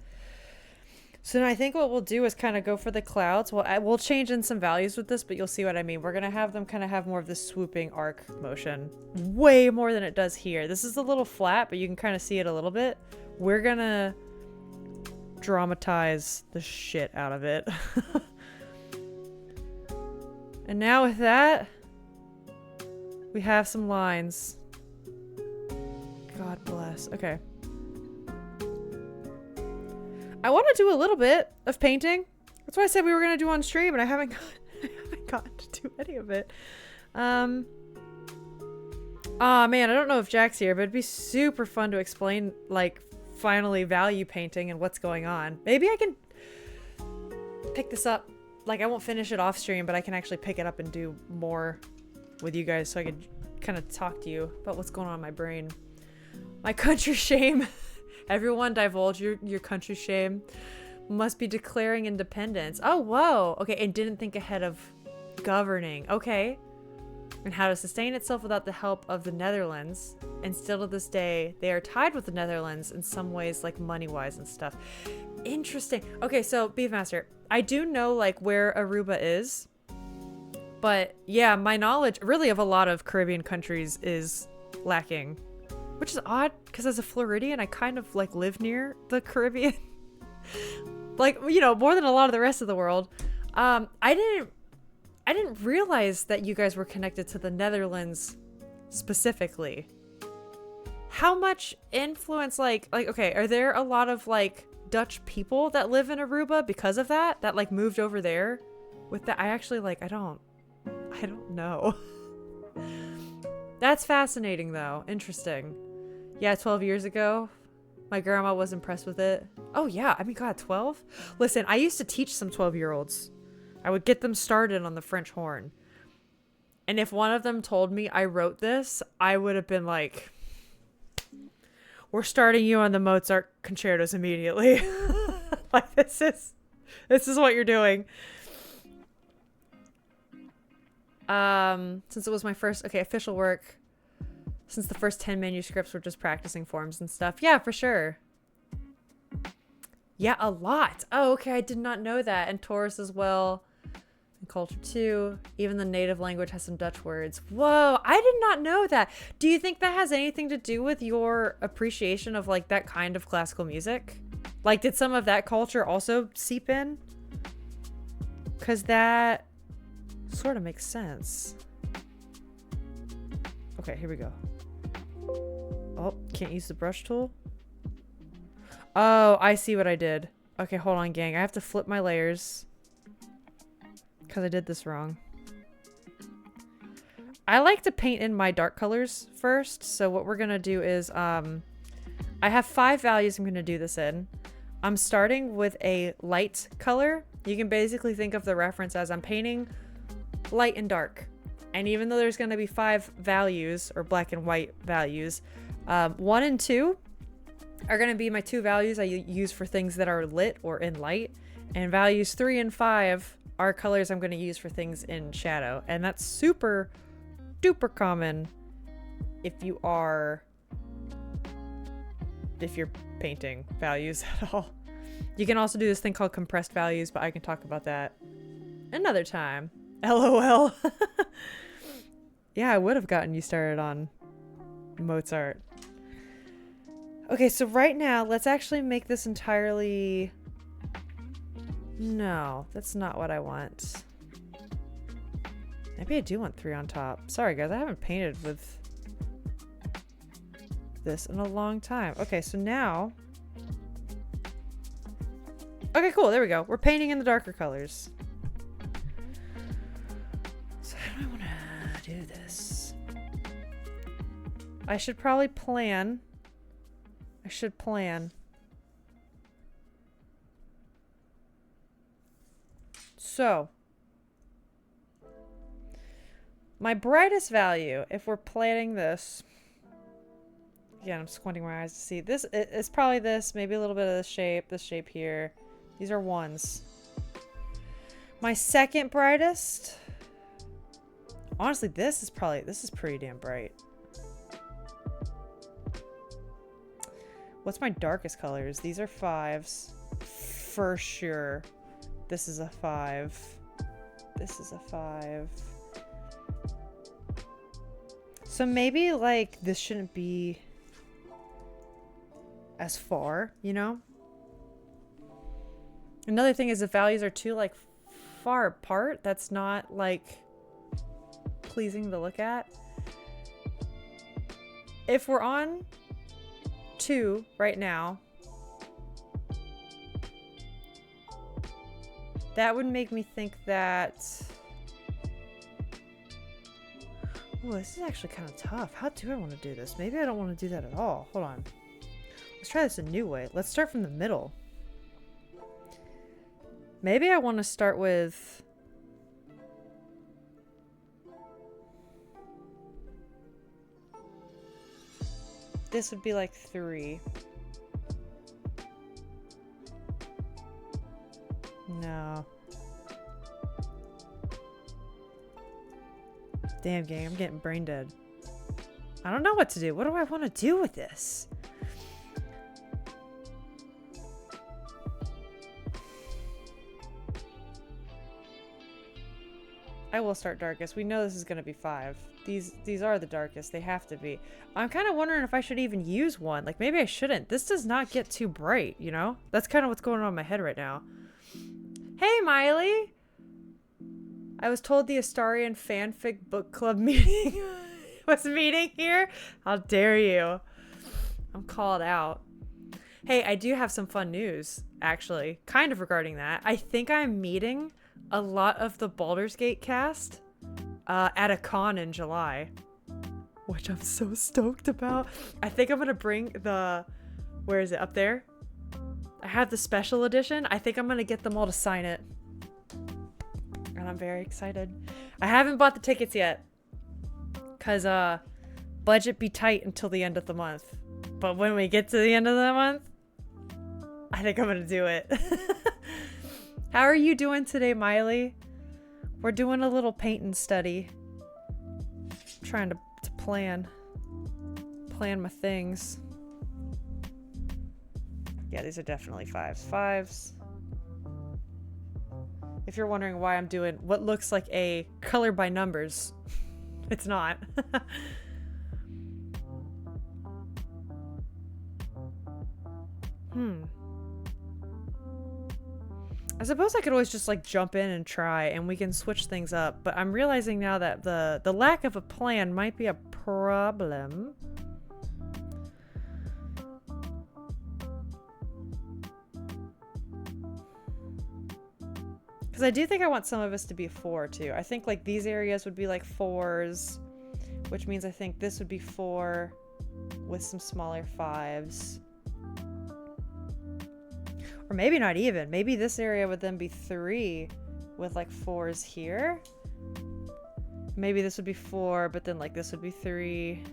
So then I think what we'll do is kind of go for the clouds. We'll change in some values with this, but you'll see what I mean. We're going to have them kind of have more of this swooping arc motion. Way more than it does here. This is a little flat, but you can kind of see it a little bit. We're going to dramatize the shit out of it. And now with that, we have some lines. God bless. Okay. I want to do a little bit of painting. That's what I said we were going to do on stream, and I haven't gotten to do any of it. Man, I don't know if Jack's here, but it'd be super fun to explain, like, finally value painting and what's going on. Maybe I can pick this up. Like, I won't finish it off stream, but I can actually pick it up and do more with you guys so I could kind of talk to you about what's going on in my brain. My country shame. Everyone divulge your country shame. Must be declaring independence. Oh, whoa. Okay, and didn't think ahead of governing. Okay. And how to sustain itself without the help of the Netherlands. And still to this day, they are tied with the Netherlands in some ways, like money-wise and stuff. Interesting. Okay, so Beefmaster, I do know like where Aruba is. But yeah, my knowledge really of a lot of Caribbean countries is lacking. Which is odd, because as a Floridian, I kind of like live near the Caribbean. Like, you know, more than a lot of the rest of the world. I didn't realize that you guys were connected to the Netherlands specifically. How much influence, like, okay, are there a lot of like Dutch people that live in Aruba because of that like moved over there with that? I actually like, I don't know. That's fascinating though. Interesting. Yeah, 12 years ago, my grandma was impressed with it. Oh yeah, I mean, God, 12? Listen, I used to teach some 12-year-olds. I would get them started on the French horn. And if one of them told me I wrote this, I would have been like, we're starting you on the Mozart concertos immediately. Like, this is what you're doing. Since it was my first, official work, since the first 10 manuscripts were just practicing forms and stuff. Yeah, for sure. Yeah, a lot. Oh, okay, I did not know that. And Taurus as well. And culture too. Even the native language has some Dutch words. Whoa, I did not know that. Do you think that has anything to do with your appreciation of like that kind of classical music? Like, did some of that culture also seep in? Because that sort of makes sense. Okay, here we go. Oh, can't use the brush tool. Oh, I see what I did. Okay, hold on, gang. I have to flip my layers. because I did this wrong. I like to paint in my dark colors first. So what we're going to do is, I have 5 values I'm going to do this in. I'm starting with a light color. You can basically think of the reference as I'm painting light and dark. And even though there's going to be 5 values or black and white values, 1 and 2 are going to be my 2 values I use for things that are lit or in light. And values 3 and 5 are colors I'm going to use for things in shadow. And that's super duper common if you're painting values at all. You can also do this thing called compressed values, but I can talk about that another time. LOL. Yeah, I would have gotten you started on Mozart. Okay, so right now, let's actually make this entirely... No, that's not what I want. Maybe I do want 3 on top. Sorry, guys, I haven't painted with this in a long time. Okay, so now... Okay, cool, there we go. We're painting in the darker colors. So how do I want to do this? I should probably plan. So, my brightest value, if we're planning this, again, I'm squinting my eyes to see. This it's probably this, maybe a little bit of this shape here. These are 1s. My second brightest, honestly, this is pretty damn bright. What's my darkest colors? These are 5s. For sure. This is a 5. This is a 5. So maybe, like, this shouldn't be as far, you know? Another thing is if values are too, like, far apart, that's not, like, pleasing to look at. If we're on 2 right now, that would make me think that... Oh, this is actually kind of tough. How do I want to do this? Maybe I don't want to do that at all. Hold on. Let's try this a new way. Let's start from the middle. Maybe I want to start with... This would be like 3. No. Damn, gang, I'm getting brain dead. I don't know what to do. What do I want to do with this? I will start darkest. We know this is going to be 5. These are the darkest. They have to be. I'm kind of wondering if I should even use 1. Like, maybe I shouldn't. This does not get too bright, you know? That's kind of what's going on in my head right now. Hey, Miley! I was told the Astarion fanfic book club meeting was meeting here. How dare you? I'm called out. Hey, I do have some fun news, actually. Kind of regarding that. I think I'm meeting a lot of the Baldur's Gate cast at a con in July, which I'm so stoked about. I think I'm gonna bring the... Where is it? Up there? I have the special edition. I think I'm gonna get them all to sign it. And I'm very excited. I haven't bought the tickets yet. Cause budget be tight until the end of the month. But when we get to the end of the month, I think I'm gonna do it. How are you doing today, Miley? We're doing a little painting study. I'm trying to plan my things. Yeah, these are definitely 5s. 5s. If you're wondering why I'm doing what looks like a color by numbers, it's not. I suppose I could always just like jump in and try and we can switch things up, but I'm realizing now that the lack of a plan might be a problem. Because I do think I want some of us to be 4 too. I think like these areas would be like 4s, which means I think this would be 4 with some smaller 5s. Or maybe not even. Maybe this area would then be 3 with like 4s here. Maybe this would be 4, but then like this would be 3.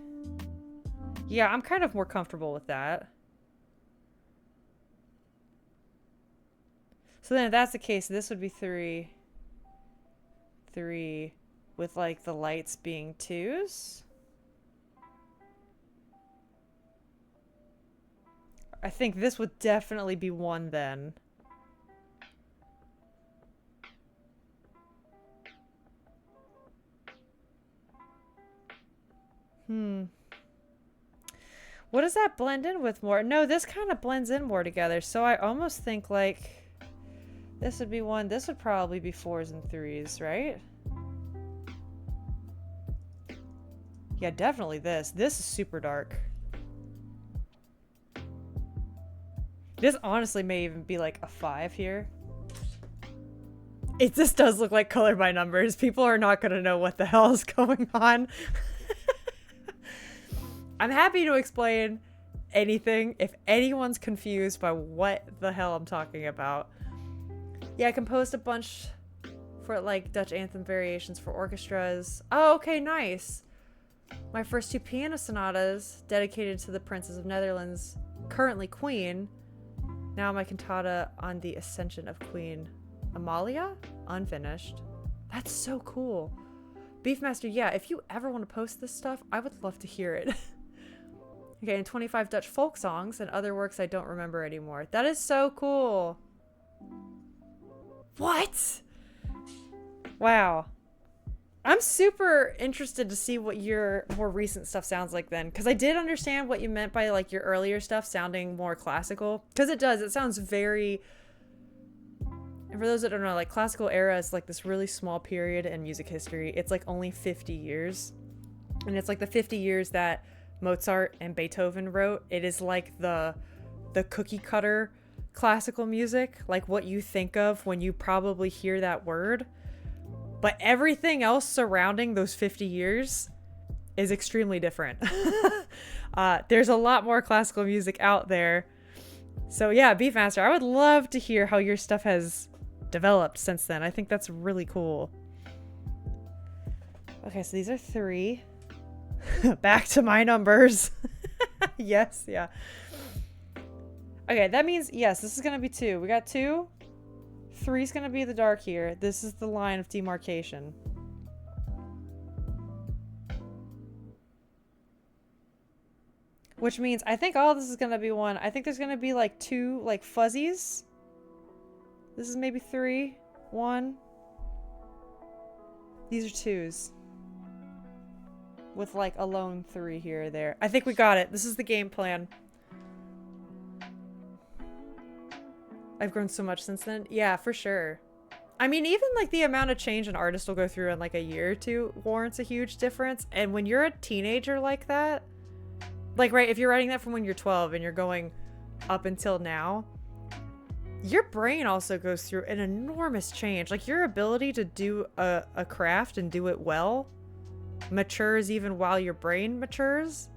Yeah, I'm kind of more comfortable with that. So then if that's the case, this would be 3, 3 with like the lights being 2s. I think this would definitely be 1 then. What does that blend in with more? No, this kind of blends in more together. So I almost think like this would be 1. This would probably be 4s and 3s, right? Yeah, definitely this. This is super dark. This honestly may even be like a 5 here. This does look like color by numbers. People are not going to know what the hell is going on. I'm happy to explain anything if anyone's confused by what the hell I'm talking about. Yeah, I composed a bunch for like Dutch anthem variations for orchestras. Oh, okay, nice. My first 2 piano sonatas dedicated to the Princess of Netherlands, currently Queen. Now my cantata on the Ascension of Queen Amalia, unfinished. That's so cool. Beefmaster, yeah, if you ever want to post this stuff, I would love to hear it. Okay, and 25 Dutch folk songs and other works I don't remember anymore. That is so cool. What? Wow. I'm super interested to see what your more recent stuff sounds like then, because I did understand what you meant by like your earlier stuff sounding more classical, because it does. It sounds very... And for those that don't know, like classical era is like this really small period in music history. It's like only 50 years. And it's like the 50 years that Mozart and Beethoven wrote. It is like the cookie cutter classical music, like what you think of when you probably hear that word. But everything else surrounding those 50 years is extremely different. There's a lot more classical music out there. So yeah, Beefmaster, I would love to hear how your stuff has developed since then. I think that's really cool. Okay, so these are 3. Back to my numbers. Yes, yeah. Okay, that means, yes, this is going to be 2. We got 2. 3 is going to be the dark here. This is the line of demarcation. Which means I think all this is going to be 1. I think there's going to be like 2 like fuzzies. This is maybe 3. 1. These are 2s. With like a lone 3 here or there. I think we got it. This is the game plan. I've grown so much since then. Yeah, for sure. I mean, even like the amount of change an artist will go through in like a year or 2 warrants a huge difference. And when you're a teenager like that, like, right, if you're writing that from when you're 12 and you're going up until now, your brain also goes through an enormous change. Like your ability to do a craft and do it well matures even while your brain matures.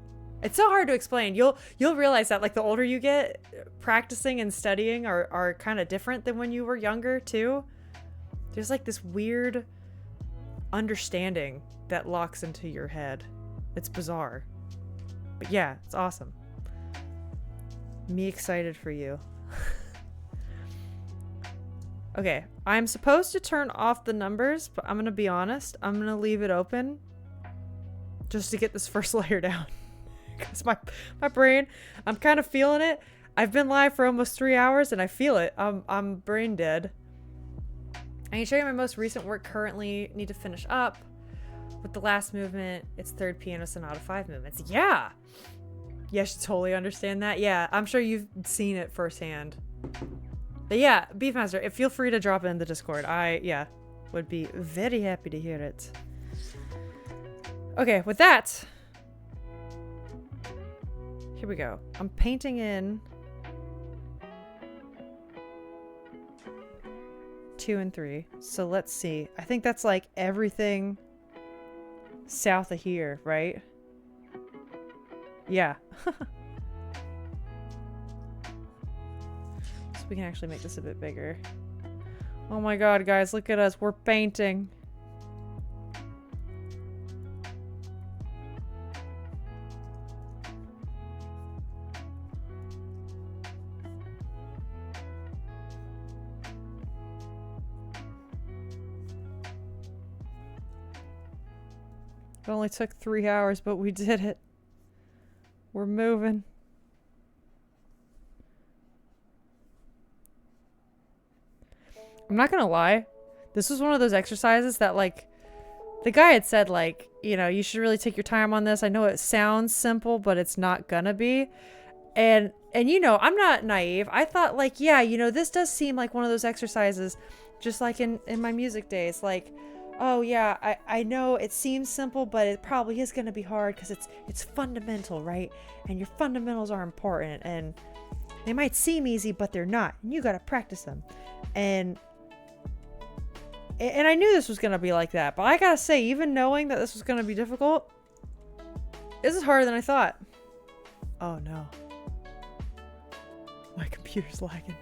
It's so hard to explain. You'll realize that like the older you get, practicing and studying are kind of different than when you were younger too. There's like this weird understanding that locks into your head. It's bizarre. But yeah, it's awesome. Me excited for you. Okay, I'm supposed to turn off the numbers, but I'm gonna be honest. I'm gonna leave it open just to get this first layer down. Because my brain, I'm kind of feeling it. I've been live for almost 3 hours and I feel it. I'm brain dead. I can show you my most recent work currently. Need to finish up with the last movement. It's third piano sonata 5 movements. Yeah. Yeah, I should totally understand that. Yeah, I'm sure you've seen it firsthand. But yeah, Beefmaster, feel free to drop it in the Discord. I would be very happy to hear it. Okay, with that, here we go. I'm painting in 2, and 3. So let's see. I think that's like everything south of here, right? Yeah. So we can actually make this a bit bigger. Oh my god, guys, look at us. We're painting. It only took 3 hours, but we did it. We're moving. I'm not gonna lie. This was one of those exercises that, like, the guy had said, like, you know, you should really take your time on this. I know it sounds simple, but it's not gonna be. And you know, I'm not naive. I thought, like, yeah, you know, this does seem like one of those exercises, just like in my music days, like, oh yeah, I know it seems simple, but it probably is going to be hard because it's fundamental, right? And your fundamentals are important, and they might seem easy, but they're not, and you got to practice them. And I knew this was going to be like that, but I gotta say, even knowing that this was going to be difficult, this is harder than I thought. Oh no. My computer's lagging.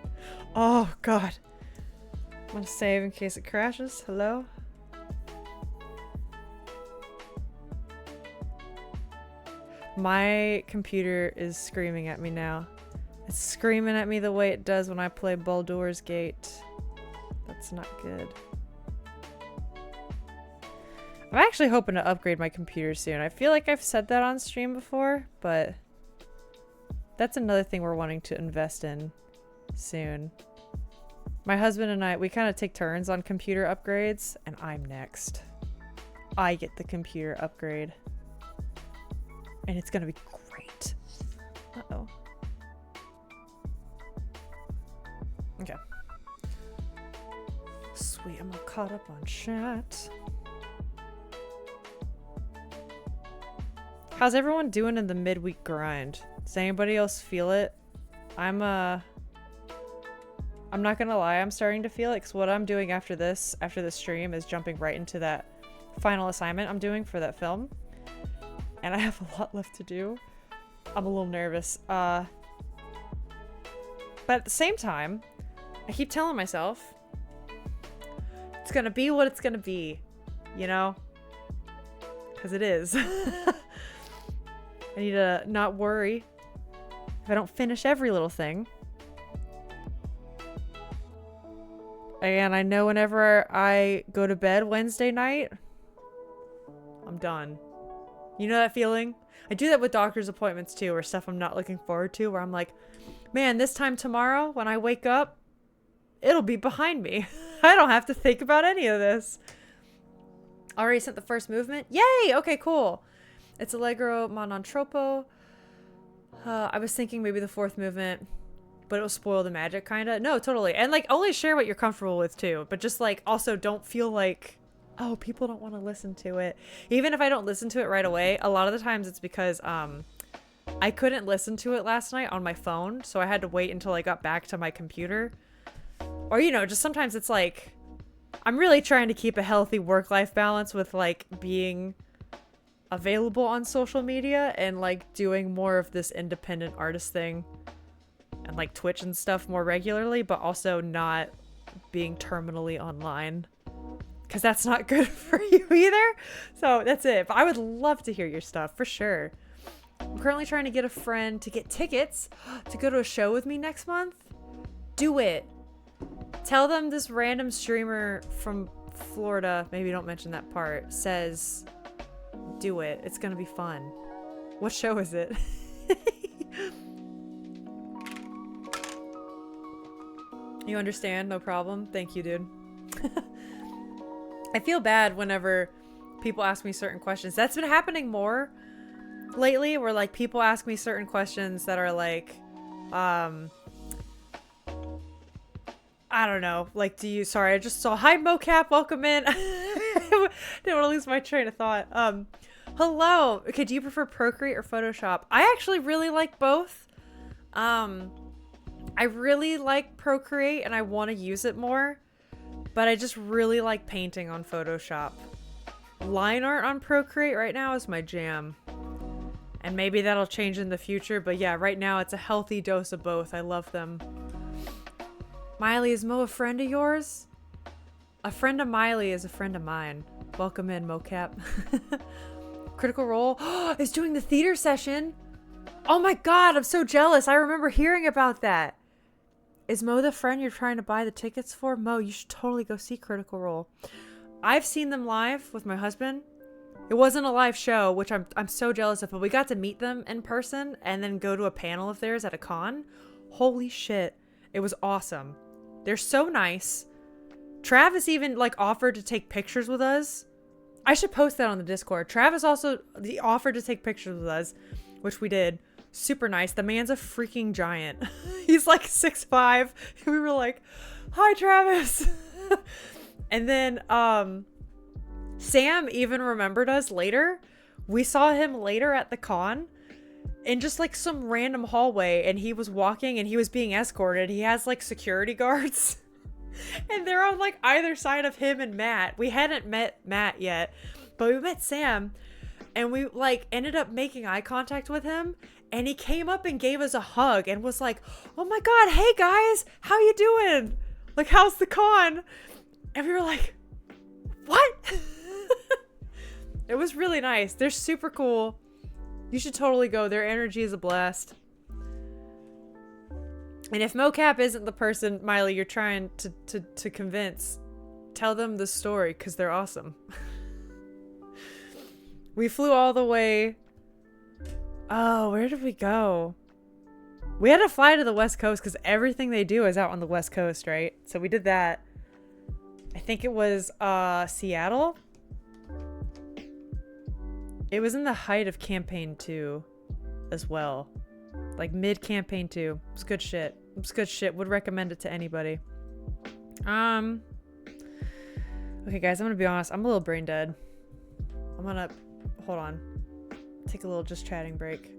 Oh god. I'm gonna save in case it crashes. Hello? My computer is screaming at me now. It's screaming at me the way it does when I play Baldur's Gate. That's not good. I'm actually hoping to upgrade my computer soon. I feel like I've said that on stream before, but that's another thing we're wanting to invest in soon. My husband and I, we kind of take turns on computer upgrades, and I'm next. I get the computer upgrade. And it's gonna be great. Uh-oh. Okay. Sweet, I'm all caught up on chat. How's everyone doing in the midweek grind? Does anybody else feel it? I'm not gonna lie, I'm starting to feel it, because what I'm doing after this stream is jumping right into that final assignment I'm doing for that film. And I have a lot left to do. I'm a little nervous. But at the same time, I keep telling myself, it's gonna be what it's gonna be, you know? Because it is. I need to not worry if I don't finish every little thing. And I know whenever I go to bed Wednesday night, I'm done. You know that feeling? I do that with doctor's appointments too, or stuff I'm not looking forward to, where I'm like, man, this time tomorrow when I wake up, it'll be behind me. I don't have to think about any of this. Already sent the first movement. Yay! Okay, cool. It's Allegro ma non troppo. I was thinking maybe the fourth movement, but it will spoil the magic, kinda. No, totally. And like, only share what you're comfortable with too, but just like, also don't feel like, oh, people don't want to listen to it. Even if I don't listen to it right away, a lot of the times it's because I couldn't listen to it last night on my phone, so I had to wait until I got back to my computer. Or, you know, just sometimes it's like, I'm really trying to keep a healthy work-life balance with like being available on social media and like doing more of this independent artist thing and like Twitch and stuff more regularly, but also not being terminally online. Because that's not good for you either. So that's it. But I would love to hear your stuff for sure. I'm currently trying to get a friend to get tickets to go to a show with me next month. Do it. Tell them this random streamer from Florida, maybe don't mention that part, says do it. It's gonna be fun. What show is it? You understand? No problem. Thank you, dude. I feel bad whenever people ask me certain questions. That's been happening more lately, where like people ask me certain questions that are like, I don't know, like, sorry, I just saw, hi mocap, welcome in. Didn't want to lose my train of thought. Hello. Okay, do you prefer Procreate or Photoshop? I actually really like both. I really like Procreate and I want to use it more. But I just really like painting on Photoshop. Line art on Procreate right now is my jam. And maybe that'll change in the future, but yeah, right now it's a healthy dose of both. I love them. Miley, is Mo a friend of yours? A friend of Miley is a friend of mine. Welcome in, mocap. Critical Role is doing the theater session. Oh my god, I'm so jealous. I remember hearing about that. Is Mo the friend you're trying to buy the tickets for? Mo, you should totally go see Critical Role. I've seen them live with my husband. It wasn't a live show, which I'm so jealous of, but we got to meet them in person and then go to a panel of theirs at a con. Holy shit. It was awesome. They're so nice. Travis even like offered to take pictures with us. I should post that on the Discord. Travis also offered to take pictures with us, which we did. Super nice. The man's a freaking giant. He's like 6'5". We were like, hi, Travis. And then Sam even remembered us later. We saw him later at the con in just like some random hallway, and he was walking and he was being escorted. He has like security guards. And they're on like either side of him and Matt. We hadn't met Matt yet, but we met Sam, and we like ended up making eye contact with him, and he came up and gave us a hug and was like, oh my god, hey guys, how you doing? Like, how's the con? And we were like, what? It was really nice. They're super cool. You should totally go. Their energy is a blast. And if mocap isn't the person, Miley, you're trying to convince, tell them the story, because they're awesome. We flew all the way. Oh, where did we go? We had to fly to the West Coast because everything they do is out on the West Coast, right? So we did that. I think it was Seattle. It was in the height of campaign 2 as well. Like mid-campaign 2. It was good shit. It was good shit. Would recommend it to anybody. Okay, guys, I'm gonna be honest. I'm a little brain dead. I'm gonna... Hold on. Take a little just chatting break.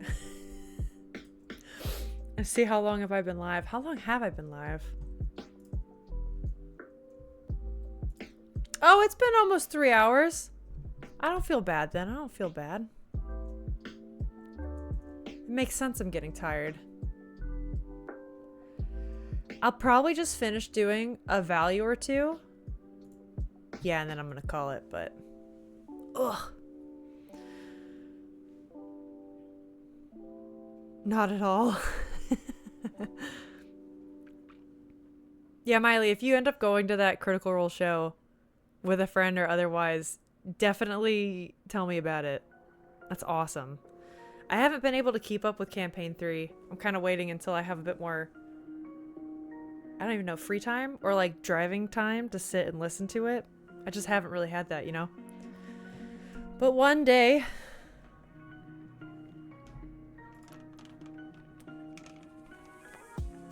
And see how long have I been live. How long have I been live? Oh, it's been almost 3 hours. I don't feel bad then. I don't feel bad. It makes sense I'm getting tired. I'll probably just finish doing a value or two. Yeah, and then I'm gonna call it, but... Ugh. Not at all. Yeah, Miley, if you end up going to that Critical Role show with a friend or otherwise, definitely tell me about it. That's awesome. I haven't been able to keep up with campaign 3. I'm kind of waiting until I have a bit more, I don't even know, free time or like driving time to sit and listen to it. I just haven't really had that, you know? But one day...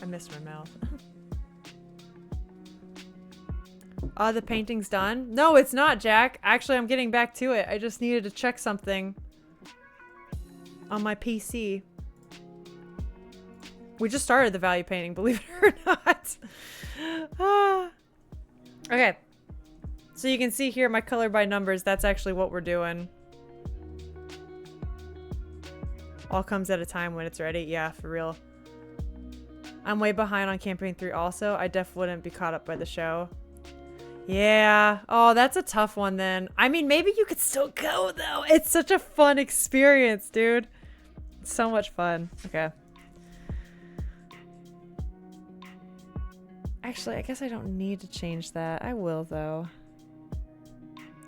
I missed my mouth. The painting's done? No, it's not, Jack. Actually, I'm getting back to it. I just needed to check something on my PC. We just started the value painting, believe it or not. Okay. So you can see here my color by numbers. That's actually what we're doing. All comes at a time when it's ready. Yeah, for real. I'm way behind on campaign 3 also. I definitely wouldn't be caught up by the show. Yeah. Oh, that's a tough one then. I mean, maybe you could still go though. It's such a fun experience, dude. It's so much fun. Okay. Actually, I guess I don't need to change that. I will though.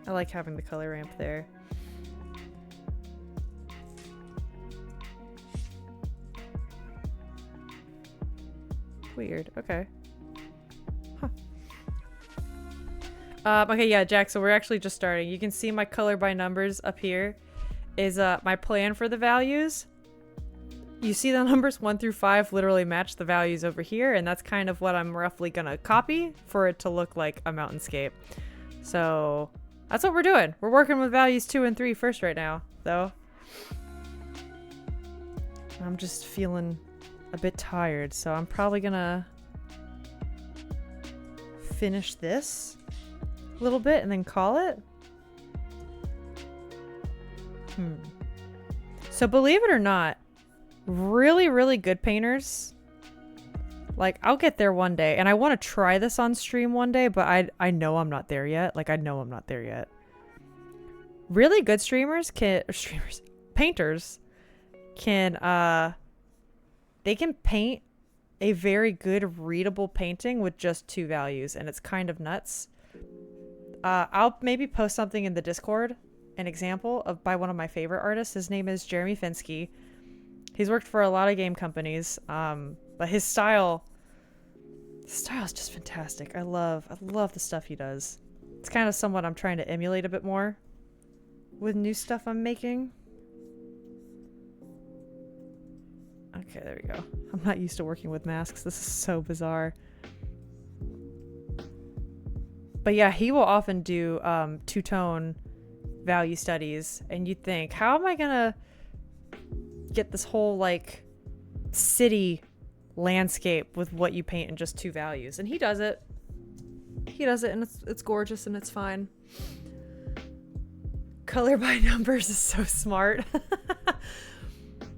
I like having the color ramp there. Weird. Okay. Huh. Okay, yeah, Jack, so we're actually just starting. You can see my color by numbers up here is my plan for the values. You see the numbers 1 through 5 literally match the values over here, and that's kind of what I'm roughly gonna copy for it to look like a mountainscape. So that's what we're doing. We're working with values 2 and 3 first right now, though. I'm just feeling a bit tired, so I'm probably gonna finish this a little bit and then call it. So believe it or not, really, really good painters, like, I'll get there one day, and I want to try this on stream one day, but I know I'm not there yet. Like, I know I'm not there yet. Really good painters can, they can paint a very good readable painting with just 2 values, and it's kind of nuts. I'll maybe post something in the Discord, an example of by one of my favorite artists. His name is Jeremy Finsky. He's worked for a lot of game companies, but his style is just fantastic. I love the stuff he does. It's kind of somewhat I'm trying to emulate a bit more with new stuff I'm making. Okay, there we go. I'm not used to working with masks. This is so bizarre. But yeah, he will often do two-tone value studies, and you'd think, how am I gonna get this whole like city landscape with what you paint in just 2 values? And he does it. He does it, and it's gorgeous, and it's fine. Color by numbers is so smart.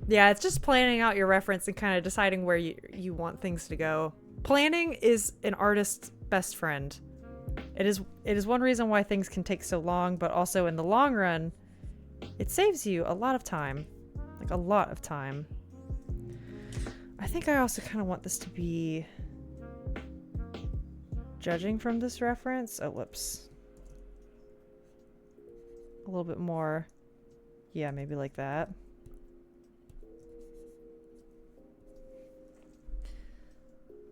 Yeah, it's just planning out your reference and kind of deciding where you want things to go. Planning is an artist's best friend. It is one reason why things can take so long, but also in the long run, it saves you a lot of time. Like, a lot of time. I think I also kind of want this to be, judging from this reference, oh, whoops. A little bit more, yeah, maybe like that.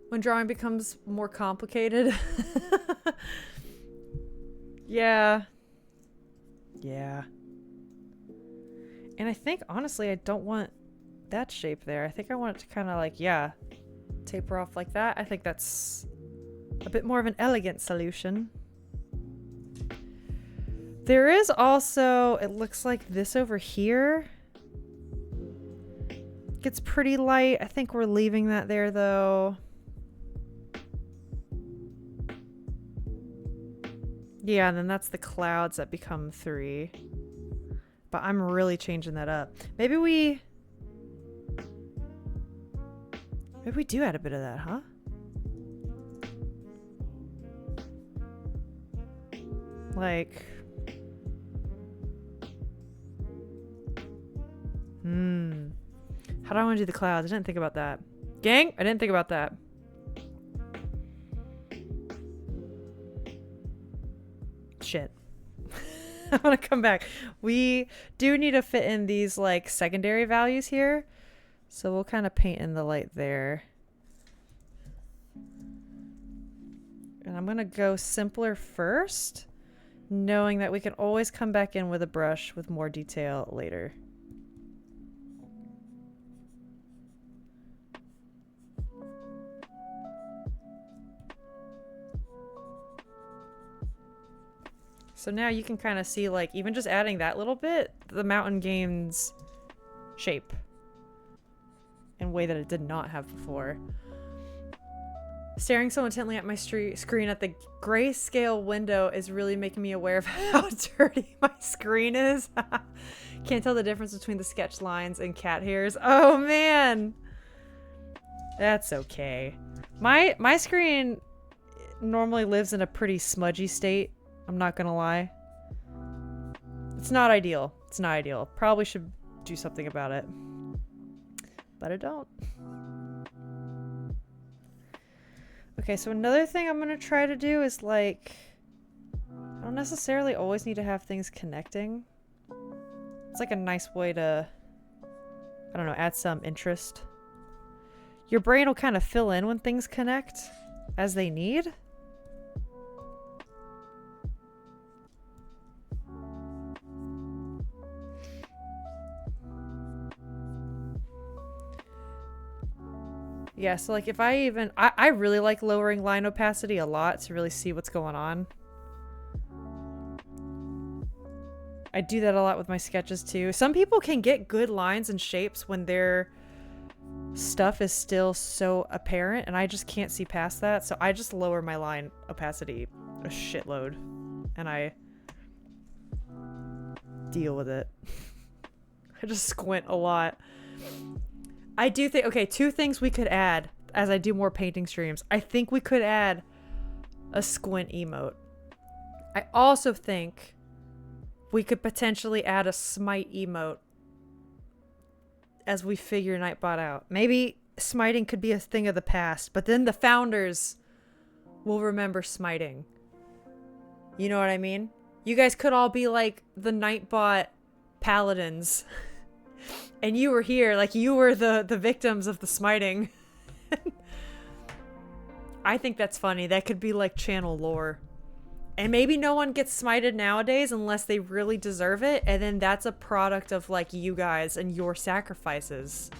When drawing becomes more complicated. Yeah. Yeah. And I think, honestly, I don't want that shape there. I think I want it to kind of like, yeah, taper off like that. I think that's a bit more of an elegant solution. There is also, it looks like this over here gets pretty light. I think we're leaving that there, though. Yeah, and then that's the clouds that become 3. But I'm really changing that up. Maybe we do add a bit of that, huh? Like, how do I want to do the clouds? I didn't think about that. Gang, I didn't think about that. Shit. I want to come back. We do need to fit in these like secondary values here. So we'll kind of paint in the light there. And I'm going to go simpler first, knowing that we can always come back in with a brush with more detail later. So now you can kind of see, like, even just adding that little bit, the mountain gains shape in a way that it did not have before. Staring so intently at my screen at the grayscale window is really making me aware of how dirty my screen is. Can't tell the difference between the sketch lines and cat hairs. Oh, man. That's okay. My screen normally lives in a pretty smudgy state. I'm not gonna lie. It's not ideal. It's not ideal. Probably should do something about it. But I don't. Okay, so another thing I'm gonna try to do is, like, I don't necessarily always need to have things connecting. It's like a nice way to, I don't know, add some interest. Your brain will kind of fill in when things connect as they need. Yeah, so like if I really like lowering line opacity a lot to really see what's going on. I do that a lot with my sketches too. Some people can get good lines and shapes when their stuff is still so apparent, and I just can't see past that, so I just lower my line opacity a shitload. and I deal with it. I just squint a lot. I do think, okay, 2 things we could add as I do more painting streams. I think we could add a squint emote. I also think we could potentially add a smite emote as we figure Nightbot out. Maybe smiting could be a thing of the past, but then the founders will remember smiting. You know what I mean? You guys could all be like the Nightbot paladins. And you were here, like you were the victims of the smiting. I think that's funny. That could be like channel lore. And maybe no one gets smited nowadays unless they really deserve it. And then that's a product of like you guys and your sacrifices.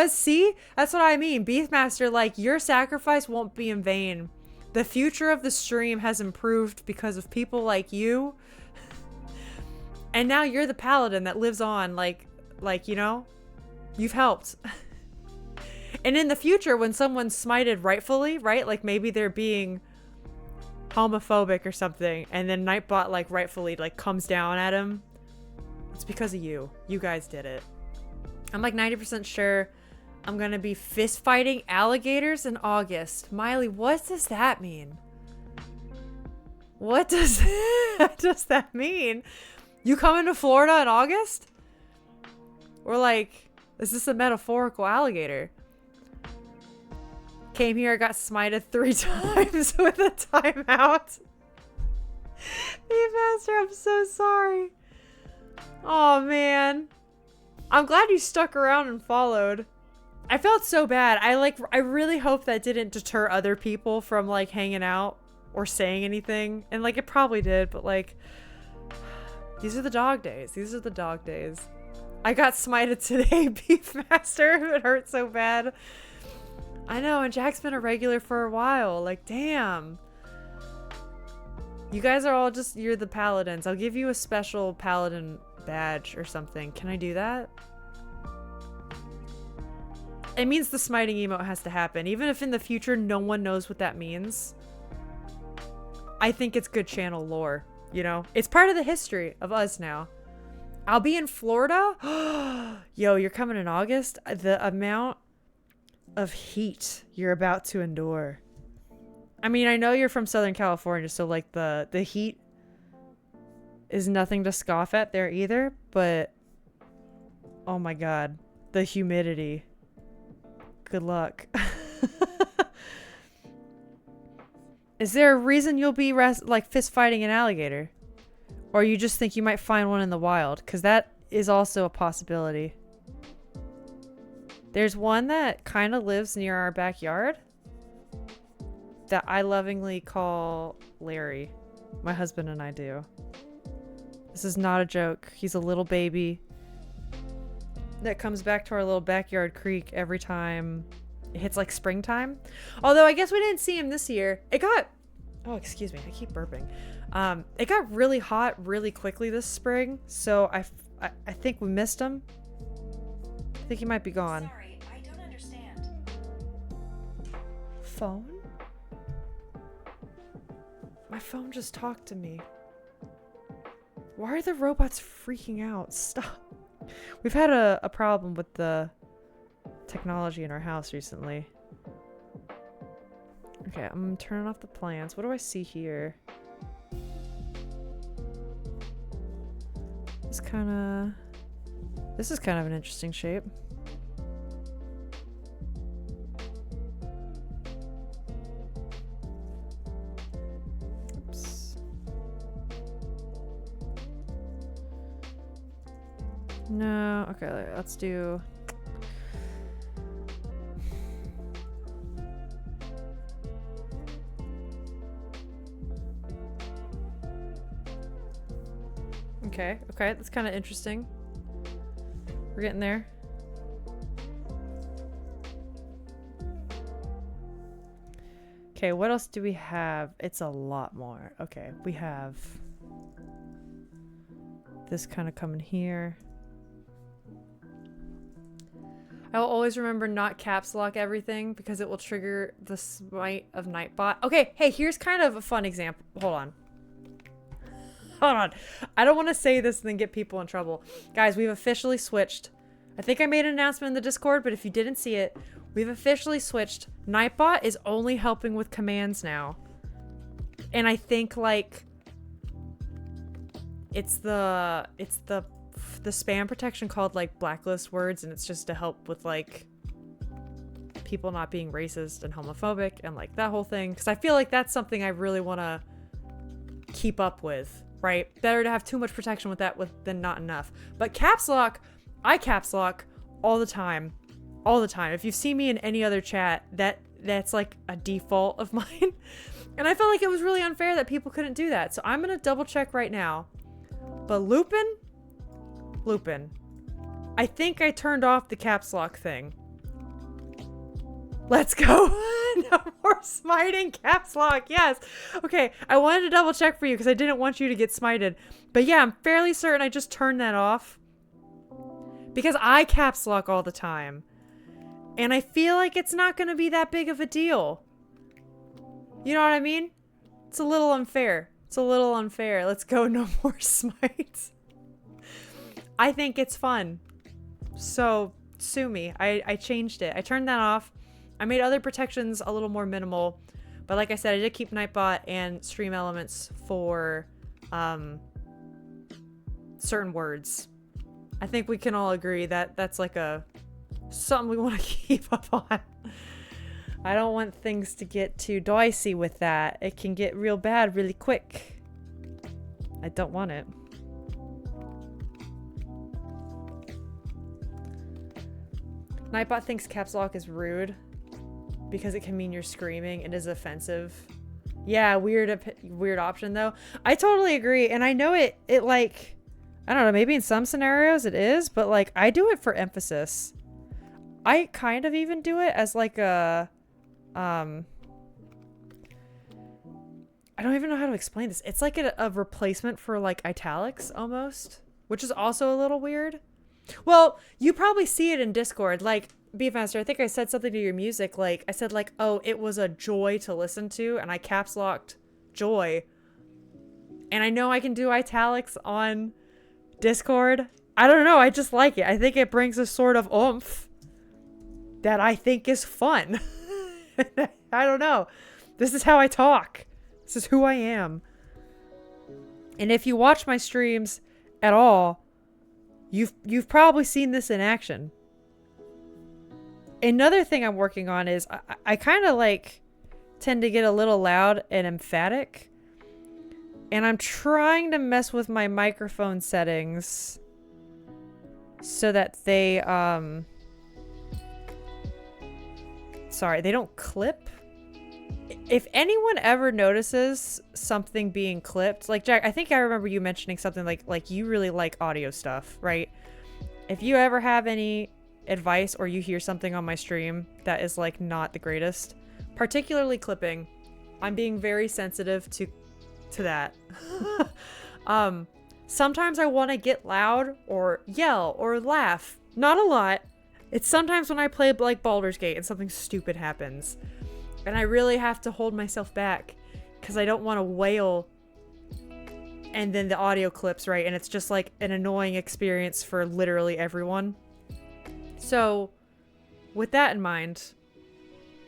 See? That's what I mean. Beefmaster, like your sacrifice won't be in vain. The future of the stream has improved because of people like you. And now you're the paladin that lives on, like, you know, you've helped. And in the future, when someone's smited rightfully, right? Like maybe they're being homophobic or something, and then Nightbot like rightfully like comes down at him. It's because of you. You guys did it. I'm like 90% sure I'm gonna be fist fighting alligators in August. Miley, what does that mean? What does that mean? You coming to Florida in August? Or like, is this a metaphorical alligator? Came here, got smited 3 times with a timeout. Beefmaster, I'm so sorry. Oh man. I'm glad you stuck around and followed. I felt so bad. I really hope that didn't deter other people from like hanging out or saying anything. And like it probably did, but like these are the dog days. These are the dog days. I got smited today, Beefmaster. It hurt so bad. I know, and Jack's been a regular for a while. Like, damn. You guys are all just, you're the paladins. I'll give you a special paladin badge or something. Can I do that? It means the smiting emote has to happen. Even if in the future no one knows what that means. I think it's good channel lore, you know? It's part of the history of us now. I'll be in Florida. Yo, you're coming in August? The amount of heat you're about to endure. I mean, I know you're from Southern California, so like the heat is nothing to scoff at there either, but oh my god, the humidity. Good luck. Is there a reason you'll be like fist fighting an alligator? Or you just think you might find one in the wild? Because that is also a possibility. There's one that kind of lives near our backyard that I lovingly call Larry. My husband and I do. This is not a joke. He's a little baby that comes back to our little backyard creek every time it hits like springtime. Although I guess we didn't see him this year. It got, oh, excuse me, I keep burping. It got really hot really quickly this spring, so I think we missed him. I think he might be gone. Sorry, I don't understand. Phone? My phone just talked to me. Why are the robots freaking out? Stop. We've had a problem with the technology in our house recently. Okay, I'm turning off the plants. What do I see here? This is kind of an interesting shape. Oops. No, okay, let's do... Okay, that's kind of interesting. We're getting there. Okay, what else do we have? It's a lot more. Okay, we have this kind of coming here. I will always remember not caps lock everything because it will trigger the smite of Nightbot. Okay, hey, here's kind of a fun example. Hold on. I don't want to say this and then get people in trouble. Guys, we've officially switched. I think I made an announcement in the Discord, but if you didn't see it, we've officially switched. Nightbot is only helping with commands now. And I think like it's the spam protection called like blacklist words, and it's just to help with like people not being racist and homophobic and like that whole thing, because I feel like that's something I really want to keep up with, right? Better to have too much protection with that than not enough. But caps lock, I caps lock all the time. If you see me in any other chat, that's like a default of mine. And I felt like it was really unfair that people couldn't do that, so I'm gonna double check right now. But Lupin, I think I turned off the caps lock thing. Let's go. No more smiting caps lock. Yes. Okay, I wanted to double check for you because I didn't want you to get smited. But yeah, I'm fairly certain I just turned that off because I caps lock all the time. And I feel like it's not going to be that big of a deal. You know what I mean? It's a little unfair. Let's go, no more smites. I think it's fun. So, sue me. I changed it. I turned that off. I made other protections a little more minimal. But like I said, I did keep Nightbot and Stream Elements for certain words. I think we can all agree that that's like something we want to keep up on. I don't want things to get too dicey with that. It can get real bad really quick. I don't want it. Nightbot thinks caps lock is rude because it can mean you're screaming and is offensive. Yeah, weird option though. I totally agree, and I know it like, I don't know, maybe in some scenarios it is, but like I do it for emphasis. I kind of even do it as like a I don't even know how to explain this. It's like a replacement for like italics almost, which is also a little weird. Well, you probably see it in Discord. Like, Beefmaster, I think I said something to your music. Like, I said like, oh, it was a joy to listen to, and I caps locked joy. And I know I can do italics on Discord. I don't know. I just like it. I think it brings a sort of oomph that I think is fun. I don't know. This is how I talk. This is who I am. And if you watch my streams at all, you've probably seen this in action. Another thing I'm working on is I kind of like tend to get a little loud and emphatic. And I'm trying to mess with my microphone settings so that they they don't clip. If anyone ever notices something being clipped, like Jack, I think I remember you mentioning something like you really like audio stuff, right? If you ever have any advice or you hear something on my stream that is like not the greatest, particularly clipping, I'm being very sensitive to that. Sometimes I want to get loud or yell or laugh. Not a lot. It's sometimes when I play like Baldur's Gate and something stupid happens. And I really have to hold myself back because I don't want to wail and then the audio clips, right? And it's just like an annoying experience for literally everyone. So with that in mind,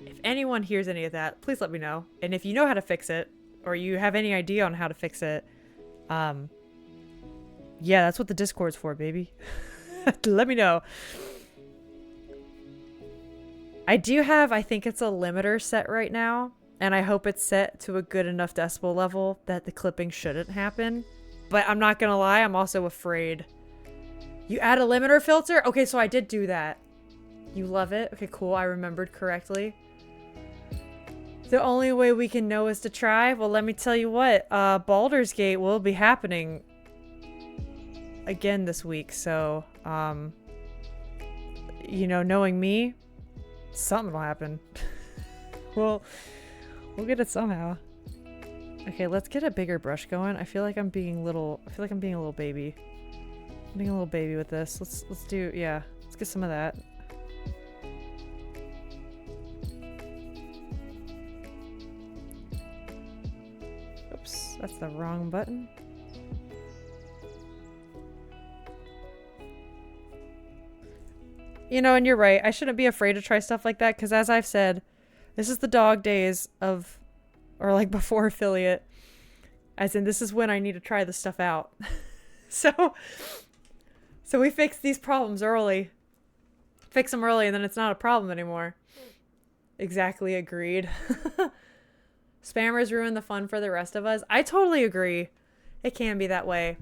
if anyone hears any of that, please let me know. And if you know how to fix it or you have any idea on how to fix it, yeah, that's what the Discord's for, baby. Let me know. I do have, I think it's a limiter set right now, and I hope it's set to a good enough decibel level that the clipping shouldn't happen. But I'm not gonna lie, I'm also afraid. You add a limiter filter? Okay, so I did do that. You love it? Okay, cool, I remembered correctly. The only way we can know is to try? Well, let me tell you what, Baldur's Gate will be happening again this week, so, you know, knowing me, something will happen. We'll get it somehow. Okay, let's get a bigger brush going. I feel like I'm being a little baby. I'm being a little baby with this. Let's do, yeah. Let's get some of that. Oops, that's the wrong button. You know, and you're right. I shouldn't be afraid to try stuff like that because, as I've said, this is the dog days of, or like before affiliate. As in, this is when I need to try this stuff out. So we fix these problems early. Fix them early and then it's not a problem anymore. Exactly, agreed. Spammers ruin the fun for the rest of us. I totally agree. It can be that way.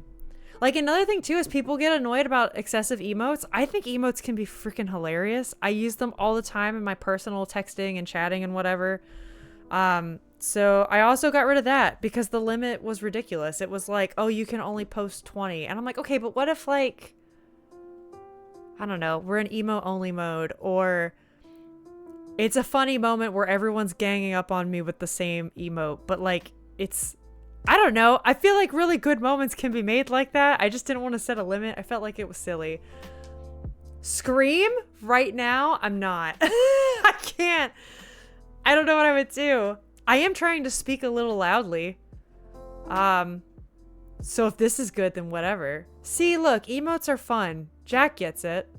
Like, another thing too is people get annoyed about excessive emotes. I think emotes can be freaking hilarious. I use them all the time in my personal texting and chatting and whatever. So I also got rid of that because the limit was ridiculous. It was like, oh, you can only post 20. And I'm like, okay, but what if, like, I don't know, we're in emo only mode, or it's a funny moment where everyone's ganging up on me with the same emote, but like, it's, I don't know. I feel like really good moments can be made like that. I just didn't want to set a limit. I felt like it was silly. Scream right now? I'm not. I can't. I don't know what I would do. I am trying to speak a little loudly. So if this is good, then whatever. See, look, emotes are fun. Jack gets it.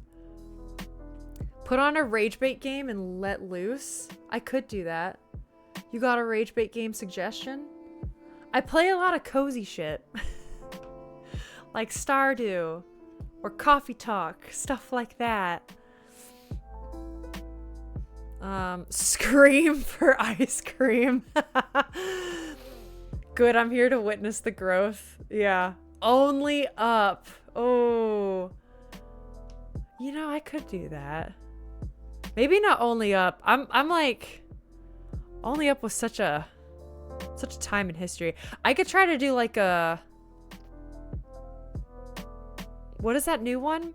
Put on a rage bait game and let loose. I could do that. You got a rage bait game suggestion? I play a lot of cozy shit. Like Stardew or Coffee Talk, stuff like that. Scream for ice cream. Good, I'm here to witness the growth. Yeah. Only up. Oh. You know, I could do that. Maybe not only up. I'm like, only up was such a time in history. I could try to do like a, what is that new one?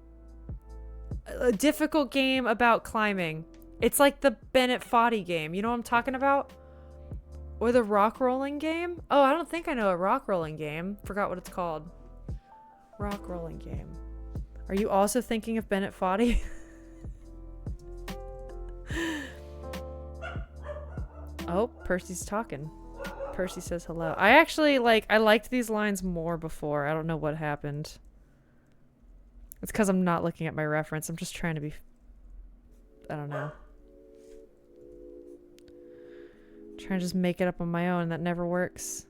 A difficult game about climbing. It's like the Bennett Foddy game. You know what I'm talking about? Or the rock rolling game? Oh, I don't think I know a rock rolling game. Forgot what it's called. Rock rolling game. Are you also thinking of Bennett Foddy? Oh, Percy's talking. Percy says hello. I actually I liked these lines more before. I don't know what happened. It's because I'm not looking at my reference. I'm just trying to be, I don't know. Trying to just make it up on my own. That never works.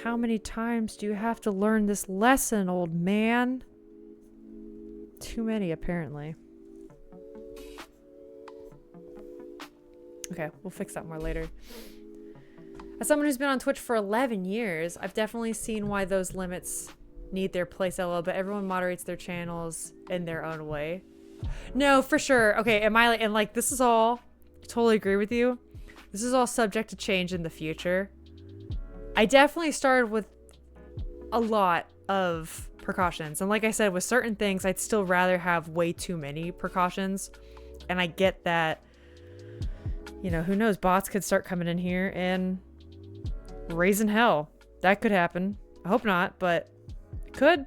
How many times do you have to learn this lesson, old man? Too many, apparently. Okay, we'll fix that more later. As someone who's been on Twitch for 11 years, I've definitely seen why those limits need their place, LOL, but everyone moderates their channels in their own way. No, for sure. Okay, and like, this is all, I totally agree with you. This is all subject to change in the future. I definitely started with a lot of precautions. And like I said, with certain things, I'd still rather have way too many precautions. And I get that, you know, who knows, bots could start coming in here and raising hell. That could happen. I hope not, but it could.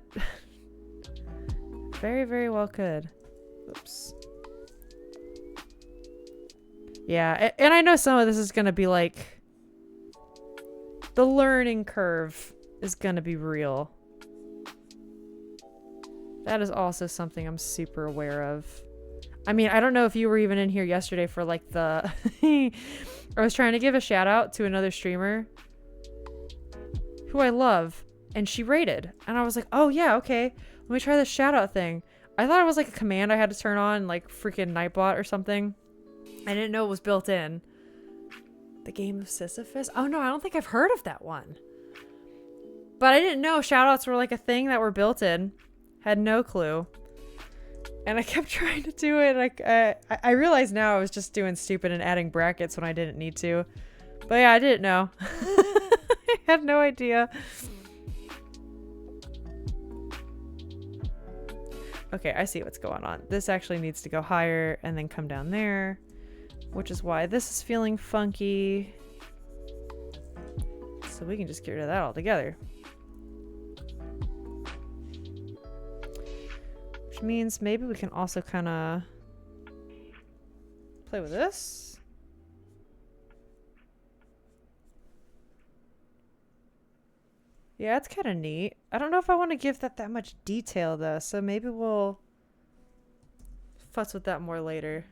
Very, very well could. Oops. Yeah, and I know some of this is going to be like, the learning curve is going to be real. That is also something I'm super aware of. I mean, I don't know if you were even in here yesterday for like the... I was trying to give a shout out to another streamer who I love, and she rated. And I was like, oh yeah, okay, let me try this shout out thing. I thought it was like a command I had to turn on, like freaking Nightbot or something. I didn't know it was built in. The Game of Sisyphus? Oh no, I don't think I've heard of that one. But I didn't know shoutouts were like a thing that were built in. Had no clue. And I kept trying to do it. I realized now I was just doing stupid and adding brackets when I didn't need to. But yeah, I didn't know. I had no idea. Okay, I see what's going on. This actually needs to go higher and then come down there. Which is why this is feeling funky. So we can just get rid of that altogether. Which means maybe we can also kind of play with this. Yeah, it's kind of neat. I don't know if I want to give that much detail though, so maybe we'll fuss with that more later.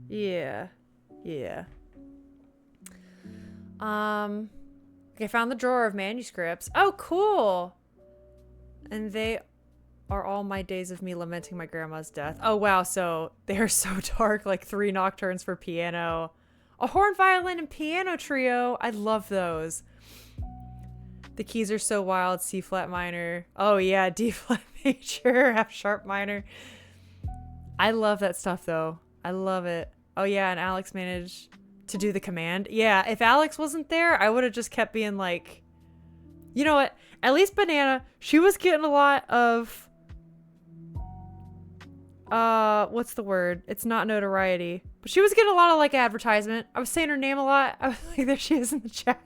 Yeah. Yeah. Okay, found the drawer of manuscripts. Oh, cool. And they are all my days of me lamenting my grandma's death. Oh, wow. So they're so dark, like 3 nocturnes for piano, a horn, violin, and piano trio. I love those. The keys are so wild. C flat minor. Oh, yeah. D flat major, F sharp minor. I love that stuff, though. I love it. Oh, yeah. And Alex managed to do the command. Yeah. If Alex wasn't there, I would have just kept being like, you know what? At least Banana, she was getting a lot of, what's the word? It's not notoriety. But she was getting a lot of, like, advertisement. I was saying her name a lot. I was like, there she is in the chat.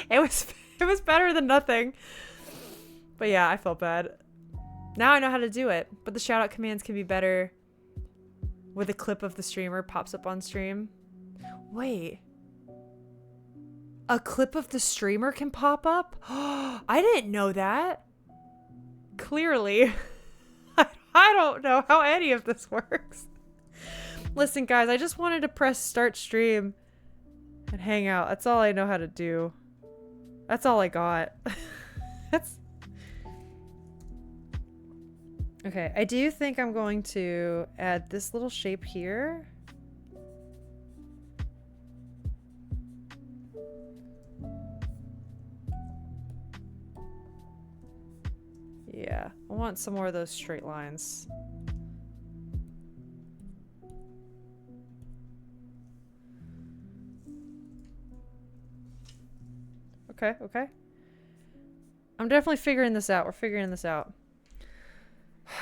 It was better than nothing. But yeah, I felt bad. Now I know how to do it. But the shout-out commands can be better with a clip of the streamer pops up on stream. Wait. A clip of the streamer can pop up? I didn't know that. Clearly. I don't know how any of this works. Listen, guys, I just wanted to press start stream and hang out. That's all I know how to do. That's all I got. That's... Okay, I do think I'm going to add this little shape here. Yeah, I want some more of those straight lines. Okay, okay. I'm definitely figuring this out. We're figuring this out.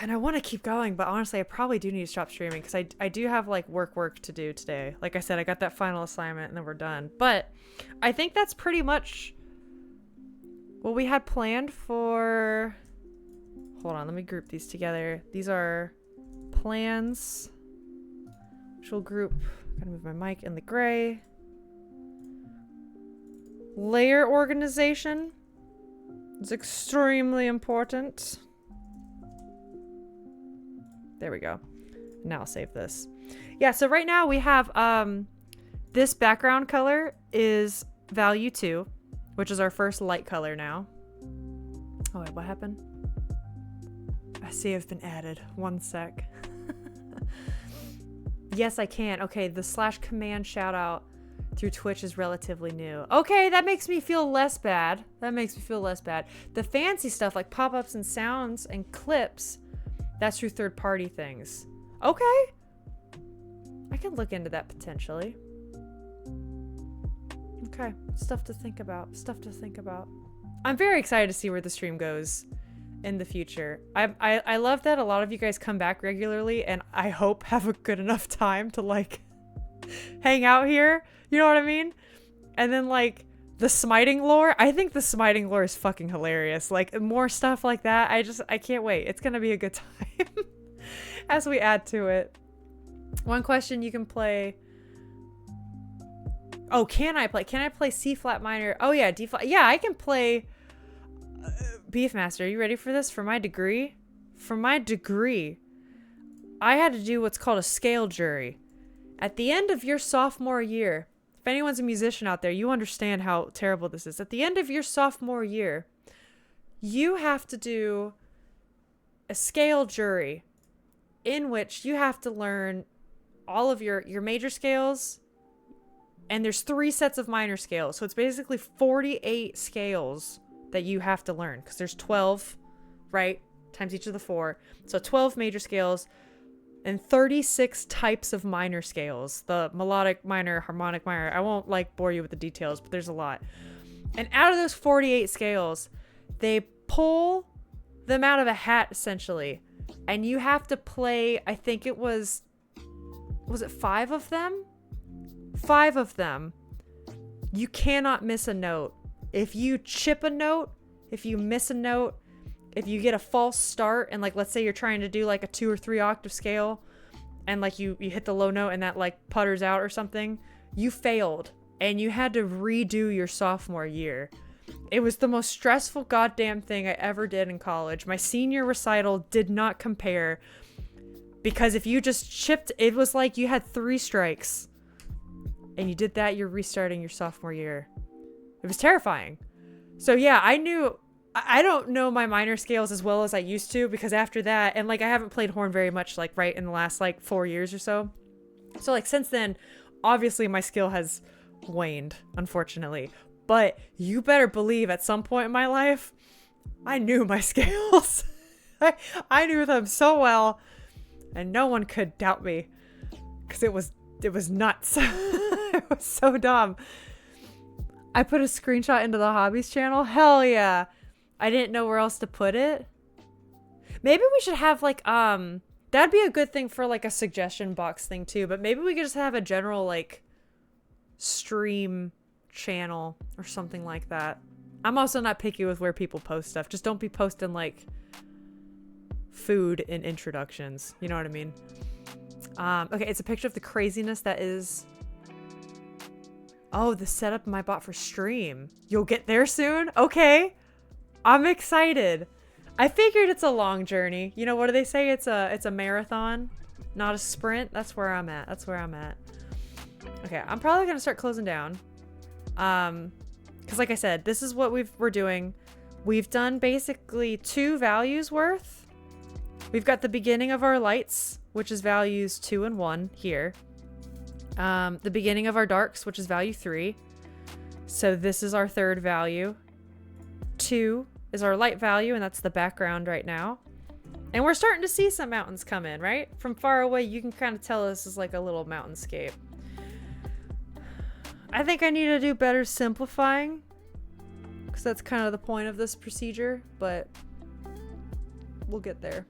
And I want to keep going, but honestly, I probably do need to stop streaming because I do have like work to do today. Like I said, I got that final assignment and then we're done. But I think that's pretty much what we had planned for... Hold on, let me group these together. These are plans, which will group... Gotta move my mic in the gray. Layer organization is extremely important. There we go. Now I'll save this. Yeah, so right now we have this background color is value 2, which is our first light color now. Oh wait, what happened? I see I've been added. One sec. Yes, I can. Okay, the / command shout out through Twitch is relatively new. Okay, that makes me feel less bad. That makes me feel less bad. The fancy stuff like pop-ups and sounds and clips, that's through third-party things. Okay. I can look into that potentially. Okay, stuff to think about. Stuff to think about. I'm very excited to see where the stream goes in the future. I love that a lot of you guys come back regularly and I hope have a good enough time to like hang out here. You know what I mean? And then like the smiting lore, I think the smiting lore is fucking hilarious. Like more stuff like that. I can't wait. It's gonna be a good time as we add to it. One question you can play. Oh, can I play C flat minor? Oh yeah, D flat. Yeah, I can play Beefmaster. Are you ready for this? For my degree? For my degree, I had to do what's called a scale jury. At the end of your sophomore year, if anyone's a musician out there, you understand how terrible this is. At the end of your sophomore year, you have to do a scale jury in which you have to learn all of your major scales, and there's 3 sets of minor scales. So it's basically 48 scales that you have to learn because there's 12, right? Times each of the 4. So 12 major scales and 36 types of minor scales. The melodic minor, harmonic minor. I won't like bore you with the details, but there's a lot. And out of those 48 scales, they pull them out of a hat essentially. And you have to play, I think it was it 5 of them? 5 of them. You cannot miss a note. If you chip a note, if you miss a note, if you get a false start and like let's say you're trying to do like a 2 or 3 octave scale and like you hit the low note and that like putters out or something, you failed. and you had to redo your sophomore year. It was the most stressful goddamn thing I ever did in college. My senior recital did not compare, because if you just chipped, it was like you had 3 strikes and you did that, you're restarting your sophomore year. It was terrifying. So yeah, I don't know my minor scales as well as I used to, because after that, and like I haven't played horn very much like right in the last like 4 years or so. So like since then, obviously my skill has waned, unfortunately. But you better believe at some point in my life, I knew my scales. I knew them so well, and no one could doubt me, because it was nuts. It was so dumb. I put a screenshot into the hobbies channel. Hell yeah. I didn't know where else to put it. Maybe we should have like that'd be a good thing for like a suggestion box thing too, but maybe we could just have a general like stream channel or something like that. I'm also not picky with where people post stuff. Just don't be posting like food in introductions. You know what I mean? Okay, it's a picture of the craziness that is... Oh, the setup I bought for stream. You'll get there soon? Okay. I'm excited. I figured it's a long journey. You know, what do they say? It's a marathon, not a sprint. That's where I'm at. Okay, I'm probably going to start closing down. Because like I said, this is what we're doing. We've done basically 2 values worth. We've got the beginning of our lights, which is values 2 and 1 here. The beginning of our darks, which is value 3. So this is our 3rd value. 2 is our light value, and that's the background right now. And we're starting to see some mountains come in, right? From far away, you can kind of tell this is like a little mountainscape. I think I need to do better simplifying, because that's kind of the point of this procedure, but we'll get there.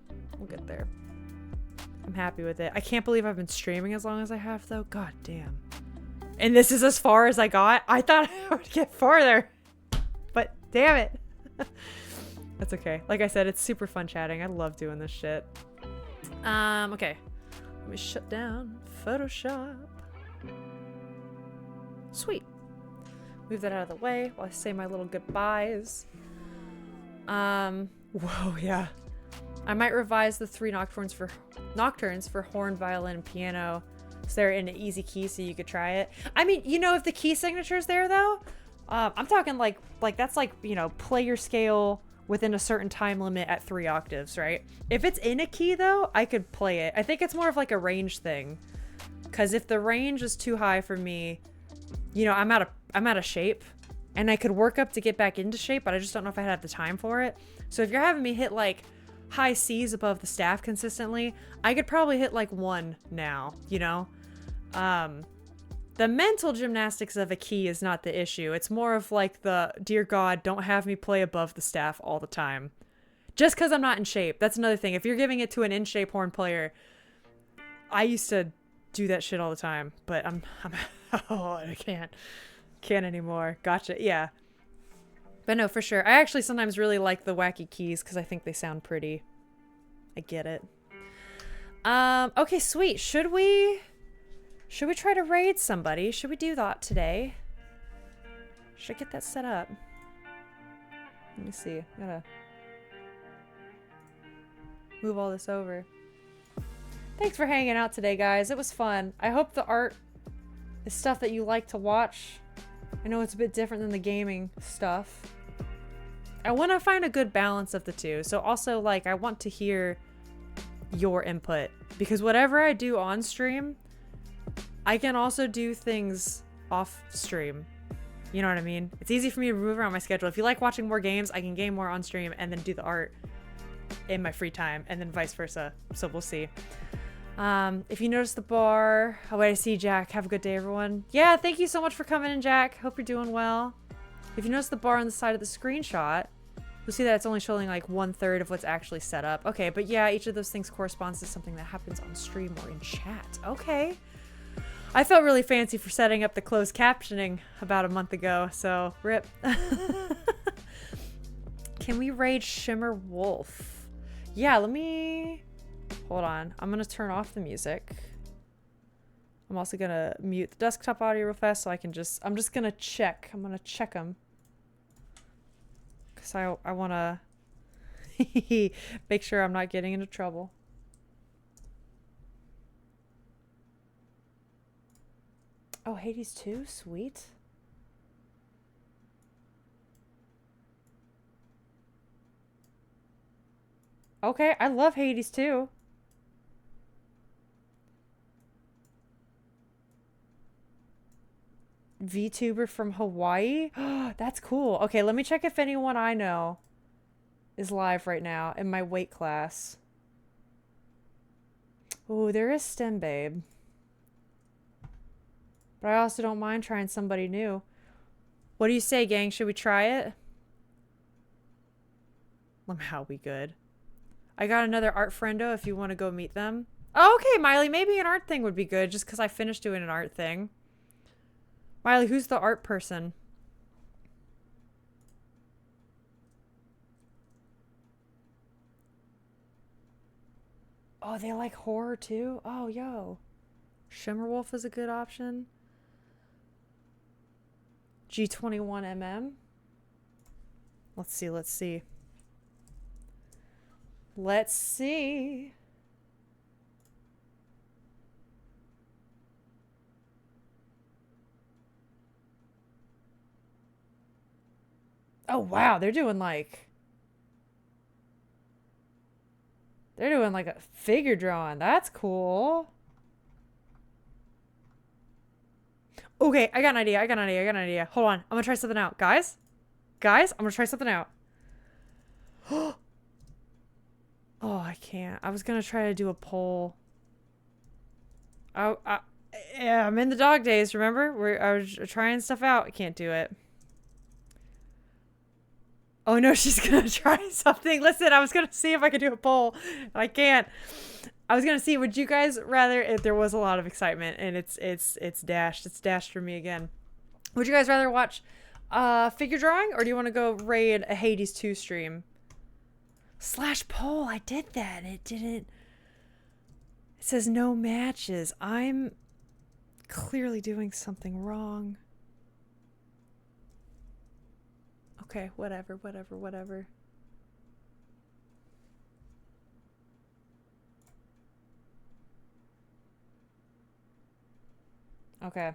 I'm happy with it. I can't believe I've been streaming as long as I have, though. God damn. And this is as far as I got. I thought I would get farther, but damn it. That's okay. Like I said, it's super fun chatting. I love doing this shit. Okay. Let me shut down Photoshop. Sweet. Move that out of the way while I say my little goodbyes. Whoa, yeah. I might revise the 3 nocturnes for horn, violin, and piano, so they're in an easy key so you could try it. I mean, you know, if the key signature's there though, I'm talking like that's like, you know, play your scale within a certain time limit at 3 octaves, right? If it's in a key though, I could play it. I think it's more of like a range thing, because if the range is too high for me, you know, I'm out of shape, and I could work up to get back into shape, but I just don't know if I have the time for it. So if you're having me hit like high C's above the staff consistently, I could probably hit like 1 now, you know? The mental gymnastics of a key is not the issue. It's more of like the, dear God, don't have me play above the staff all the time. Just because I'm not in shape. That's another thing. If you're giving it to an in-shape horn player, I used to do that shit all the time, but I'm oh, I can't anymore. Gotcha. Yeah. But no, for sure. I actually sometimes really like the wacky keys because I think they sound pretty. I get it. Okay, sweet. Should we try to raid somebody? Should we do that today? Should I get that set up? Let me see. I gotta move all this over. Thanks for hanging out today, guys. It was fun. I hope the art is stuff that you like to watch. I know it's a bit different than the gaming stuff. I want to find a good balance of the two. So also, like, I want to hear your input, because whatever I do on stream, I can also do things off stream. You know what I mean? It's easy for me to move around my schedule. If you like watching more games, I can game more on stream and then do the art in my free time, and then vice versa. So we'll see. If you notice the bar, oh wait, I see Jack. Have a good day, everyone. Yeah, thank you so much for coming in, Jack. Hope you're doing well. If you notice the bar on the side of the screenshot, you'll see that it's only showing like 1/3 of what's actually set up. Okay, but yeah, each of those things corresponds to something that happens on stream or in chat. Okay. I felt really fancy for setting up the closed captioning about a month ago, so rip. Can we raid Shimmer Wolf? Yeah, let me... Hold on. I'm gonna turn off the music. I'm also gonna mute the desktop audio real fast so I'm just gonna check. I'm gonna check them. Because I wanna make sure I'm not getting into trouble. Oh, Hades 2? Sweet. Okay, I love Hades 2. VTuber from Hawaii? That's cool. Okay, let me check if anyone I know is live right now in my weight class. Oh, there is STEM Babe. But I also don't mind trying somebody new. What do you say, gang? Should we try it? Somehow we good. I got another art friendo if you want to go meet them. Oh, okay, Miley, maybe an art thing would be good just because I finished doing an art thing. Miley, who's the art person? Oh, they like horror too? Oh, yo. Shimmerwolf is a good option. G21MM. Let's see, let's see. Let's see. Oh, wow. They're doing like a figure drawing. That's cool. Okay, I got an idea. Hold on. I'm gonna try something out. Guys, I'm gonna try something out. Oh, I can't. I was gonna try to do a poll. Yeah, I'm in the dog days, remember? I was trying stuff out. I can't do it. Oh no, she's gonna try something. Listen, I was gonna see if I could do a poll. I can't. I was gonna see, would you guys rather, if there was a lot of excitement and it's dashed for me again. Would you guys rather watch figure drawing, or do you want to go raid a Hades 2 stream? / poll, I did that. It didn't. It says no matches. I'm clearly doing something wrong. Okay, whatever. Okay.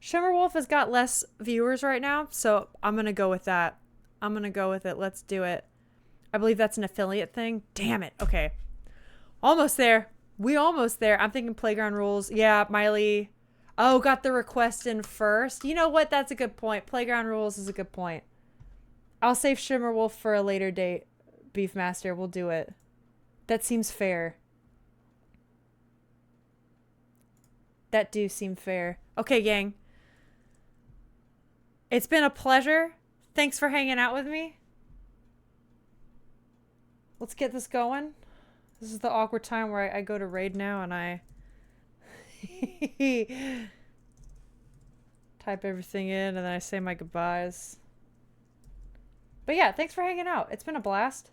Shimmerwolf has got less viewers right now, so I'm gonna go with that. I'm gonna go with it. Let's do it. I believe that's an affiliate thing. Damn it. Okay. Almost there. We almost there. I'm thinking Playground Rules. Yeah, Miley. Oh, got the request in first. You know what? That's a good point. Playground Rules is a good point. I'll save Shimmerwolf for a later date. Beefmaster, we'll do it. That seems fair. That do seem fair. Okay, gang. It's been a pleasure. Thanks for hanging out with me. Let's get this going. This is the awkward time where I go to raid now and I type everything in and then I say my goodbyes. But yeah, thanks for hanging out. It's been a blast.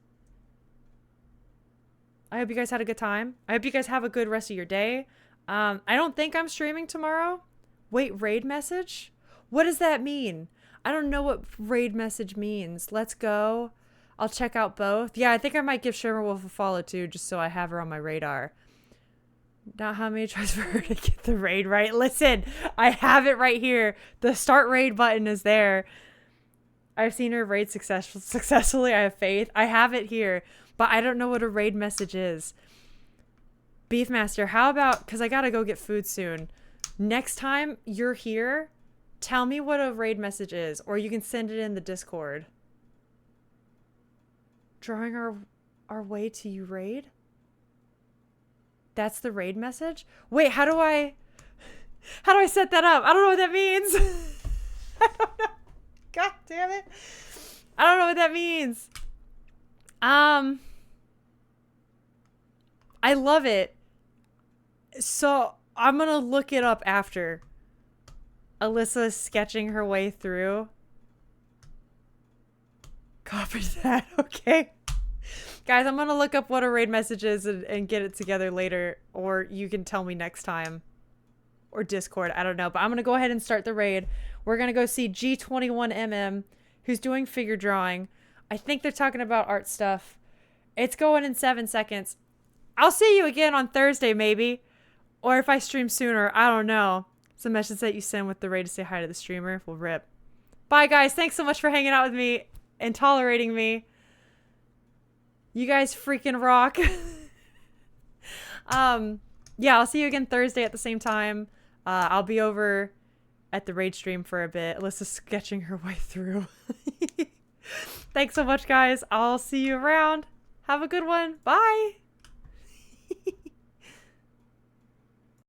I hope you guys had a good time. I hope you guys have a good rest of your day. I don't think I'm streaming tomorrow. Wait, raid message? What does that mean? I don't know what raid message means. Let's go. I'll check out both. Yeah, I think I might give Shimmerwolf a follow too, just so I have her on my radar. Not how many tries for her to get the raid right. Listen, I have it right here. The start raid button is there. I've seen her raid successfully. I have faith. I have it here, but I don't know what a raid message is. Beefmaster, how about, because I gotta go get food soon. Next time you're here, tell me what a raid message is, or you can send it in the Discord. Drawing our way to you raid? That's the raid message? Wait, how do I set that up? I don't know what that means. I don't know. God damn it. I don't know what that means. I love it. So I'm gonna look it up after. Alyssa's sketching her way through. Copy that. Okay. Guys, I'm gonna look up what a raid message is and get it together later, or you can tell me next time. Or Discord, I don't know. But I'm gonna go ahead and start the raid. We're gonna go see G21MM, who's doing figure drawing. I think they're talking about art stuff. It's going in 7 seconds. I'll see you again on Thursday, maybe. Or if I stream sooner, I don't know. It's a message that you send with the raid to say hi to the streamer. We'll rip. Bye, guys. Thanks so much for hanging out with me and tolerating me. You guys freaking rock. Yeah, I'll see you again Thursday at the same time. I'll be over at the raid stream for a bit. Alyssa's sketching her way through. Thanks so much, guys. I'll see you around. Have a good one. Bye.